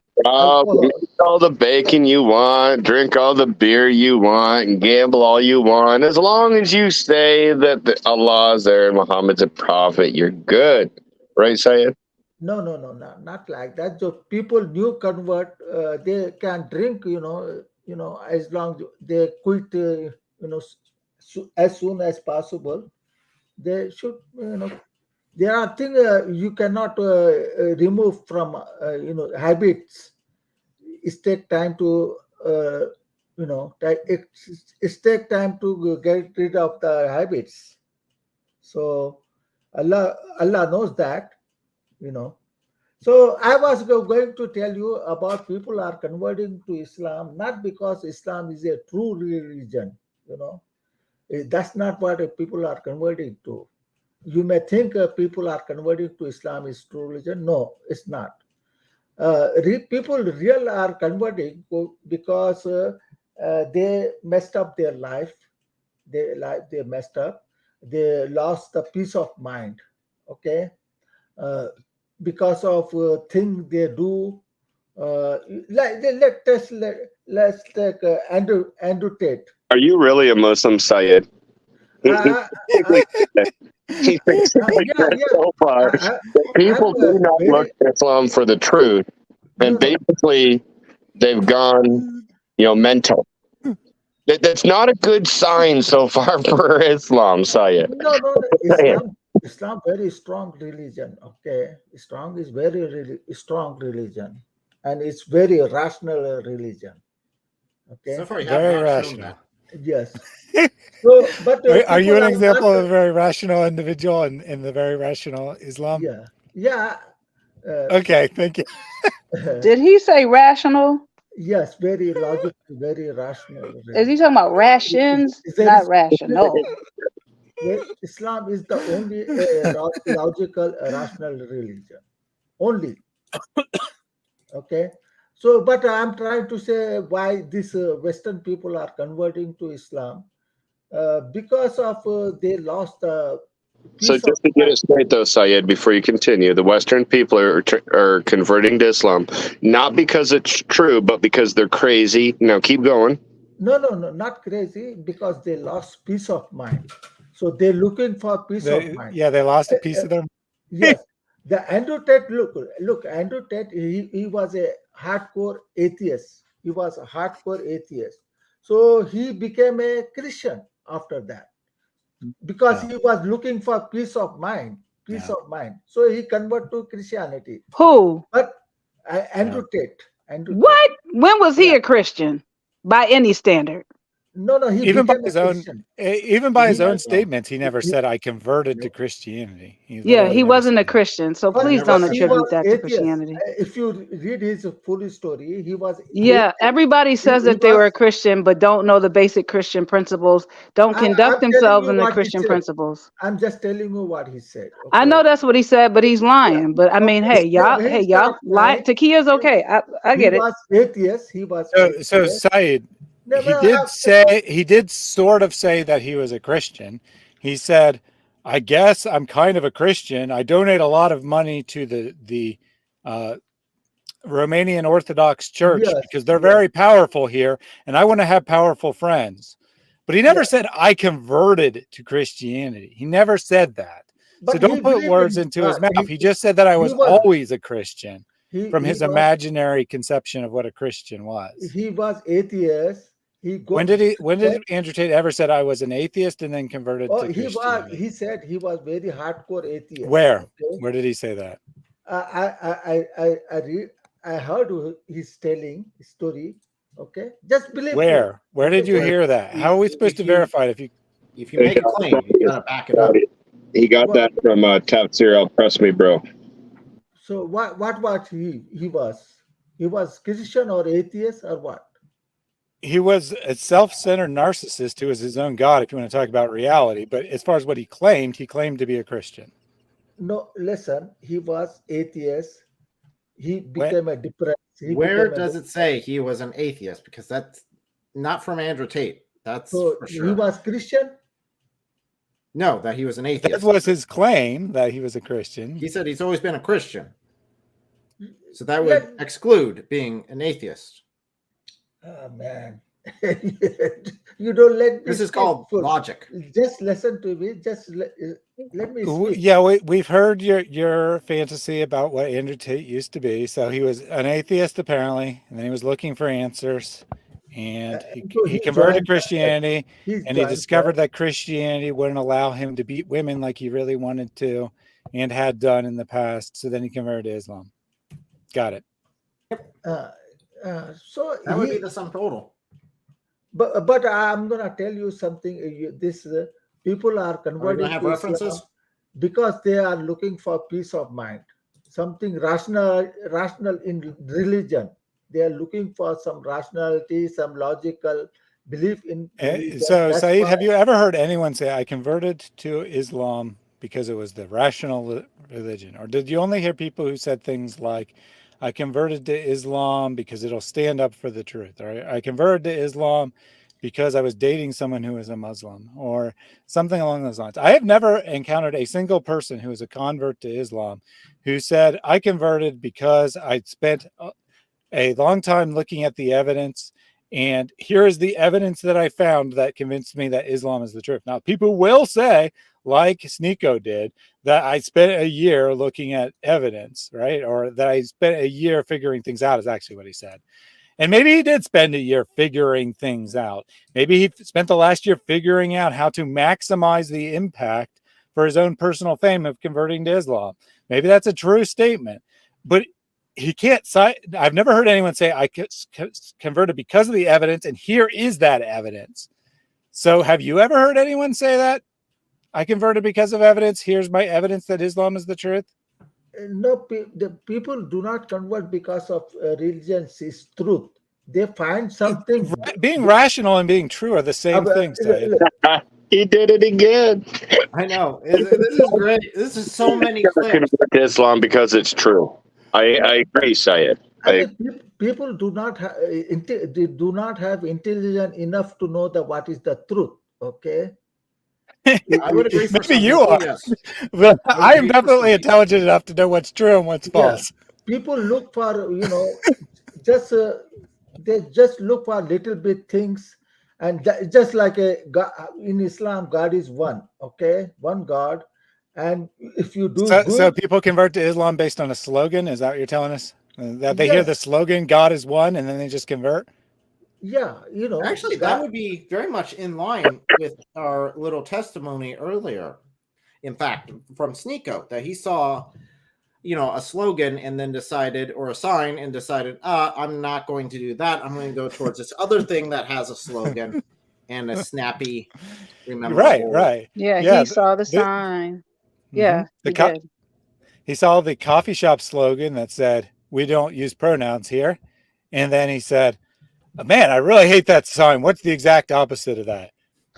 Eat all the bacon you want, drink all the beer you want, and gamble all you want. As long as you say that Allah is there and Muhammad's a prophet, you're good. Right, Syed? No, not like that. So people new convert, they can drink, as long they quit, as soon as possible. They should, there are things you cannot remove from, habits. It take time to, it take time to get rid of the habits. So Allah knows that. So I was going to tell you about people are converting to Islam, not because Islam is a true religion, that's not what people are converting to. You may think people are converting to Islam is true religion. No, it's not. People real are converting because they messed up their life. They messed up. They lost the peace of mind. Okay. Because of things they do, let's take Andrew Tate. Are you really a Muslim, Syed? So far, people do not look to Islam for the truth, and basically they've gone, mental. That's not a good sign so far for Islam, Syed. No, Islam very strong religion. Okay, Islam is very strong religion, and it's very rational religion. Okay, so far you very have rational. Yes. So, but are you an example of a very rational individual in the very rational Islam? Yeah. Okay, thank you. Did he say rational? Yes, very logical, very rational. Is he talking about rations? Not rational. Islam is the only logical, rational religion. Only. Okay. So, but I'm trying to say why these Western people are converting to Islam because of they lost the. So just to get it straight, though, Syed, before you continue, the Western people are converting to Islam not because it's true, but because they're crazy. Now keep going. No, not crazy, because they lost peace of mind. So they're looking for peace of mind. Yeah, they lost a piece of them. Yes. The Andrew Tate, look, Andrew Tate, he was a hardcore atheist. He was a hardcore atheist. So he became a Christian after that because he was looking for peace of mind. So he converted to Christianity. Who? But Andrew Tate. What? When was he a Christian by any standard? No, he even by became his a own Christian. even by his own statements, he never said I converted to Christianity. He wasn't a Christian, so please don't attribute that to Christianity. If you read his full story, he was. Yeah, everybody says that they were a Christian, but don't know the basic Christian principles, don't conduct themselves in the Christian principles. I'm just telling you what he said. Okay? I know that's what he said, but he's lying. But I mean, hey, y'all lie. Takia's okay. I get it. He was atheist. He was. So Syed, he did sort of say that he was a Christian. He said, I guess I'm kind of a Christian. I donate a lot of money to the Romanian Orthodox Church because they're very powerful here, and I want to have powerful friends. But he never said I converted to Christianity. He never said that. But so don't put words into his mouth. He just said that I was always a Christian from his imaginary conception of what a Christian was. He was atheist. When did Andrew Tate ever said I was an atheist and then converted to Christianity? He said he was very hardcore atheist. Where? Okay? Where did he say that? I heard he's telling his story. Okay, just believe. Where? Where did you hear that? How are we supposed to verify it if you make a claim, you gotta back it up? He got that from Tate Sneako. Trust me, bro. So what was he? He was Christian or atheist or what? He was a self-centered narcissist who was his own god, if you want to talk about reality. But as far as what he claimed to be a Christian. No, listen, he was atheist. He became a depressed. Where does it say he was an atheist? Because that's not from Andrew Tate. That's so for sure. He was Christian? No, that he was an atheist. That was his claim, that he was a Christian. He said he's always been a Christian. So that would exclude being an atheist. Oh man. You don't let me. This is called logic. Just listen to me. Just let me speak. Yeah, we've heard your fantasy about what Andrew Tate used to be. So he was an atheist apparently, and then he was looking for answers, and he converted to Christianity, and he discovered that Christianity wouldn't allow him to beat women like he really wanted to, and had done in the past. So then he converted to Islam. Got it. So that would be the sum total. But I'm gonna tell you something. People are converting have to references Islam because they are looking for peace of mind, something rational in religion. They are looking for some rationality, some logical belief in. So, Saeed, have you ever heard anyone say, "I converted to Islam because it was the rational religion," or did you only hear people who said things like, I converted to Islam because it'll stand up for the truth, or I converted to Islam because I was dating someone who was a Muslim, or something along those lines? I have never encountered a single person who is a convert to Islam who said, I converted because I'd spent a long time looking at the evidence, and here is the evidence that I found that convinced me that Islam is the truth. Now, people will say, like Sneako did, that I spent a year looking at evidence, right? Or that I spent a year figuring things out, is actually what he said. And maybe he did spend a year figuring things out. Maybe he spent the last year figuring out how to maximize the impact for his own personal fame of converting to Islam. Maybe that's a true statement, but he can't cite. I've never heard anyone say I converted because of the evidence, and here is that evidence. So have you ever heard anyone say that? I converted because of evidence. Here's my evidence that Islam is the truth. No, the people do not convert because of religion is truth. They find something. Being rational and being true are the same things. He did it again. I know. This is great. This is so many clips. Islam because it's true. I agree, Syed. People do not have intelligence enough to know what is the truth. Okay. I would agree. Maybe you are. Yes. But I am definitely intelligent enough to know what's true and what's false. People look for, just they just look for little bit things, and just like in Islam, God is one. Okay, one God, and if you do, so people convert to Islam based on a slogan. Is that what you're telling us? That they hear the slogan "God is one" and then they just convert? Yeah, actually, that would be very much in line with our little testimony earlier. In fact, from Sneako, that he saw, a slogan and then decided, or a sign and decided, I'm not going to do that. I'm going to go towards this other thing that has a slogan and a snappy. Remember, right. Yeah, he saw the sign. Yeah, he saw the coffee shop slogan that said, "We don't use pronouns here," and then he said, man, I really hate that sign. What's the exact opposite of that?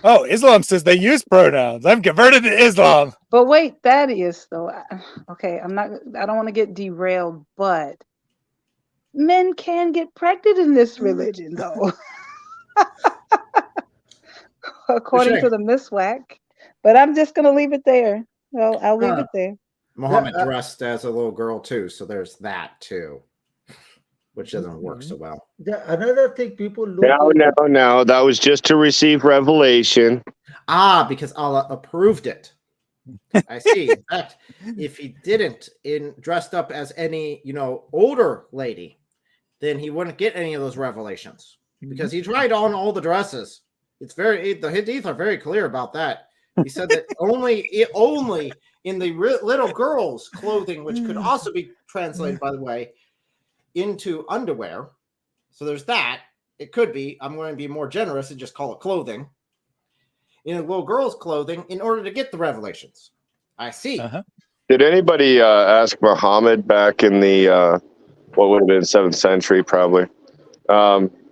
Oh, Islam says they use pronouns. I'm converted to Islam. But wait, that is though. Okay, I don't want to get derailed, but men can get pregnant in this religion, though, according to the Miswak. But I'm just gonna leave it there. Well, I'll leave it there. Muhammad dressed as a little girl too, so there's that too, which doesn't work so well. Another thing people look. No. That was just to receive revelation. Because Allah approved it. I see. In fact, if he didn't dressed up as any, older lady, then he wouldn't get any of those revelations. because he tried on all the dresses. The hadith are very clear about that. He said that only in the little girl's clothing, which could also be translated, by the way, into underwear. So there's that. It could be. I'm going to be more generous and just call it clothing. In a little girl's clothing, in order to get the revelations. I see. Did anybody ask Muhammad back in the what would have been 7th century, probably?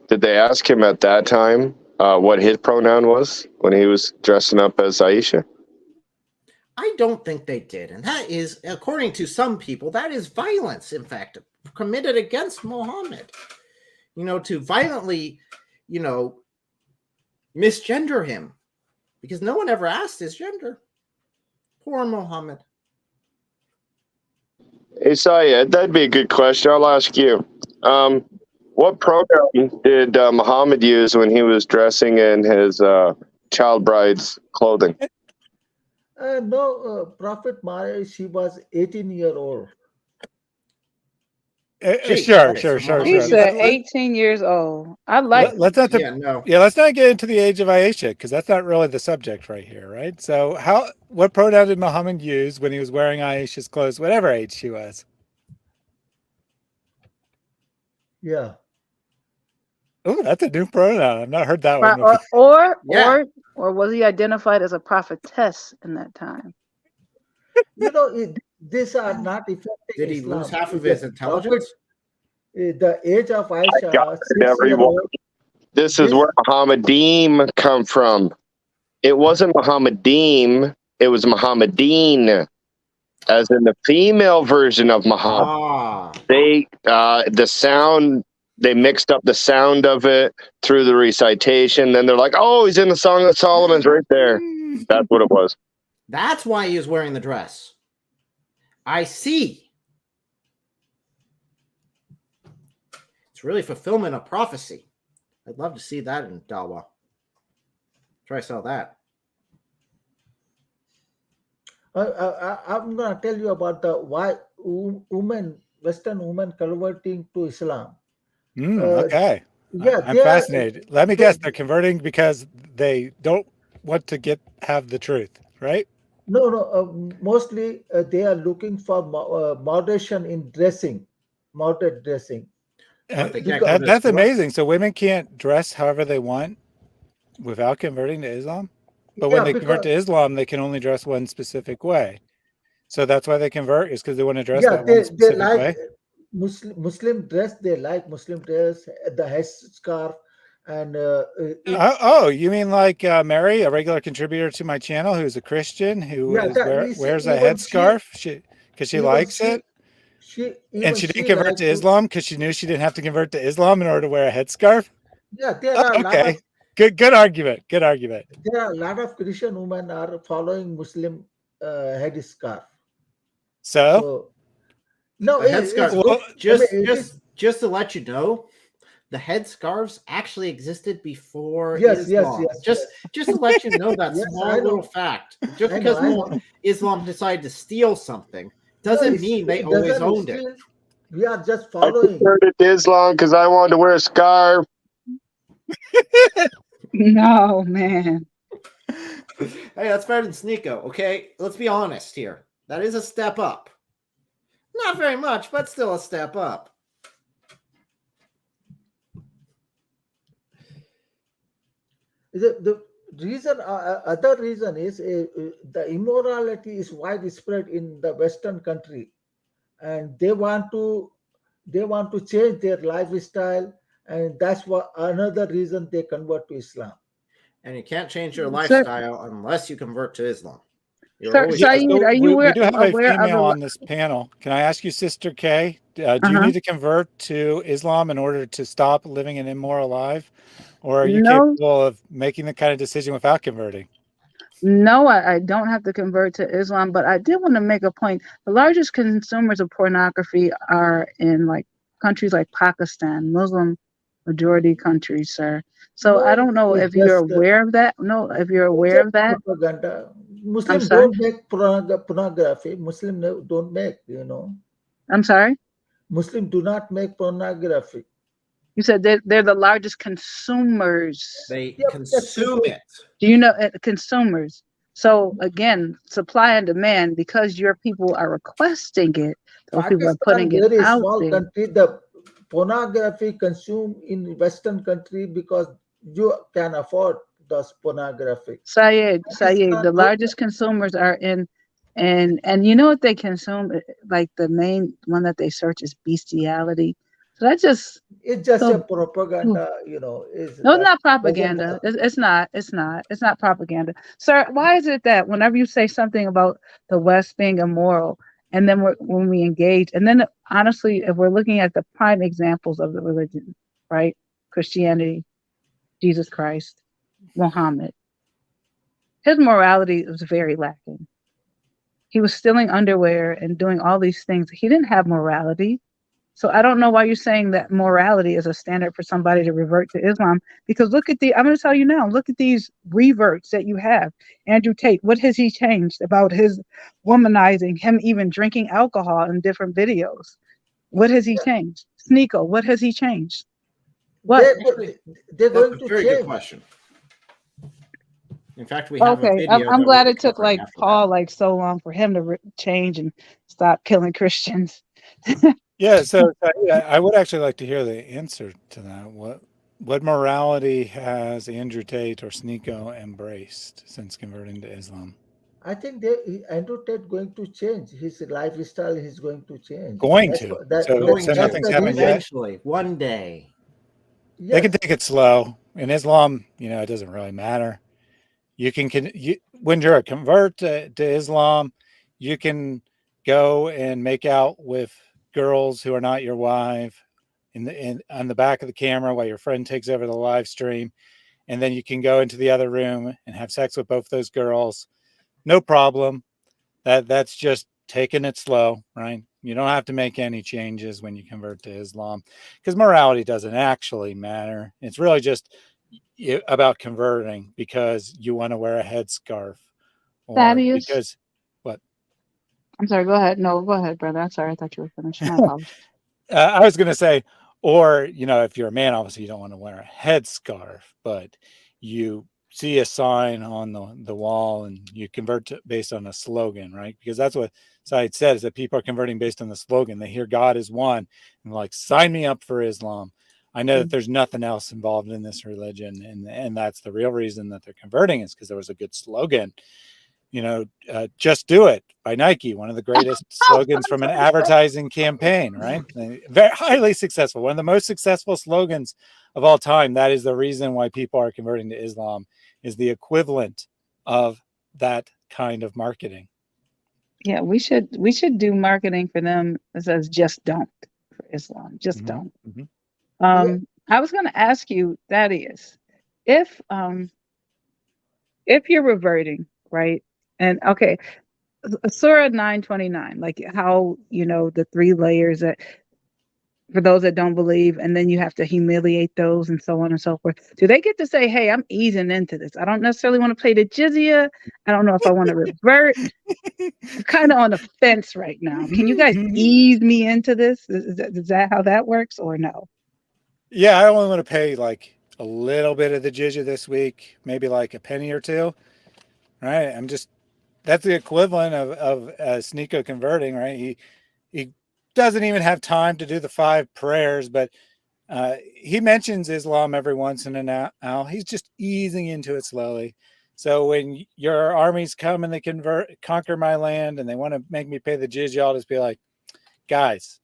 Did they ask him at that time what his pronoun was when he was dressing up as Aisha? I don't think they did. And that is, according to some people, that is violence, in fact, committed against Muhammad. To violently, misgender him. Because no one ever asked his gender. Poor Muhammad. Hey, Syed, that'd be a good question. I'll ask you. What pronoun did Muhammad use when he was dressing in his child bride's clothing? No, Prophet Mary, she was 18-year-old. Sure. He said 18 years old. I like. Let's not get into the age of Aisha, because that's not really the subject right here, right? So, what pronoun did Muhammad use when he was wearing Aisha's clothes, whatever age she was? Yeah. Oh, that's a new pronoun. I've not heard that one before. Or was he identified as a prophetess in that time? These are not effective. Did he lose half of his intelligence? The age of Aisha. This is where Muhammadim come from. It wasn't Muhammadim, it was Muhammadin, as in the female version of Muhammad. They mixed up the sound of it through the recitation. Then they're like, oh, he's in the Song of Solomon's right there. That's what it was. That's why he was wearing the dress. I see. It's really fulfillment of prophecy. I'd love to see that in Dawa. Try to sell that. I'm going to tell you about why Western women converting to Islam. Okay. Yeah, I'm fascinated. Let me guess. They're converting because they don't want to have the truth, right? No. Mostly they are looking for moderation in dressing, moderate dressing. That's amazing. So women can't dress however they want without converting to Islam? But when they convert to Islam, they can only dress one specific way. So that's why they convert, is because they want to dress that one specific way? Muslim dress, they like Muslim dress, the headscarf. And you mean like Mary, a regular contributor to my channel, who's a Christian, who wears a headscarf because she likes it? She didn't convert to Islam because she knew she didn't have to convert to Islam in order to wear a headscarf? Yeah, there are okay. Good argument. Good argument. There are a lot of Christian women are following Muslim headscarf. So no, just to let you know, the headscarves actually existed before Islam. Just to let you know that small little fact. Just because Islam decided to steal something doesn't mean they always owned it. We are just following. I converted to Islam because I wanted to wear a scarf. No, man. Hey, that's better than Sneako, okay? Let's be honest here. That is a step up. Not very much, but still a step up. The reason, other reason is the immorality is widespread in the Western country, and they want to change their lifestyle, and that's what another reason they convert to Islam. And you can't change your lifestyle unless you convert to Islam. Saeed, are you we do have a aware female of on this panel. Can I ask you, Sister Kay, do you need to convert to Islam in order to stop living an immoral life? Or are you capable of making the kind of decision without converting? No, I don't have to convert to Islam, but I did want to make a point. The largest consumers of pornography are in countries like Pakistan, Muslim majority countries, sir. So I don't know if you're aware of that. No, if you're aware of that. Muslims don't make pornography. Muslims don't make, I'm sorry? Muslims do not make pornography. You said they're the largest consumers. They Yep, consume it. Do you know consumers? So again, supply and demand, because your people are requesting it, those people are Pakistan, putting it very out small there. country. The pornography consumed in Western country because you can afford those pornography. Sayed, Pakistan, the largest consumers are in, and you know what they consume? Like the main one that they search is bestiality. So that just it's just so a propaganda, you know. Is no, it's that not doesn't propaganda. It's not. It's not. It's not propaganda, sir. Why is it that whenever you say something about the West being immoral, and then when we engage, and then honestly, if we're looking at the prime examples of the religion, right? Christianity, Jesus Christ, Muhammad, his morality was very lacking. He was stealing underwear and doing all these things. He didn't have morality. So I don't know why you're saying that morality is a standard for somebody to revert to Islam. Because look at I'm going to tell you now, look at these reverts that you have. Andrew Tate, what has he changed about his womanizing, him even drinking alcohol in different videos? What has he changed? Sneako, what has he changed? What? They're going That's a to very good change. question. In fact, we have a Okay, video. I'm that glad we're it took covering like after Paul like so long for him to change and stop killing Christians. Yeah, so I would actually like to hear the answer to that. What morality has Andrew Tate or Sneako embraced since converting to Islam? I think Andrew Tate going to change his lifestyle. He's going to change. Going That's to. that, So, that, so that's nothing's the happened reason. yet. Eventually, one day. They can Yes. take it slow. In Islam, it doesn't really matter. When you're a convert to Islam, you can go and make out with girls who are not your wife on the back of the camera while your friend takes over the live stream, and then you can go into the other room and have sex with both those girls. No problem. That's just taking it slow, right? You don't have to make any changes when you convert to Islam because morality doesn't actually matter. It's really just about converting because you want to wear a headscarf or Thaddeus? because what? I'm sorry, go ahead. No, go ahead, brother. I'm sorry, I thought you were finished. My apologies. I was going to say, or, if you're a man, obviously you don't want to wear a headscarf, but you see a sign on the wall and you convert based on a slogan, right? Because that's what Said said, is that people are converting based on the slogan. They hear God is one and like, sign me up for Islam. I know that there's nothing else involved in this religion. And that's the real reason that they're converting is because there was a good slogan. Just do it by Nike, one of the greatest slogans from an advertising campaign, right? Very highly successful, one of the most successful slogans of all time. That is the reason why people are converting to Islam, is the equivalent of that kind of marketing. Yeah, we should do marketing for them that says just don't for Islam. Just don't. I was going to ask you, Thaddeus, if you're reverting, right? And okay, Surah 929, like how the 3 layers that for those that don't believe, and then you have to humiliate those and so on and so forth. Do they get to say, hey, I'm easing into this? I don't necessarily want to pay the jizya. I don't know if I want to revert. I'm kind of on the fence right now. Can you guys ease me into this? Is that how that works or no? Yeah, I only want to pay like a little bit of the jizya this week, maybe like a penny or two. Right? That's the equivalent of Sneako converting, right? He doesn't even have time to do the 5 prayers, but he mentions Islam every once in a while. He's just easing into it slowly. So when your armies come and they conquer my land and they want to make me pay the jizya, I'll just be like, guys,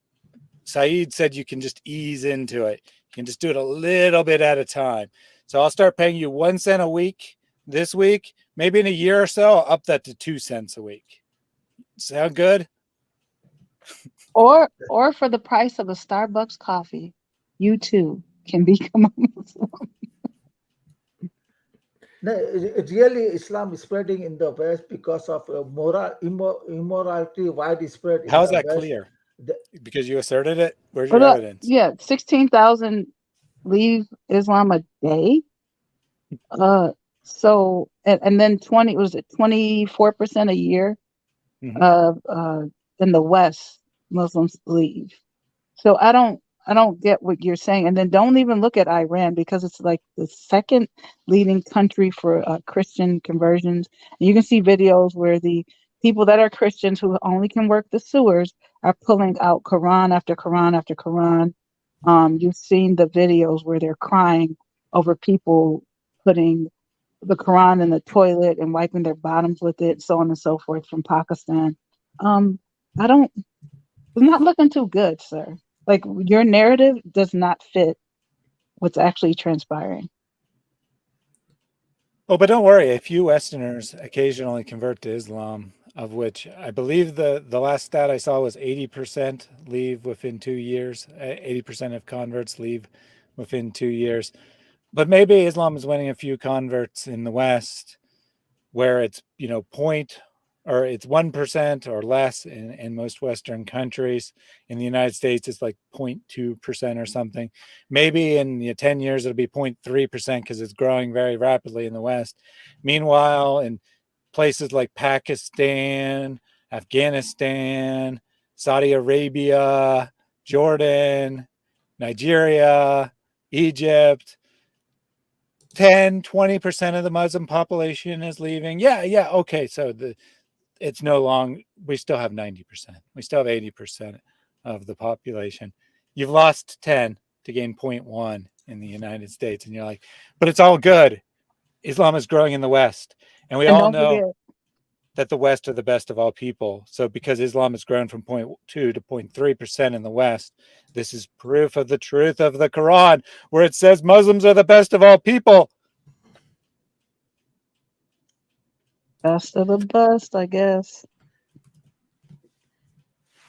Saeed said you can just ease into it. You can just do it a little bit at a time. So I'll start paying you 1 cent a week this week. Maybe in a year or so, I'll up that to 2 cents a week. Sound good? Or for the price of a Starbucks coffee, you too can become a Muslim. No, really, Islam is spreading in the West because of immorality widespread. How is that clear? Because you asserted it? Where's your evidence? Yeah, 16,000 leave Islam a day. So and then 24% a year of in the West Muslims leave. So I don't don't get what you're saying. And then don't even look at Iran, because it's like the second leading country for Christian conversions. And you can see videos where the people that are Christians who only can work the sewers are pulling out Quran after Quran after Quran. You've seen the videos where they're crying over people putting the Quran in the toilet and wiping their bottoms with it, so on and so forth, from Pakistan. It's not looking too good, sir. Like, your narrative does not fit what's actually transpiring. Oh, but don't worry. A few Westerners occasionally convert to Islam, of which I believe the last stat I saw was 80% leave within 2 years. 80% of converts leave within 2 years. But maybe Islam is winning a few converts in the West, where it's, it's 1% or less in most Western countries. In the United States, it's like 0.2% or something. Maybe in 10 years, it'll be 0.3% because it's growing very rapidly in the West. Meanwhile, in places like Pakistan, Afghanistan, Saudi Arabia, Jordan, Nigeria, Egypt, 10-20% of the Muslim population is leaving. Yeah. Okay. So it's no longer, we still have 90%. We still have 80% of the population. You've lost 10 to gain 0.1 in the United States. And you're like, but it's all good. Islam is growing in the West. And we all know that the West are the best of all people. So because Islam has grown from 0.2 to 0.3% in the West, this is proof of the truth of the Quran, where it says Muslims are the best of all people. Best of the best, I guess.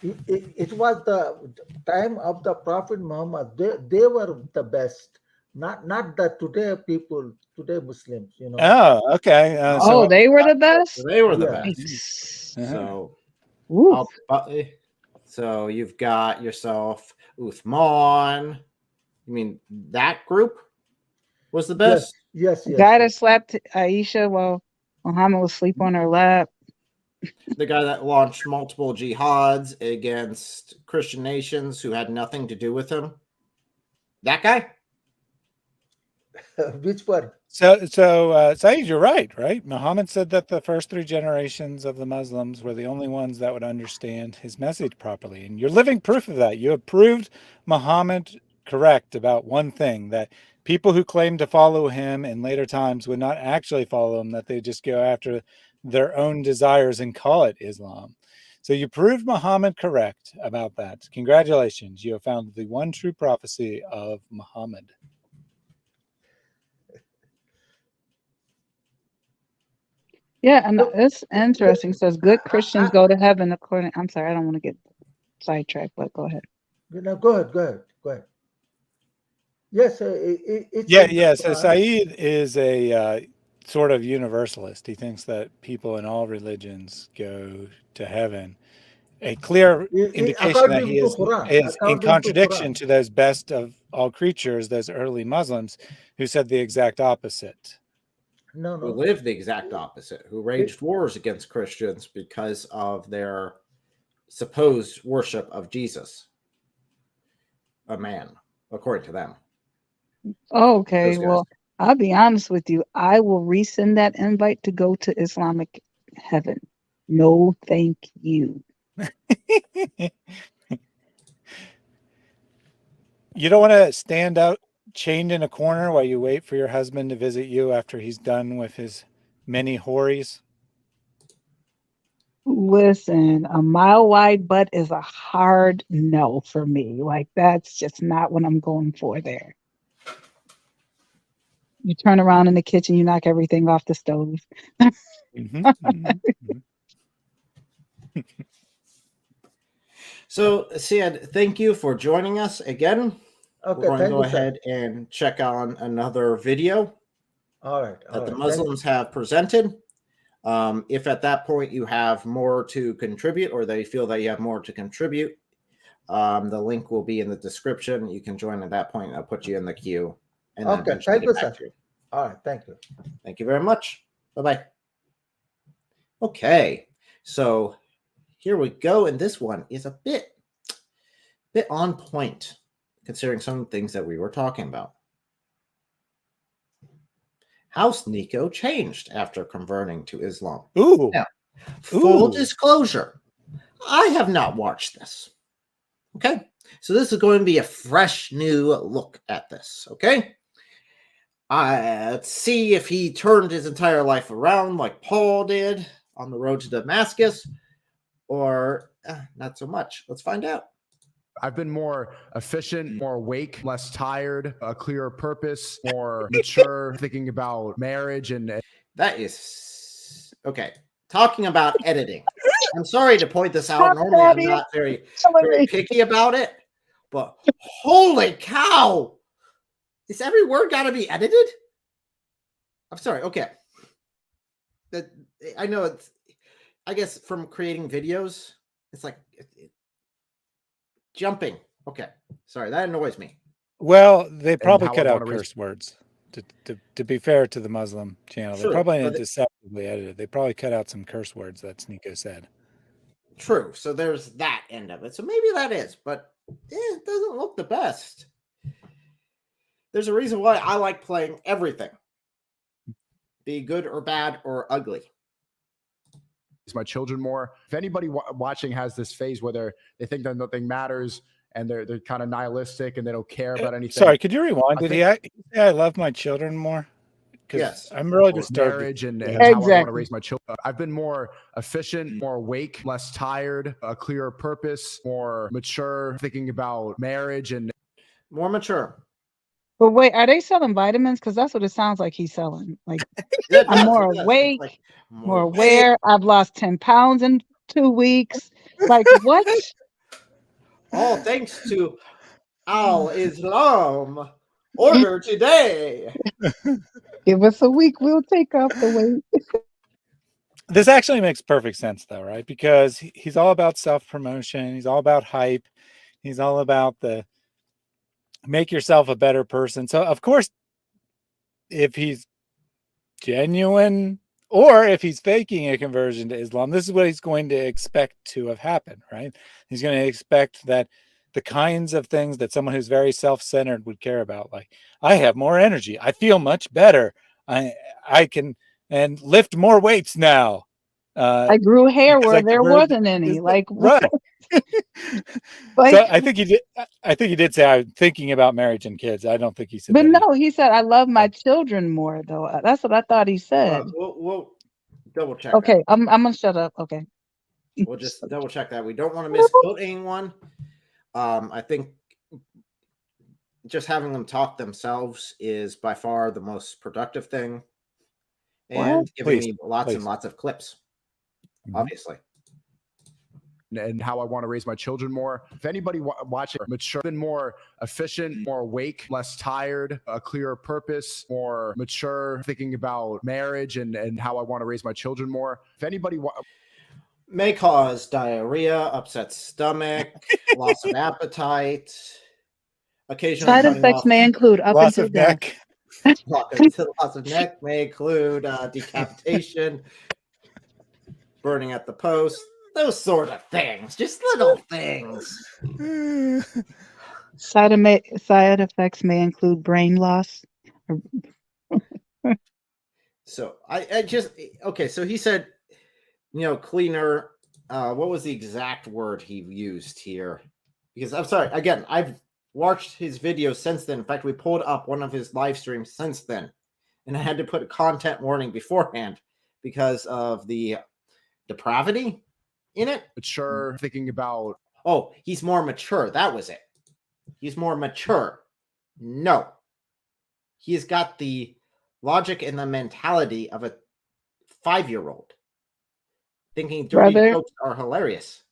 It was the time of the Prophet Muhammad. They were the best, not the today people, today Muslims. Oh, okay. They were the best. They were the Yeah. best. So, Oof. so you've got yourself Uthman. You mean that group was the best? Yes. The guy that slapped Aisha while Muhammad was asleep on her lap. The guy that launched multiple jihads against Christian nations who had nothing to do with him. That guy? Which one? So Saeed, you're right? Muhammad said that the first 3 generations of the Muslims were the only ones that would understand his message properly. And you're living proof of that. You have proved Muhammad correct about one thing, that people who claim to follow him in later times would not actually follow him, that they just go after their own desires and call it Islam. So you proved Muhammad correct about that. Congratulations. You have found the one true prophecy of Muhammad. Yeah, and it's interesting. It says good Christians go to heaven according. I'm sorry, I don't want to get sidetracked, but go ahead. Go ahead. Yes, it's Yeah. So Saeed is a sort of universalist. He thinks that people in all religions go to heaven. A clear indication that he is in contradiction to those best of all creatures, those early Muslims who said the exact opposite. No. Who lived the exact opposite, who waged wars against Christians because of their supposed worship of Jesus, a man, according to them. Okay, well, I'll be honest with you. I will resend that invite to go to Islamic heaven. No, thank you. You don't want to stand out chained in a corner while you wait for your husband to visit you after he's done with his many whories? Listen, a mile wide butt is a hard no for me. Like, that's just not what I'm going for there. You turn around in the kitchen, you knock everything off the stove. So, Siad, thank you for joining us again. Okay, we're going to go ahead and check on another video. All right. That the Muslims have presented. If at that point you have more to contribute, or they feel that you have more to contribute, the link will be in the description. You can join at that point. I'll put you in the queue. And okay, thank you, sir. All right, thank you. Thank you very much. Bye-bye. Okay, so here we go. And this one is a bit on point. considering some things that we were talking about. How Sneako changed after converting to Islam. Ooh. Now, full Ooh. disclosure, I have not watched this. Okay, so this is going to be a fresh new look at this. Okay, let's see if he turned his entire life around like Paul did on the road to Damascus, or not so much. Let's find out. I've been more efficient, more awake, less tired, a clearer purpose, more mature, thinking about marriage and that is okay. Talking about editing. I'm sorry to point this out. Normally, I'm not very picky about it, but holy cow! Is every word got to be edited? I'm sorry. Okay. I know it's. I guess from creating videos, it's like jumping. Okay, sorry, that annoys me. Well, they probably cut out curse words. To be fair to the Muslim channel, True, they probably didn't deceptively edit it. They probably cut out some curse words that Sneako said. True. So there's that end of it. So maybe that is, but it doesn't look the best. There's a reason why I like playing everything, be good or bad or ugly. My children more. If anybody watching has this phase where they think that nothing matters and they're kind of nihilistic and they don't care about anything. Sorry, could you rewind? Did he say I love my children more? Yes, I'm really disturbed. Marriage and how I want to raise my children. I've been more efficient, more awake, less tired, a clearer purpose, more mature, thinking about marriage and more mature. But wait, are they selling vitamins? Because that's what it sounds like he's selling. Like I'm more awake, like, more aware. I've lost 10 pounds in 2 weeks. Like what? All thanks to Al Islam. Order today. Give us a week. We'll take off the weight. This actually makes perfect sense, though, right? Because he's all about self-promotion. He's all about hype. He's all about the make yourself a better person. So, of course, if he's genuine or if he's faking a conversion to Islam, this is what he's going to expect to have happened, right? He's going to expect that the kinds of things that someone who's very self-centered would care about, like I have more energy, I feel much better, I can and lift more weights now. I grew hair where there wasn't any. Like right. Like, so I think he did. I think he did say I'm thinking about marriage and kids. I don't think he said. But no, he said I love my children more. Though that's what I thought he said. We'll double check. Okay, I'm gonna shut up. Okay. We'll just double check that. We don't want to misquote anyone. I think just having them talk themselves is by far the most productive thing, and giving me lots and lots of clips. Obviously. And how I want to raise my children more. If anybody watching mature, been more efficient, more awake, less tired, a clearer purpose, more mature, thinking about marriage and how I want to raise my children more. If anybody may cause diarrhea, upset stomach, loss of appetite. Occasionally, side effects may include loss of neck. Loss of neck may include decapitation, burning at the post, those sort of things, just little things. Side effects may include brain loss. So I just okay. So he said, cleaner. What was the exact word he used here? Because I'm sorry. Again, I've watched his videos since then. In fact, we pulled up one of his live streams since then, and I had to put a content warning beforehand because of the depravity in it. Mature, thinking about. Oh, he's more mature. That was it. He's more mature. No, he's got the logic and the mentality of a 5-year-old, thinking dirty jokes are hilarious.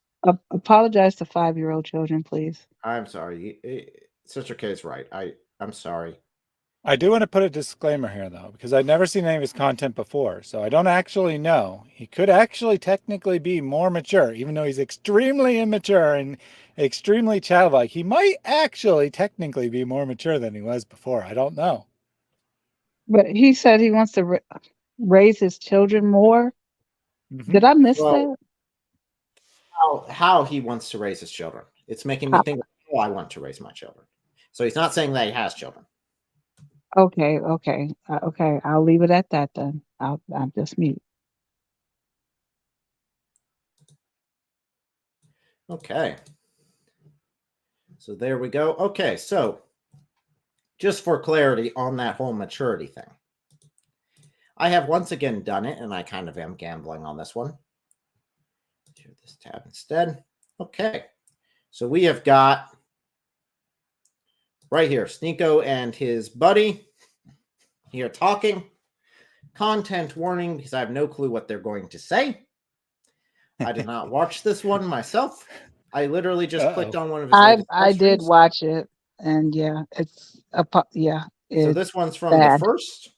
Apologize to 5-year-old children, please. I'm sorry. Sister K is right. I'm sorry. I do want to put a disclaimer here, though, because I've never seen any of his content before, so I don't actually know. He could actually technically be more mature, even though he's extremely immature and extremely childlike. He might actually technically be more mature than he was before. I don't know. But he said he wants to raise his children more. Mm-hmm. Did I miss that? How he wants to raise his children. It's making me think, I want to raise my children. So he's not saying that he has children. Okay, okay. I'll leave it at that then. I'll just mute. Okay. So there we go. Okay, so just for clarity on that whole maturity thing, I have once again done it, and I kind of am gambling on this one. Do this tab instead. Okay, so we have got right here Sneako and his buddy here talking. Content warning, because I have no clue what they're going to say. I did not watch this one myself. I literally just clicked on one of his. I did watch it, and yeah, it's So this one's from the 1st.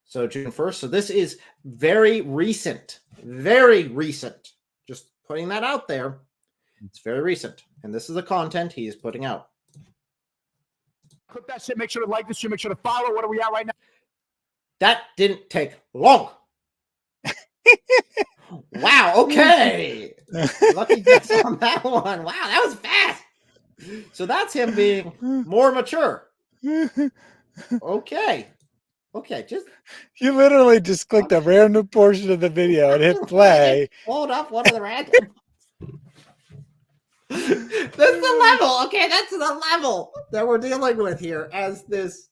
So June 1st. So this is very recent. Very recent. Just putting that out there. It's very recent. And this is the content he is putting out. Click that shit. Make sure to like this shit. Make sure to follow. What are we at right now? That didn't take long. Wow. Okay. Lucky guess on that one. Wow, that was fast. So that's him being more mature. Okay. Okay. Just you literally just clicked a random portion of the video and hit play. Hold up one of the random. That's the level. Okay, that's the level that we're dealing with here as this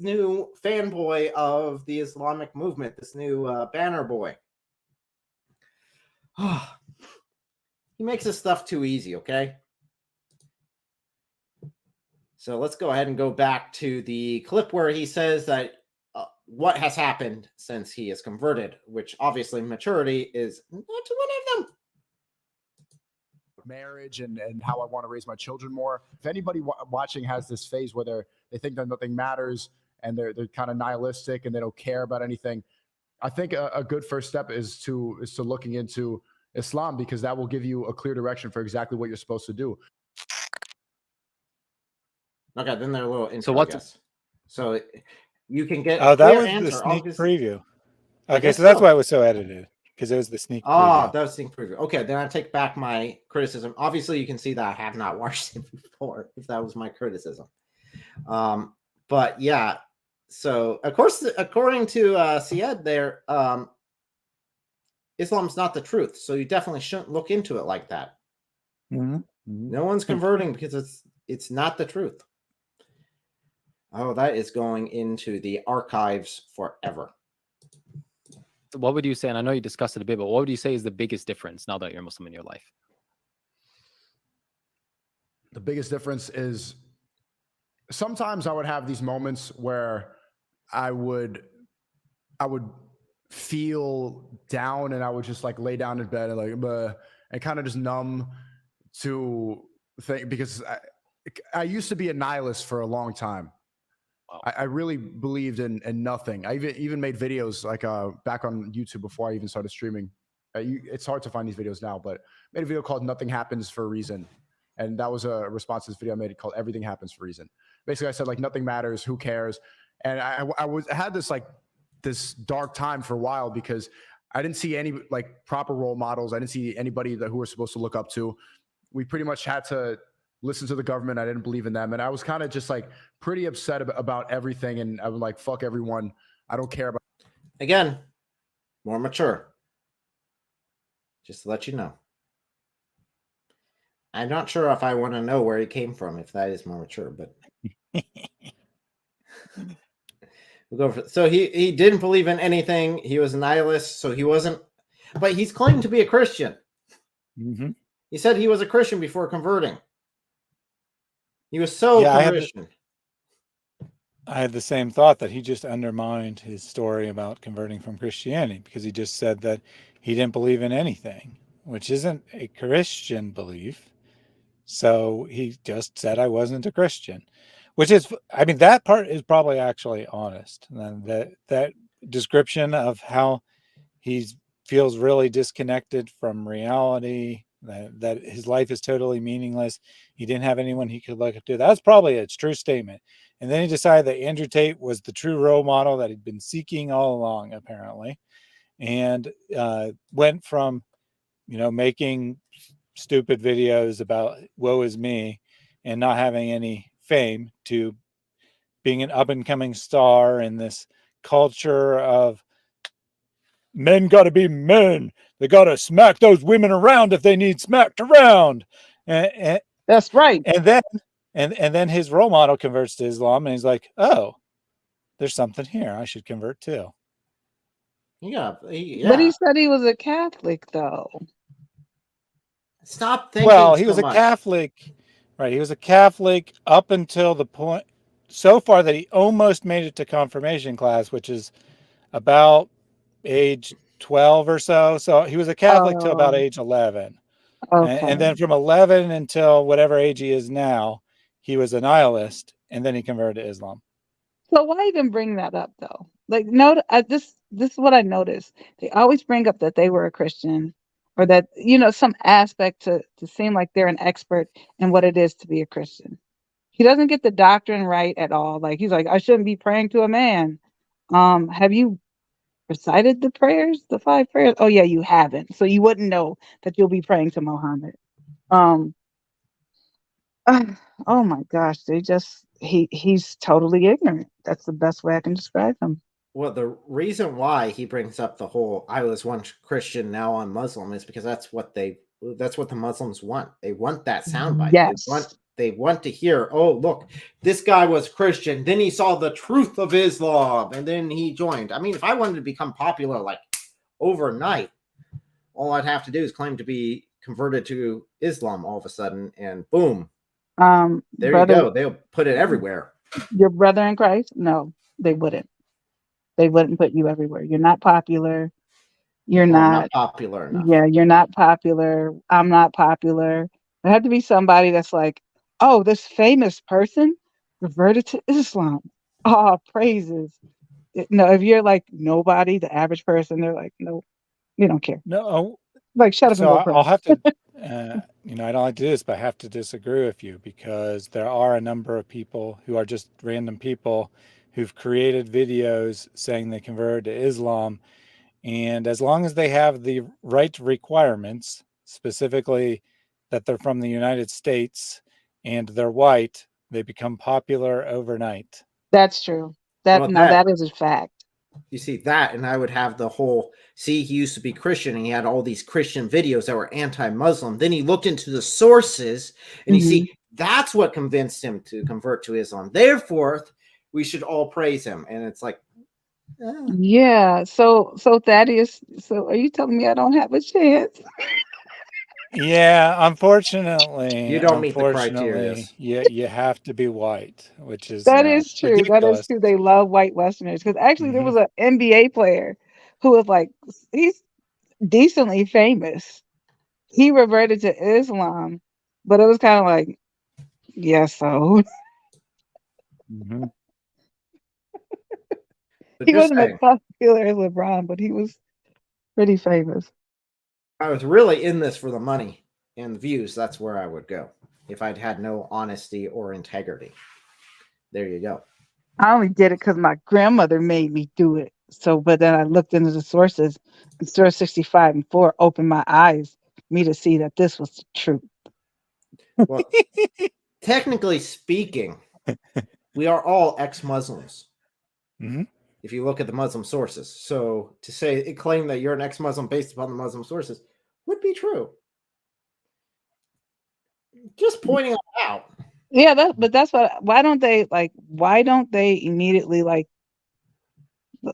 new fanboy of the Islamic movement, this new banner boy. He makes his stuff too easy, okay? So let's go ahead and go back to the clip where he says that what has happened since he is converted, which obviously maturity is not one of them. Marriage and how I want to raise my children more. If anybody watching has this phase where they think that nothing matters and they're kind of nihilistic and they don't care about anything, I think a good first step is to looking into Islam, because that will give you a clear direction for exactly what you're supposed to do. Okay, then they're a little intro, So what's so you can get that clear was answer, the sneak obviously. preview. Okay, so that's why it was so edited, because it was the sneak preview. That was sneak preview. Okay, then I take back my criticism. Obviously, you can see that I have not watched it before, if that was my criticism. But yeah, so of course, according to Syed there, Islam's not the truth, so you definitely shouldn't look into it like that. Mm-hmm. No one's converting because it's not the truth. Oh, that is going into the archives forever. What would you say, and I know you discussed it a bit, but what would you say is the biggest difference now that you're Muslim in your life? The biggest difference is sometimes I would have these moments where I would feel down and I would just like lay down in bed and like and kind of just numb to think, because I used to be a nihilist for a long time. Wow. I really believed in nothing. I even made videos like back on YouTube before I even started streaming. It's hard to find these videos now, but I made a video called "Nothing Happens for a Reason," and that was a response to this video I made called "Everything Happens for a Reason." Basically, I said like nothing matters, who cares? And I had this dark time for a while because I didn't see any like proper role models. I didn't see anybody who we're supposed to look up to. We pretty much had to listen to the government. I didn't believe in them. And I was kind of just like pretty upset about everything. And I was like, fuck everyone. I don't care about. Again, more mature. Just to let you know. I'm not sure if I want to know where he came from, if that is more mature, but we'll go for it. So he didn't believe in anything. He was a nihilist, so he wasn't, but he's claimed to be a Christian. Mm-hmm. He said he was a Christian before converting. He was so Christian. I had the same thought, that he just undermined his story about converting from Christianity, because he just said that he didn't believe in anything, which isn't a Christian belief. So he just said I wasn't a Christian, which is, I mean, that part is probably actually honest. And that description of how he feels really disconnected from reality, that his life is totally meaningless. He didn't have anyone he could look up to. That's probably a true statement. And then he decided that Andrew Tate was the true role model that he'd been seeking all along, apparently. And went from, making stupid videos about woe is me and not having any fame to being an up and coming star in this culture of men got to be men. They got to smack those women around if they need smacked around. And that's right. And then his role model converts to Islam, and he's like, oh, there's something here. I should convert too. Yeah. But he said he was a Catholic, though. Stop thinking. Well, he was a Catholic, right? He was a Catholic up until the point so far that he almost made it to confirmation class, which is about age 12 or so. So he was a Catholic till about age 11. Okay. And then from 11 until whatever age he is now, he was a nihilist, and then he converted to Islam. So why even bring that up, though? Like, this is what I noticed. They always bring up that they were a Christian, or that, some aspect to seem like they're an expert in what it is to be a Christian. He doesn't get the doctrine right at all. Like, he's like, I shouldn't be praying to a man. Have you recited the prayers, the 5 prayers? Oh yeah, you haven't. So you wouldn't know that you'll be praying to Muhammad. Oh my gosh, he's totally ignorant. That's the best way I can describe him. Well, the reason why he brings up the whole "I was once Christian, now I'm Muslim" is because that's what the Muslims want. They want that soundbite. Yes. They want to hear, oh, look, this guy was Christian, then he saw the truth of Islam, and then he joined. I mean, if I wanted to become popular like overnight, all I'd have to do is claim to be converted to Islam all of a sudden, and boom. There you go. They'll put it everywhere. Your brother in Christ? No, they wouldn't. They wouldn't put you everywhere. You're not popular. You're not popular enough. Yeah, you're not popular. I'm not popular. There had to be somebody that's like, oh, this famous person reverted to Islam. Oh, praises. No, if you're like nobody, the average person, they're like, no, we don't care. No. Like, shut up and go pray. I'll have to, I don't like to do this, but I have to disagree with you, because there are a number of people who are just random people who've created videos saying they converted to Islam. And as long as they have the right requirements, specifically that they're from the United States and they're white, they become popular overnight. That's true. That is a fact. You see that, and I would have the whole, he used to be Christian, and he had all these Christian videos that were anti-Muslim. Then he looked into the sources, and you see, that's what convinced him to convert to Islam. Therefore, we should all praise him. And it's like, yeah. So Thaddeus, so are you telling me I don't have a chance? Yeah, unfortunately, you don't meet the criteria. You have to be white, which is that is true. ridiculous. That is true. They love white Westerners, because actually there was an NBA player who was like, he's decently famous. He reverted to Islam, but it was kind of like, yeah, so. He wasn't as popular as LeBron, but he was pretty famous. I was really in this for the money and the views. That's where I would go if I'd had no honesty or integrity. There you go. I only did it because my grandmother made me do it. So, but then I looked into the sources, and source 65 and 4 opened my eyes, me to see that this was the truth. Well, technically speaking, we are all ex-Muslims. If you look at the Muslim sources. So to claim that you're an ex-Muslim based upon the Muslim sources would be true. Just pointing it out. Yeah, but that's why don't they immediately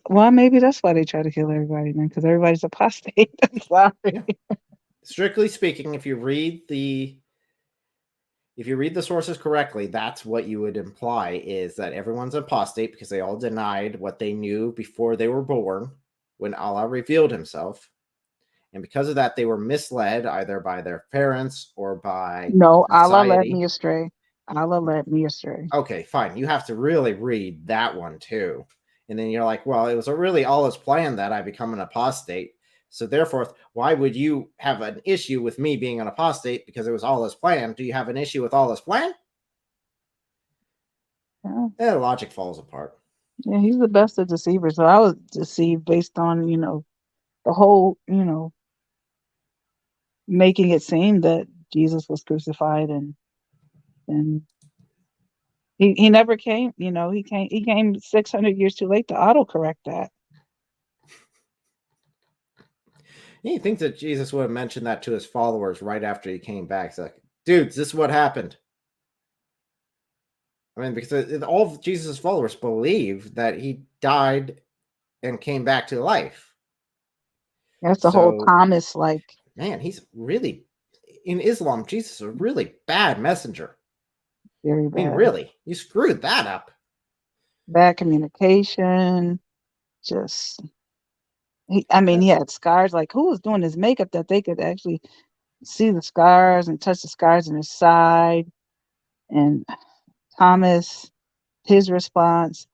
well, maybe that's why they try to kill everybody then, because everybody's apostate. I'm sorry. Strictly speaking, if you read the sources correctly, that's what you would imply, is that everyone's apostate because they all denied what they knew before they were born when Allah revealed himself. And because of that, they were misled either by their parents or by society. Allah led me astray. Allah led me astray. Okay, fine. You have to really read that one too. And then you're like, well, it was really Allah's plan that I become an apostate. So therefore, why would you have an issue with me being an apostate because it was Allah's plan? Do you have an issue with Allah's plan? Yeah, logic falls apart. Yeah, he's the best of deceivers. So I was deceived based on, the whole, making it seem that Jesus was crucified and And he never came, you know, he came 600 years too late to autocorrect that. You think that Jesus would have mentioned that to his followers right after he came back? It's like, dudes, this is what happened. I mean, because all of Jesus' followers believe that he died and came back to life. That's the whole Thomas, like, man, he's really, in Islam, Jesus is a really bad messenger. very bad. I mean, really, you screwed that up. Bad communication, just, he had scars. Like, who was doing his makeup that they could actually see the scars and touch the scars in his side? And Thomas, his response,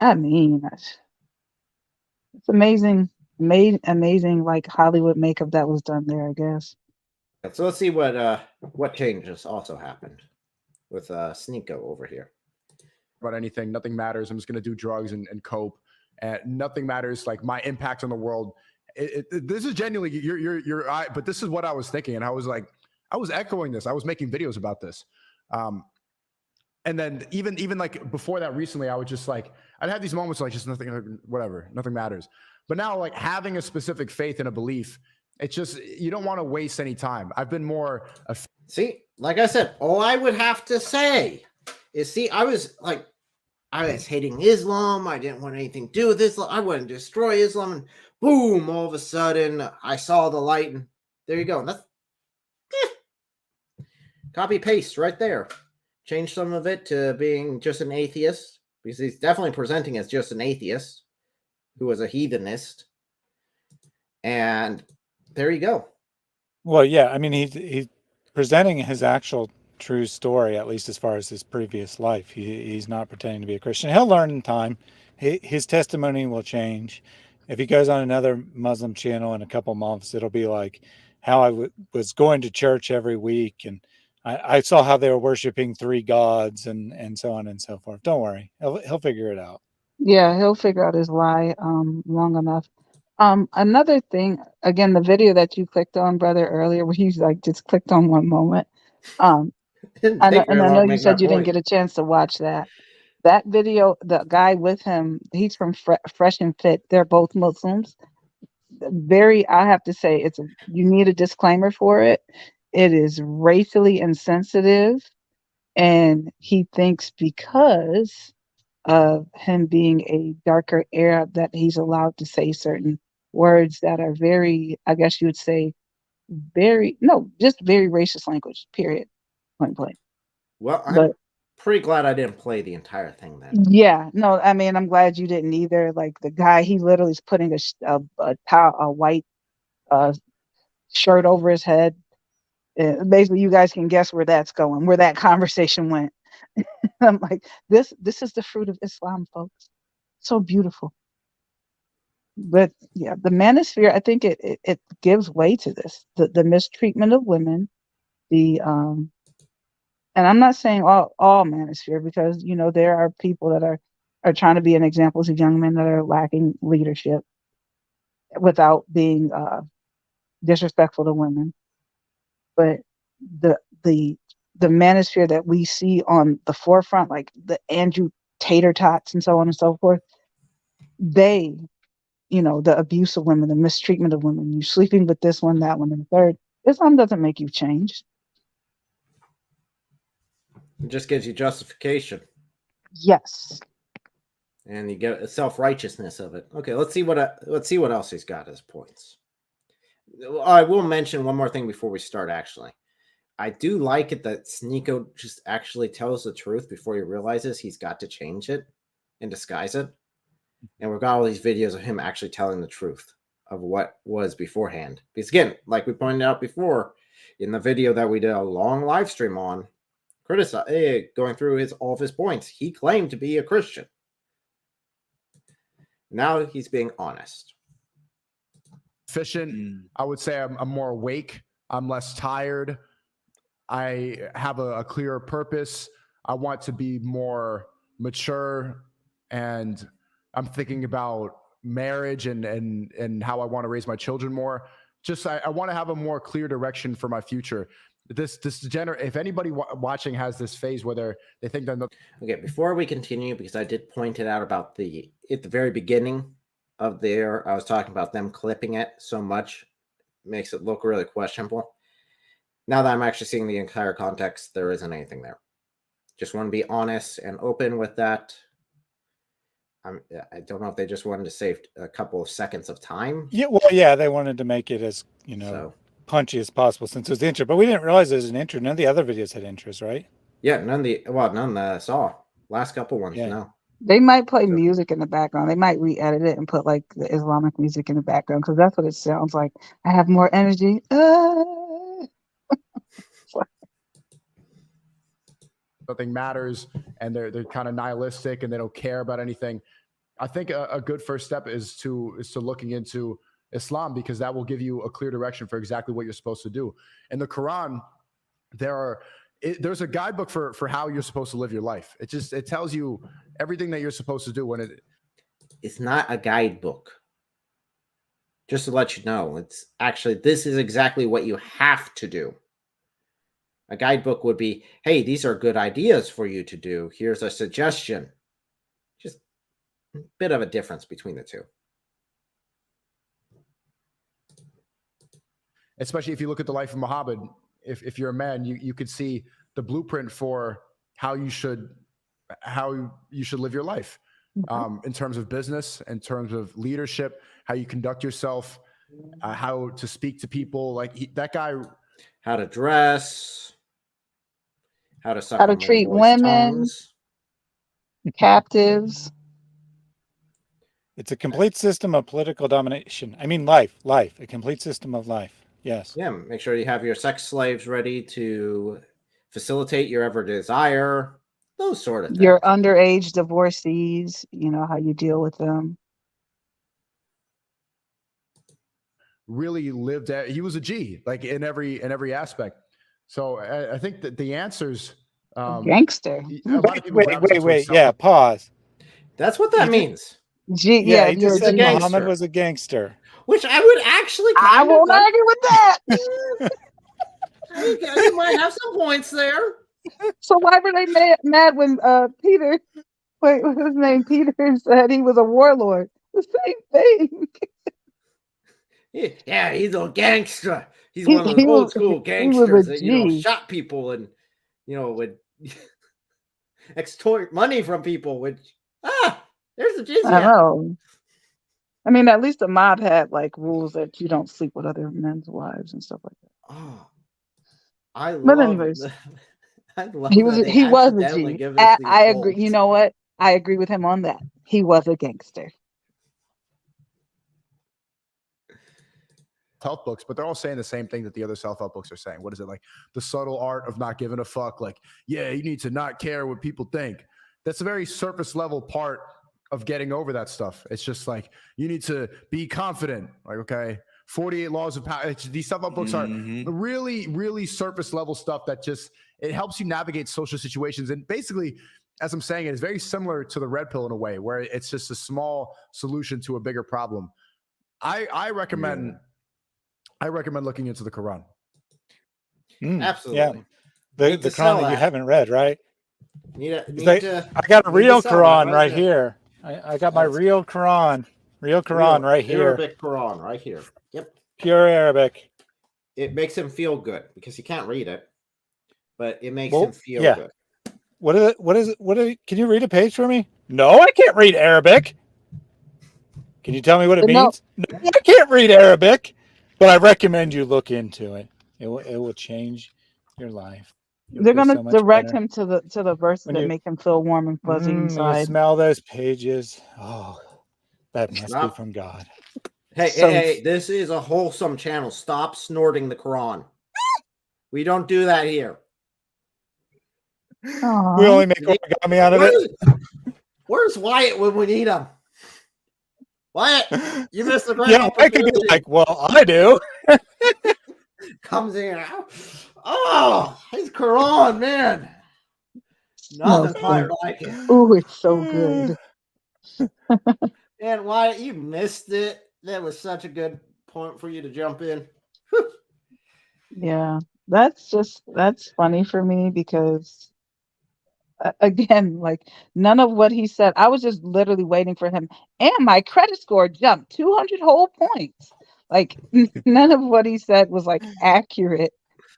it's amazing, amazing, like Hollywood makeup that was done there, I guess. So let's see what changes also happened with Sneako over here. About anything, nothing matters. I'm just gonna do drugs and cope, and nothing matters. Like my impact on the world. This is genuinely but this is what I was thinking, and I was echoing this. I was making videos about this. And then even like before that recently, I would just like, I'd have these moments like just nothing, whatever, nothing matters. But now like having a specific faith and a belief, it's just, you don't want to waste any time. I've been more. See, like I said, all I would have to say is, I was hating Islam. I didn't want anything to do with Islam. I wanted to destroy Islam. And boom, all of a sudden I saw the light, and there you go. And that's copy paste right there. Change some of it to being just an atheist, because he's definitely presenting as just an atheist who was a heathenist. And there you go. Well, yeah, I mean, he's presenting his actual true story, at least as far as his previous life. He's not pretending to be a Christian. He'll learn in time. His testimony will change. If he goes on another Muslim channel in a couple months, it'll be like how I was going to church every week, and I saw how they were worshiping 3 gods and so on and so forth. Don't worry. He'll figure it out. Yeah, he'll figure out his lie long enough. Another thing, again, the video that you clicked on, brother, earlier, where you like just clicked on one moment. I know you said you didn't get a chance to watch that. That video, the guy with him, he's from Fresh and Fit. They're both Muslims. I have to say, you need a disclaimer for it. It is racially insensitive, and he thinks because of him being a darker Arab that he's allowed to say certain words that are very, I guess you would say, just very racist language, period, point blank. Well, I'm pretty glad I didn't play the entire thing then. Yeah, no, I mean, I'm glad you didn't either. Like the guy, he literally is putting a white shirt over his head. Basically, you guys can guess where that's going, where that conversation went. I'm like, this is the fruit of Islam, folks. So beautiful. But yeah, the manosphere, I think it gives way to this. The mistreatment of women, and I'm not saying all manosphere, because there are people that are trying to be an example to young men that are lacking leadership without being disrespectful to women. But the manosphere that we see on the forefront, like the Andrew Tater Tots and so on and so forth, the abuse of women, the mistreatment of women, you sleeping with this one, that one, and the third. Islam doesn't make you change. It just gives you justification. Yes. And you get a self-righteousness of it. Okay, let's see what else he's got as points. I will mention one more thing before we start, actually. I do like it that Sneako just actually tells the truth before he realizes he's got to change it and disguise it. And we've got all these videos of him actually telling the truth of what was beforehand. Because again, like we pointed out before, in the video that we did a long live stream on, going through all of his points, he claimed to be a Christian. Now he's being honest. Efficient. I would say I'm more awake. I'm less tired. I have a clearer purpose. I want to be more mature, and I'm thinking about marriage and how I want to raise my children more. I want to have a more clear direction for my future. this if anybody watching has this phase where they think they're okay. Before we continue, because I did point it out about at the very beginning of I was talking about them clipping it so much, makes it look really questionable. Now that I'm actually seeing the entire context, there isn't anything there. Just want to be honest and open with that. I don't know if they just wanted to save a couple of seconds of time. Yeah, well, yeah, they wanted to make it as, punchy as possible since it was the intro, but we didn't realize it was an intro. None of the other videos had intros, right? Yeah, none that I saw. Last couple ones, no. They might play music in the background. They might re-edit it and put like the Islamic music in the background because that's what it sounds like. I have more energy. Nothing matters, and they're kind of nihilistic and they don't care about anything. I think a good first step is to looking into Islam, because that will give you a clear direction for exactly what you're supposed to do. In the Quran, there's a guidebook for how you're supposed to live your life. It tells you everything that you're supposed to do. It's not a guidebook. Just to let you know, it's actually, this is exactly what you have to do. A guidebook would be, hey, these are good ideas for you to do. Here's a suggestion. Just a bit of a difference between the two. Especially if you look at the life of Muhammad, if you're a man, you could see the blueprint for how you should live your life, in terms of business, in terms of leadership, how you conduct yourself, how to speak to people. Like that guy, how to dress, how to treat women, captives. It's a complete system of political domination. I mean, life, a complete system of life. Yes. Yeah. Make sure you have your sex slaves ready to facilitate your every desire. Those sort of things. Your underage divorcees, how you deal with them. Really lived at, he was a G, like in every aspect. So I think that the answers, gangster. Wait. Yeah. Pause. That's what that means. G. Yeah. He just said Muhammad was a gangster. Which I would actually. I won't argue with that. You might have some points there. So why were they mad when Peter? Wait, what's his name? Peter said he was a warlord. The same thing. Yeah, he's a gangster. He's one of those old school gangsters that shot people and would extort money from people. Which there's the jizya. I know. I mean, at least the mob had like rules that you don't sleep with other men's wives and stuff like that. Oh, I love. But anyways, he was a G. I agree. You know what? I agree with him on that. He was a gangster. Health books, but they're all saying the same thing that the other self-help books are saying. What is it, like the subtle art of not giving a fuck? Like, yeah, you need to not care what people think. That's a very surface level part of getting over that stuff. It's just like, you need to be confident. Like, okay, 48 laws of power. These self-help books are really, really surface level stuff that just, it helps you navigate social situations. And basically, as I'm saying, it's very similar to the red pill in a way, where it's just a small solution to a bigger problem. I recommend looking into the Quran. Absolutely. Yeah. The Quran that you haven't read, right? I got a real Quran right here. I got my real Quran. Real Quran right here. Arabic Quran right here. Yep. Pure Arabic. It makes him feel good because he can't read it, but it makes him feel good. What is it? Can you read a page for me? No, I can't read Arabic. Can you tell me what it means? No, I can't read Arabic, but I recommend you look into it. It will change your life. They're going to direct him to the verses that make him feel warm and fuzzy inside. You smell those pages. Oh, that must be from God. Hey, this is a wholesome channel. Stop snorting the Quran. We don't do that here. Aww. We only make origami out of it. Where's Wyatt when we need him? Wyatt, you missed the great I could be like, well, I do. Comes in. Oh, his Quran, man. Nothing quite like it. Oh, it's so good. And Wyatt, you missed it. That was such a good point for you to jump in. Yeah. That's funny for me because again, like none of what he said, I was just literally waiting for him, and my credit score jumped 200 whole points. Like none of what he said was like accurate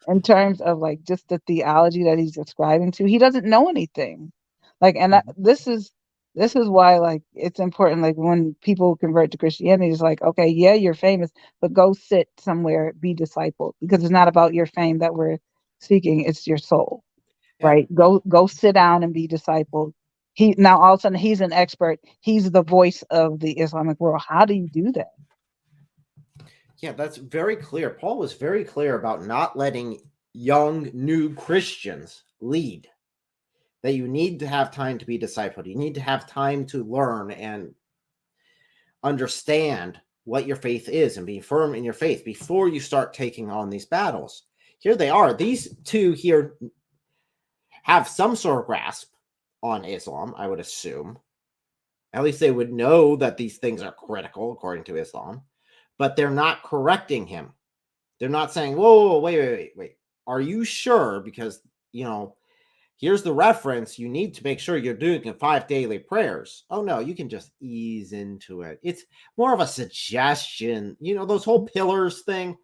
in terms of like just the theology that he's ascribing to. He doesn't know anything. Like, and this is why like it's important. Like when people convert to Christianity, it's like, okay, yeah, you're famous, but go sit somewhere, be discipled, because it's not about your fame that we're seeking; it's your soul, Yeah. right? Go sit down and be discipled. He now all of a sudden he's an expert. He's the voice of the Islamic world. How do you do that? Yeah, that's very clear. Paul was very clear about not letting young, new Christians lead. That you need to have time to be discipled. You need to have time to learn and understand what your faith is and be firm in your faith before you start taking on these battles. Here they are. These two here have some sort of grasp on Islam, I would assume. At least they would know that these things are critical according to Islam, but they're not correcting him. They're not saying, whoa, wait. Are you sure? Because, here's the reference. You need to make sure you're doing 5 daily prayers. Oh, no, you can just ease into it. It's more of a suggestion. Those whole pillars thing.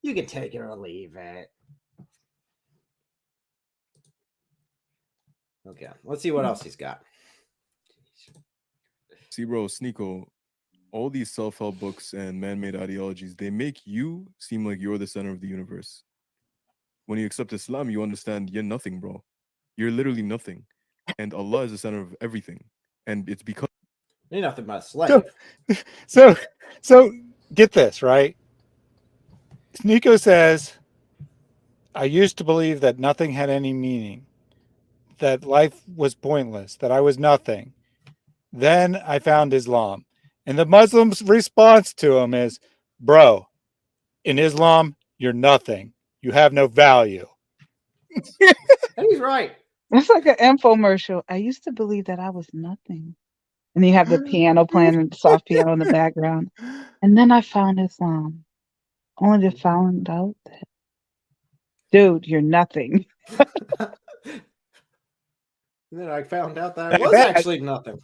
You can take it or leave it. Okay, let's see what else he's got. See, bro, Sneako, all these self-help books and man-made ideologies, they make you seem like you're the center of the universe. When you accept Islam, you understand you're nothing, bro. You're literally nothing. And Allah is the center of everything. And it's because You're nothing but a slave. So get this, right? Sneako says, I used to believe that nothing had any meaning, that life was pointless, that I was nothing. Then I found Islam. And the Muslim's response to him is, bro, in Islam, you're nothing. You have no value. And he's right. It's like an infomercial. I used to believe that I was nothing. And you have the piano playing and the soft piano in the background. And then I found Islam. Only to find out that, dude, you're nothing. And then I found out that I was actually nothing.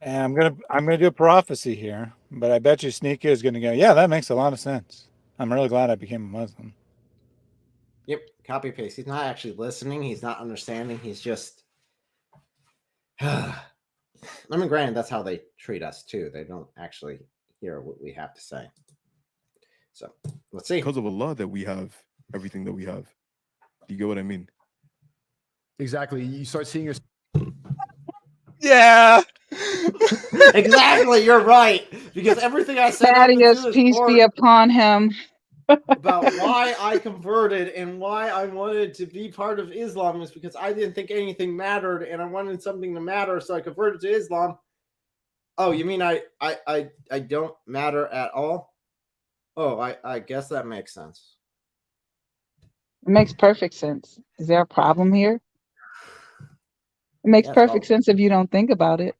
And I'm gonna do a prophecy here, but I bet you Sneako is gonna go, yeah, that makes a lot of sense. I'm really glad I became a Muslim. Yep, copy paste. He's not actually listening. He's not understanding. He's just. I mean, granted, that's how they treat us too. They don't actually hear what we have to say. So let's see. Because of Allah that we have everything that we have. Do you get what I mean? Exactly. You start seeing your. Yeah. Exactly. You're right. Because everything I said. Thaddeus, peace be upon him. About why I converted and why I wanted to be part of Islam is because I didn't think anything mattered and I wanted something to matter, so I converted to Islam. Oh, you mean I don't matter at all? Oh, I guess that makes sense. It makes perfect sense. Is there a problem here? It makes perfect sense if you don't think about it.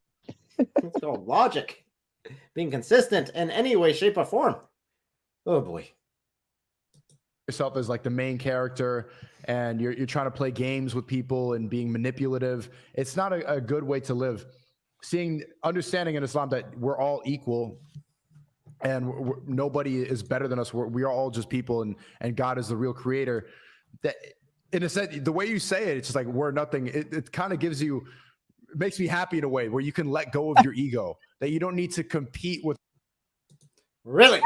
It's called logic. Being consistent in any way, shape, or form. Oh boy. Yourself as like the main character and you're trying to play games with people and being manipulative. It's not a good way to live. Understanding in Islam that we're all equal and nobody is better than us. We are all just people and God is the real creator. That in a sense, the way you say it, it's just like we're nothing. It kind of makes me happy in a way where you can let go of your ego, that you don't need to compete with. Really?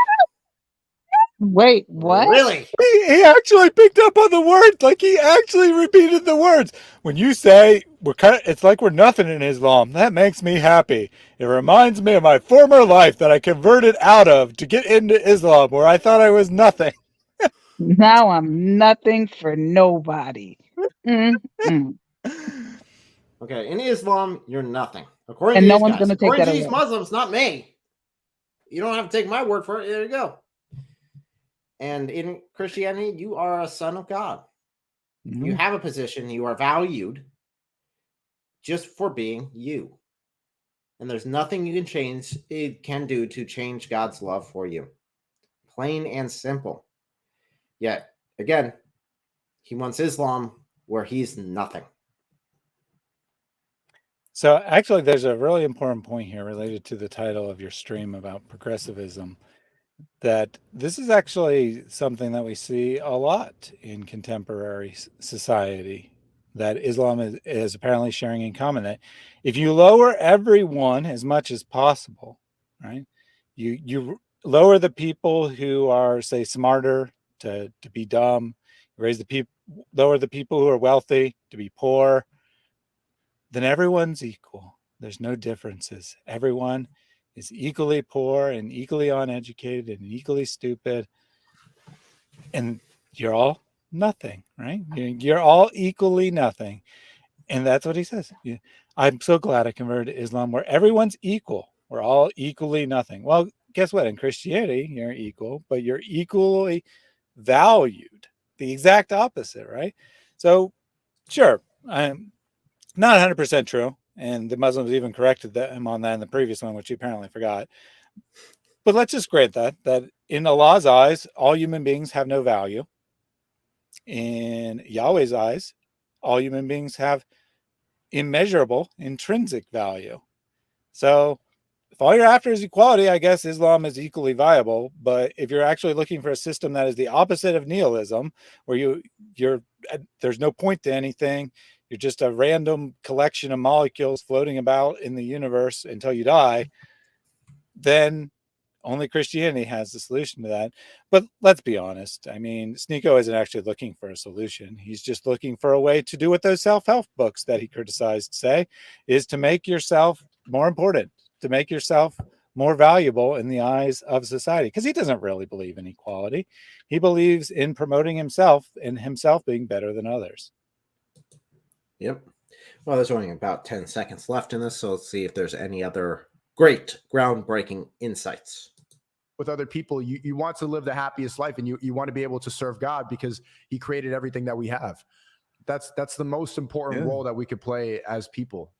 Wait, what? Really? He actually picked up on the words. Like he actually repeated the words. When you say it's like we're nothing in Islam, that makes me happy. It reminds me of my former life that I converted out of to get into Islam, where I thought I was nothing. Now I'm nothing for nobody. Mm-mm. Okay, in Islam, you're nothing. According And to no these one's guys. going to take According that to these away. Muslims, not me. You don't have to take my word for it. There you go. And in Christianity, you are a son of God. Mm-hmm. You have a position. You are valued just for being you. And there's nothing you can do to change God's love for you. Plain and simple. Yet, again, he wants Islam where he's nothing. So actually, there's a really important point here related to the title of your stream about progressivism, that this is actually something that we see a lot in contemporary society, that Islam is apparently sharing in common, that if you lower everyone as much as possible, right, you lower the people who are, say, smarter to be dumb, lower the people who are wealthy to be poor, then everyone's equal. There's no differences. Everyone is equally poor and equally uneducated and equally stupid. And you're all nothing, right? You're all equally nothing. And that's what he says. I'm so glad I converted to Islam where everyone's equal. We're all equally nothing. Well, guess what? In Christianity, you're equal, but you're equally valued. The exact opposite, right? So, sure, I'm not 100% true. And the Muslims even corrected him on that in the previous one, which he apparently forgot. But let's just grant that in Allah's eyes, all human beings have no value. In Yahweh's eyes, all human beings have immeasurable intrinsic value. So if all you're after is equality, I guess Islam is equally viable. But if you're actually looking for a system that is the opposite of nihilism, where there's no point to anything, you're just a random collection of molecules floating about in the universe until you die, then only Christianity has the solution to that. But let's be honest. I mean, Sneako isn't actually looking for a solution. He's just looking for a way to do what those self-help books that he criticized say, is to make yourself more important, to make yourself more valuable in the eyes of society. Because he doesn't really believe in equality. He believes in promoting himself and himself being better than others. Yep. Well, there's only about 10 seconds left in this, so let's see if there's any other great groundbreaking insights. With other people, you want to live the happiest life, and you want to be able to serve God because he created everything that we have. That's the most important role that we could play as people.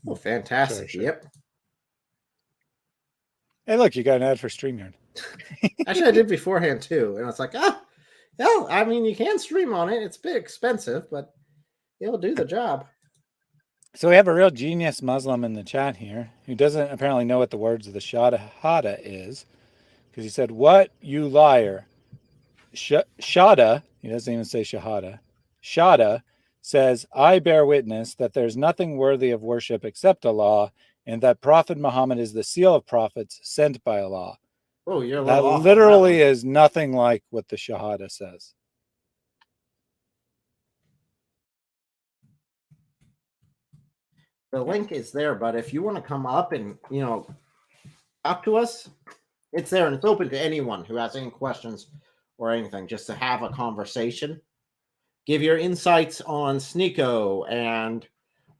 Oh, fantastic. Sure. Yep. Hey, look, you got an ad for StreamYard. Actually, I did beforehand too. And it's like, yeah, I mean, you can stream on it. It's a bit expensive, but it'll do the job. So we have a real genius Muslim in the chat here who doesn't apparently know what the words of the Shahada is, because he said, "What, you liar." Shahada, he doesn't even say Shahada. Shahada says, "I bear witness that there's nothing worthy of worship except Allah, and that Prophet Muhammad is the seal of prophets sent by Allah." Oh, you're that literally is nothing like what the Shahada says. The link is there, but if you want to come up and, talk to us, it's there, and it's open to anyone who has any questions or anything, just to have a conversation. Give your insights on Sneako and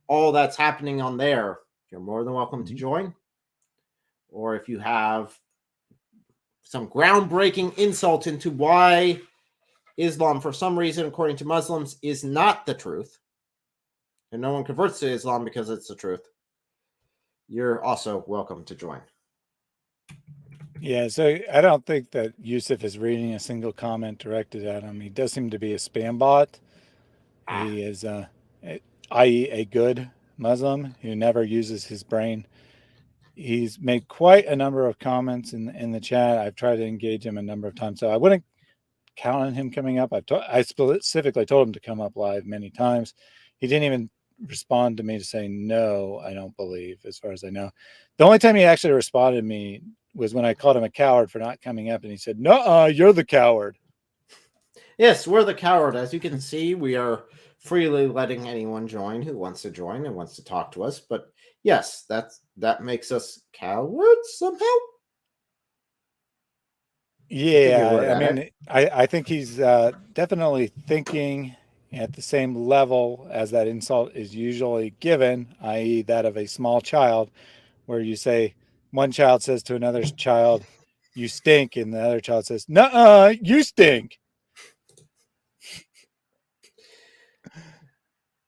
all that's happening on there. You're more than welcome to join. Or if you have some groundbreaking insult into why Islam, for some reason, according to Muslims, is not the truth, and no one converts to Islam because it's the truth, you're also welcome to join. Yeah, so I don't think that Yusuf is reading a single comment directed at him. He does seem to be a spam bot. He is, i.e., a good Muslim who never uses his brain. He's made quite a number of comments in the chat. I've tried to engage him a number of times, so I wouldn't count on him coming up. I specifically told him to come up live many times. He didn't even respond to me to say no, I don't believe, as far as I know. The only time he actually responded to me was when I called him a coward for not coming up, and he said, "No, you're the coward." Yes, we're the coward. As you can see, we are freely letting anyone join who wants to join and wants to talk to us. But yes, that makes us cowards somehow. Yeah, I mean, I think he's definitely thinking at the same level as that insult is usually given, i.e. that of a small child, where you say, one child says to another child, "You stink," and the other child says, "Nuh-uh, you stink."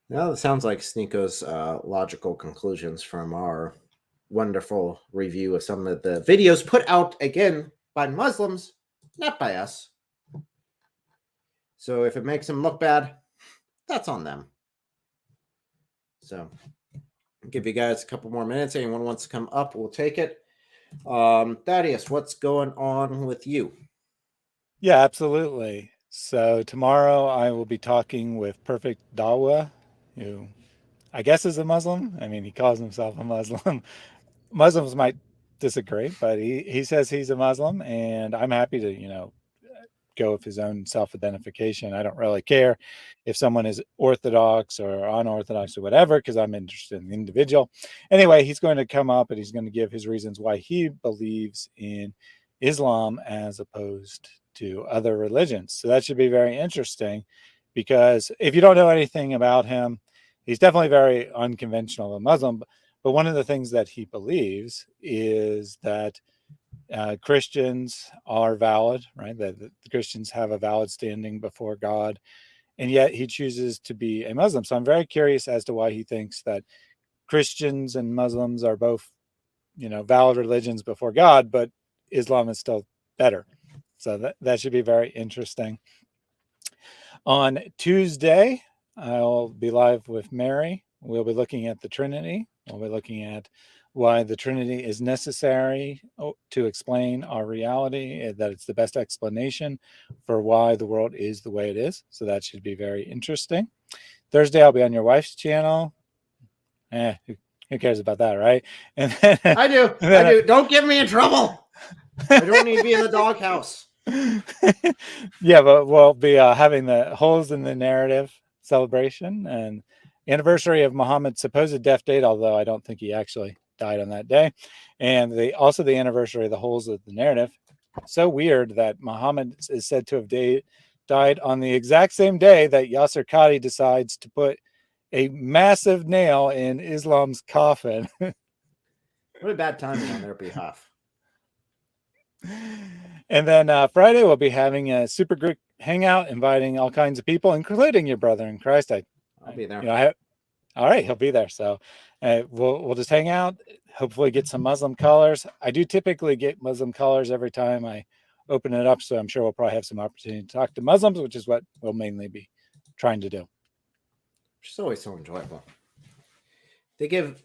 Well, it sounds like Sneako's logical conclusions from our wonderful review of some of the videos put out, again, by Muslims not by us. So if it makes them look bad, that's on them. So I'll give you guys a couple more minutes. Anyone wants to come up, we'll take it. Thaddeus, what's going on with you? Yeah, absolutely. So tomorrow I will be talking with Perfect Dawa, who I guess is a Muslim. I mean, he calls himself a Muslim. Muslims might disagree, but he says he's a Muslim, and I'm happy to, go with his own self-identification. I don't really care if someone is Orthodox or unorthodox or whatever, because I'm interested in the individual. Anyway, he's going to come up and he's going to give his reasons why he believes in Islam as opposed to other religions. So that should be very interesting, because if you don't know anything about him, he's definitely very unconventional, a Muslim. But one of the things that he believes is that Christians are valid, right? That the Christians have a valid standing before God, and yet he chooses to be a Muslim. So I'm very curious as to why he thinks that Christians and Muslims are both, valid religions before God, but Islam is still better. So that should be very interesting. On Tuesday, I'll be live with Mary. We'll be looking at the Trinity. We'll be looking at why the Trinity is necessary to explain our reality, that it's the best explanation for why the world is the way it is. So that should be very interesting. Thursday, I'll be on your wife's channel. Who cares about that, right? And then, I do. Don't get me in trouble. I don't need to be in the doghouse. Yeah, but we'll be having the Holes in the Narrative celebration and anniversary of Muhammad's supposed death date, although I don't think he actually died on that day, and also the anniversary of the Holes of the Narrative. So weird that Muhammad is said to have died on the exact same day that Yasser Qadi decides to put a massive nail in Islam's coffin. What a bad timing on their behalf. And then Friday we'll be having a super group hangout, inviting all kinds of people, including your brother in Christ. I'll be there. All right, he'll be there. So we'll just hang out, hopefully get some Muslim colors. I do typically get Muslim colors every time I open it up, so I'm sure we'll probably have some opportunity to talk to Muslims, which is what we'll mainly be trying to do. Which is always so enjoyable. They give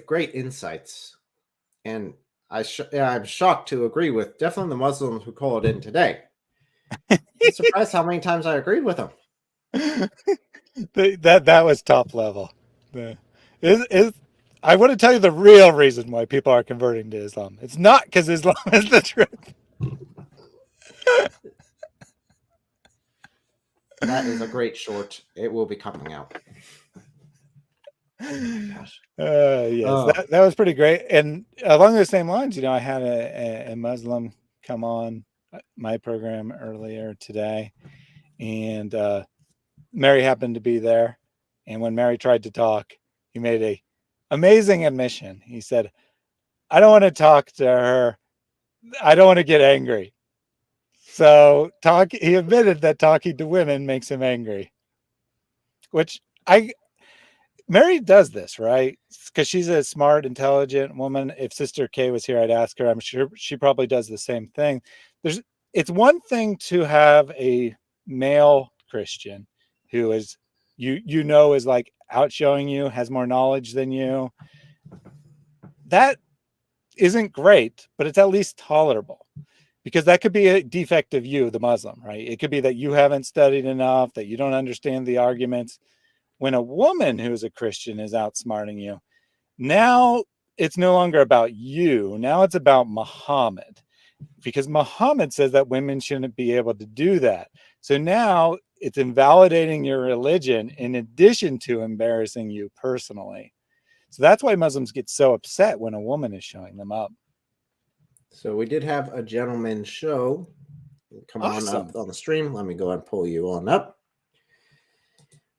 great insights, and I'm shocked to agree with definitely the Muslims who called in today. I'm surprised how many times I agreed with them. That was top level. I want to tell you the real reason why people are converting to Islam. It's not because Islam is the truth. That is a great short. It will be coming out. Yes, that was pretty great. And along the same lines, I had a Muslim come on my program earlier today, and Mary happened to be there. And when Mary tried to talk, he made a amazing admission. He said, I don't want to talk to her. I don't want to get angry. So he admitted that talking to women makes him angry, which Mary does this, right? Because she's a smart, intelligent woman. If Sister Kay was here, I'd ask her. I'm sure she probably does the same thing. It's one thing to have a male Christian who is, is like outshowing you, has more knowledge than you. That isn't great, but it's at least tolerable, because that could be a defect of you, the Muslim, right? It could be that you haven't studied enough, that you don't understand the arguments. When a woman who's a Christian is outsmarting you, now it's no longer about you. Now it's about Muhammad, because Muhammad says that women shouldn't be able to do that. So now it's invalidating your religion in addition to embarrassing you personally. So that's why Muslims get so upset when a woman is showing them up. So we did have a gentleman show. Come on up on the stream. Let me go and pull you on up.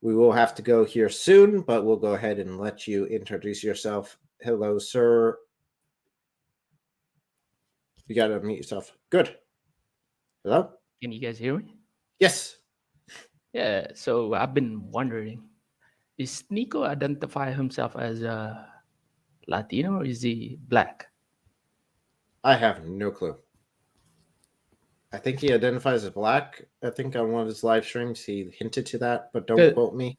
We will have to go here soon, but we'll go ahead and let you introduce yourself. Hello, sir. You got to unmute yourself. Good. Hello? Can you guys hear me? Yes. Yeah, so I've been wondering, is Sneako identify himself as a Latino, or is he black? I have no clue. I think he identifies as black. I think on one of his live streams he hinted to that, but don't Good. quote me.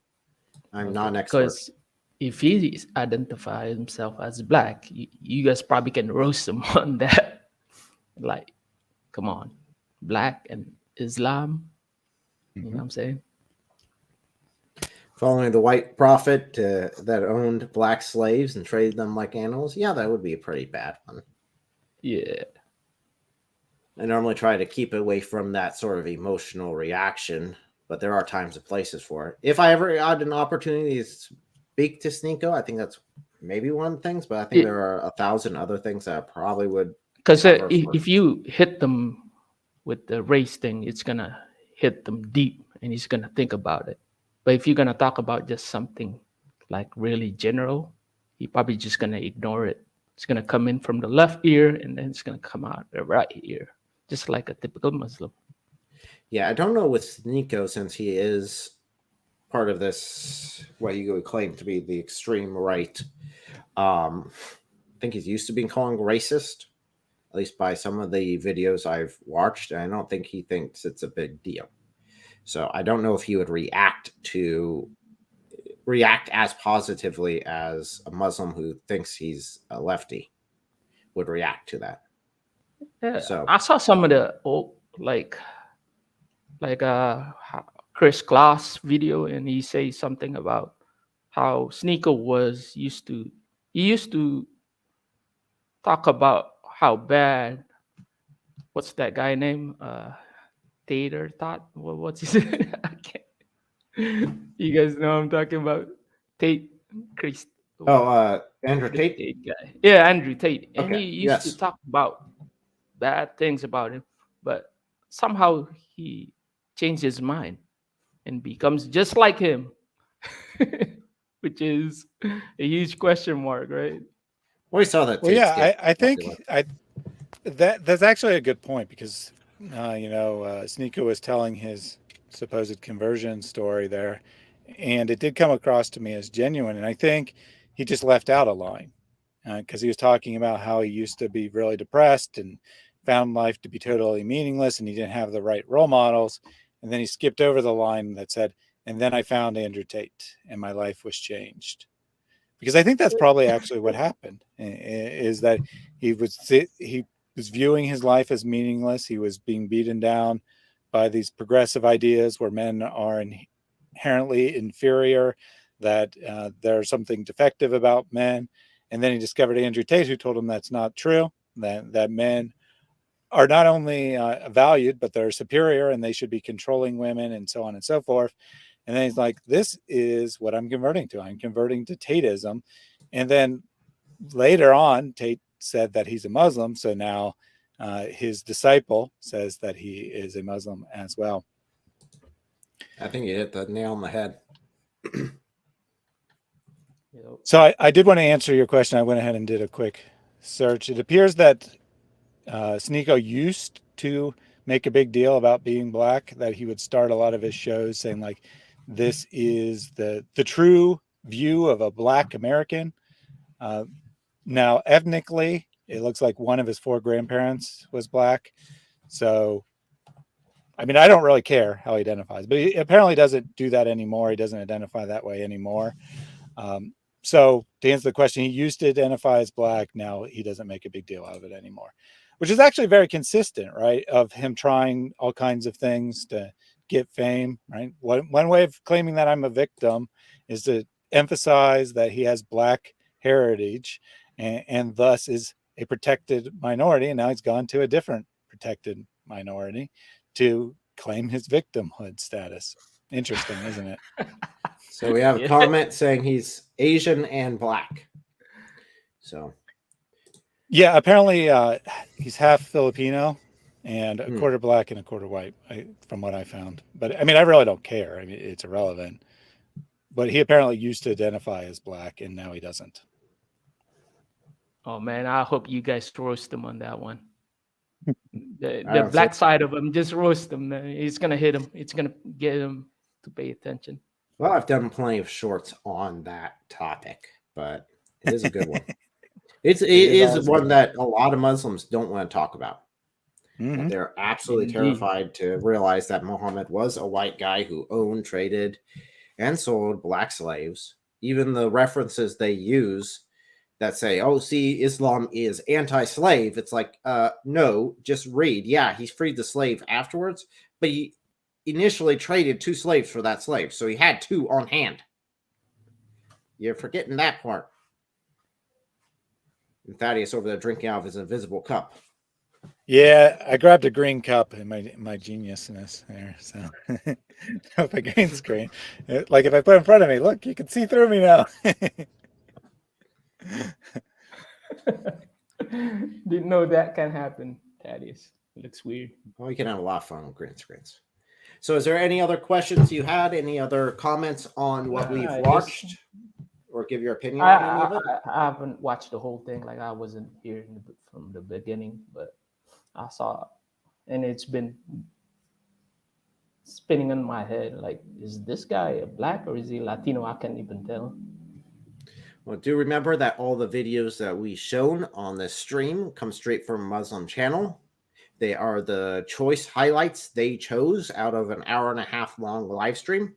I'm not an expert. Because if he identifies himself as black, you guys probably can roast him on that. Like, come on, black and Islam. You know what I'm saying? Following the white prophet that owned black slaves and traded them like animals. Yeah, that would be a pretty bad one. Yeah. I normally try to keep away from that sort of emotional reaction, but there are times and places for it. If I ever had an opportunity to speak to Sneako, I think that's maybe one of the things, but I think there are 1,000 other things that I probably would. Because if you hit them with the race thing, it's going to hit them deep and he's going to think about it. But if you're going to talk about just something like really general, he probably just going to ignore it. It's going to come in from the left ear and then it's going to come out the right ear, just like a typical Muslim. Yeah, I don't know with Sneako, since he is part of this, what you would claim to be the extreme right. I think he's used to being called racist, at least by some of the videos I've watched. And I don't think he thinks it's a big deal. So I don't know if he would react as positively as a Muslim who thinks he's a lefty would react to that. Yeah, so I saw some of the old, Chris Glass video, and he says something about how Sneako used to talk about how bad, what's that guy name? Tate or Thought? What's his name? I can't. You guys know what I'm talking about? Tate, Chris. Andrew Tate? Guy. Yeah, Andrew Tate. And Okay, he used to talk about bad things about him, but somehow he changed his mind and becomes just like him, which is a huge question mark, right? We saw that. Well, yeah, I think that's actually a good point because Sneako was telling his supposed conversion story there, and it did come across to me as genuine. And I think he just left out a line because he was talking about how he used to be really depressed and found life to be totally meaningless, and he didn't have the right role models. And then he skipped over the line that said, "And then I found Andrew Tate, and my life was changed." Because I think that's probably actually what happened, is that he was viewing his life as meaningless. He was being beaten down by these progressive ideas where men are inherently inferior, that there's something defective about men. And then he discovered Andrew Tate, who told him that's not true, that men are not only valued, but they're superior and they should be controlling women and so on and so forth. And then he's like, this is what I'm converting to. I'm converting to Tateism. And then later on, Tate said that he's a Muslim. So now his disciple says that he is a Muslim as well. I think you hit the nail on the head. So I did want to answer your question. I went ahead and did a quick search. It appears that Sneako used to make a big deal about being black, that he would start a lot of his shows saying like, this is the true view of a black American. Now, ethnically, it looks like one of his 4 grandparents was black. So, I mean, I don't really care how he identifies, but he apparently doesn't do that anymore. He doesn't identify that way anymore. So to answer the question, he used to identify as black. Now he doesn't make a big deal out of it anymore, which is actually very consistent, right? Of him trying all kinds of things to get fame, right? One way of claiming that I'm a victim is to emphasize that he has black heritage and thus is a protected minority. And now he's gone to a different protected minority to claim his victimhood status. Interesting, isn't it? So we have a comment saying he's Asian and black. So yeah, apparently he's half Filipino and a quarter black and a quarter white, from what I found. But I mean, I really don't care. I mean, it's irrelevant. But he apparently used to identify as black, and now he doesn't. Oh man, I hope you guys roast him on that one. The black side of him, just roast him. Man. It's gonna hit him. It's gonna get him to pay attention. Well, I've done plenty of shorts on that topic, but it is a good one. It is one that a lot of Muslims don't want to talk about. Mhm. They're absolutely Indeed. terrified to realize that Muhammad was a white guy who owned, traded, and sold black slaves. Even the references they use that say, oh, see, Islam is anti-slave. It's like, no, just read. Yeah, he freed the slave afterwards, but he initially traded 2 slaves for that slave. So he had 2 on hand. You're forgetting that part. And Thaddeus over there drinking out of his invisible cup. Yeah, I grabbed a green cup in my geniusness there. So if I green screen, like if I put it in front of me, look, you can see through me now. Didn't know that can happen, Thaddeus. It looks weird. Well, you can have a lot of fun with green screens. So is there any other questions you had? Any other comments on what we've watched? Or give your opinion on any of it? I haven't watched the whole thing. Like I wasn't here from the beginning, but I saw it, and it's been spinning in my head. Like, is this guy a black or is he Latino? I can't even tell. Well, do remember that all the videos that we shown on this stream come straight from a Muslim channel. They are the choice highlights they chose out of an 1.5 hour long live stream.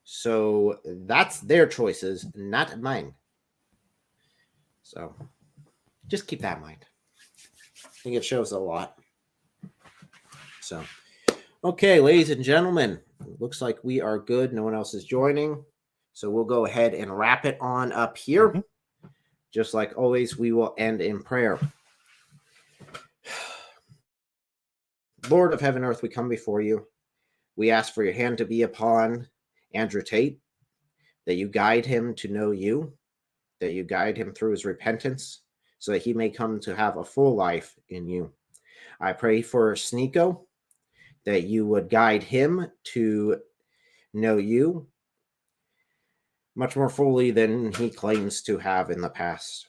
So that's their choices, not mine. So just keep that in mind. I think it shows a lot. So, okay, ladies and gentlemen, looks like we are good. No one else is joining. So we'll go ahead and wrap it on up here. Mm-hmm. Just like always, we will end in prayer. Lord of heaven and earth, we come before you. We ask for your hand to be upon Andrew Tate, that you guide him to know you, that you guide him through his repentance, so that he may come to have a full life in you. I pray for Sneako, that you would guide him to know you much more fully than he claims to have in the past,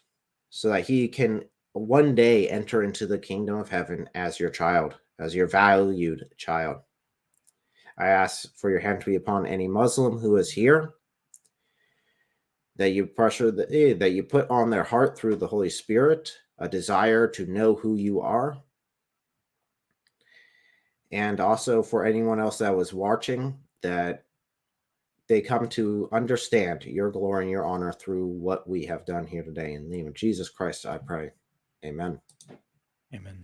so that he can one day enter into the kingdom of heaven as your child, as your valued child. I ask for your hand to be upon any Muslim who is here, that you that you put on their heart through the Holy Spirit a desire to know who you are. And also for anyone else that was watching, that they come to understand your glory and your honor through what we have done here today. In the name of Jesus Christ, I pray. Amen. Amen.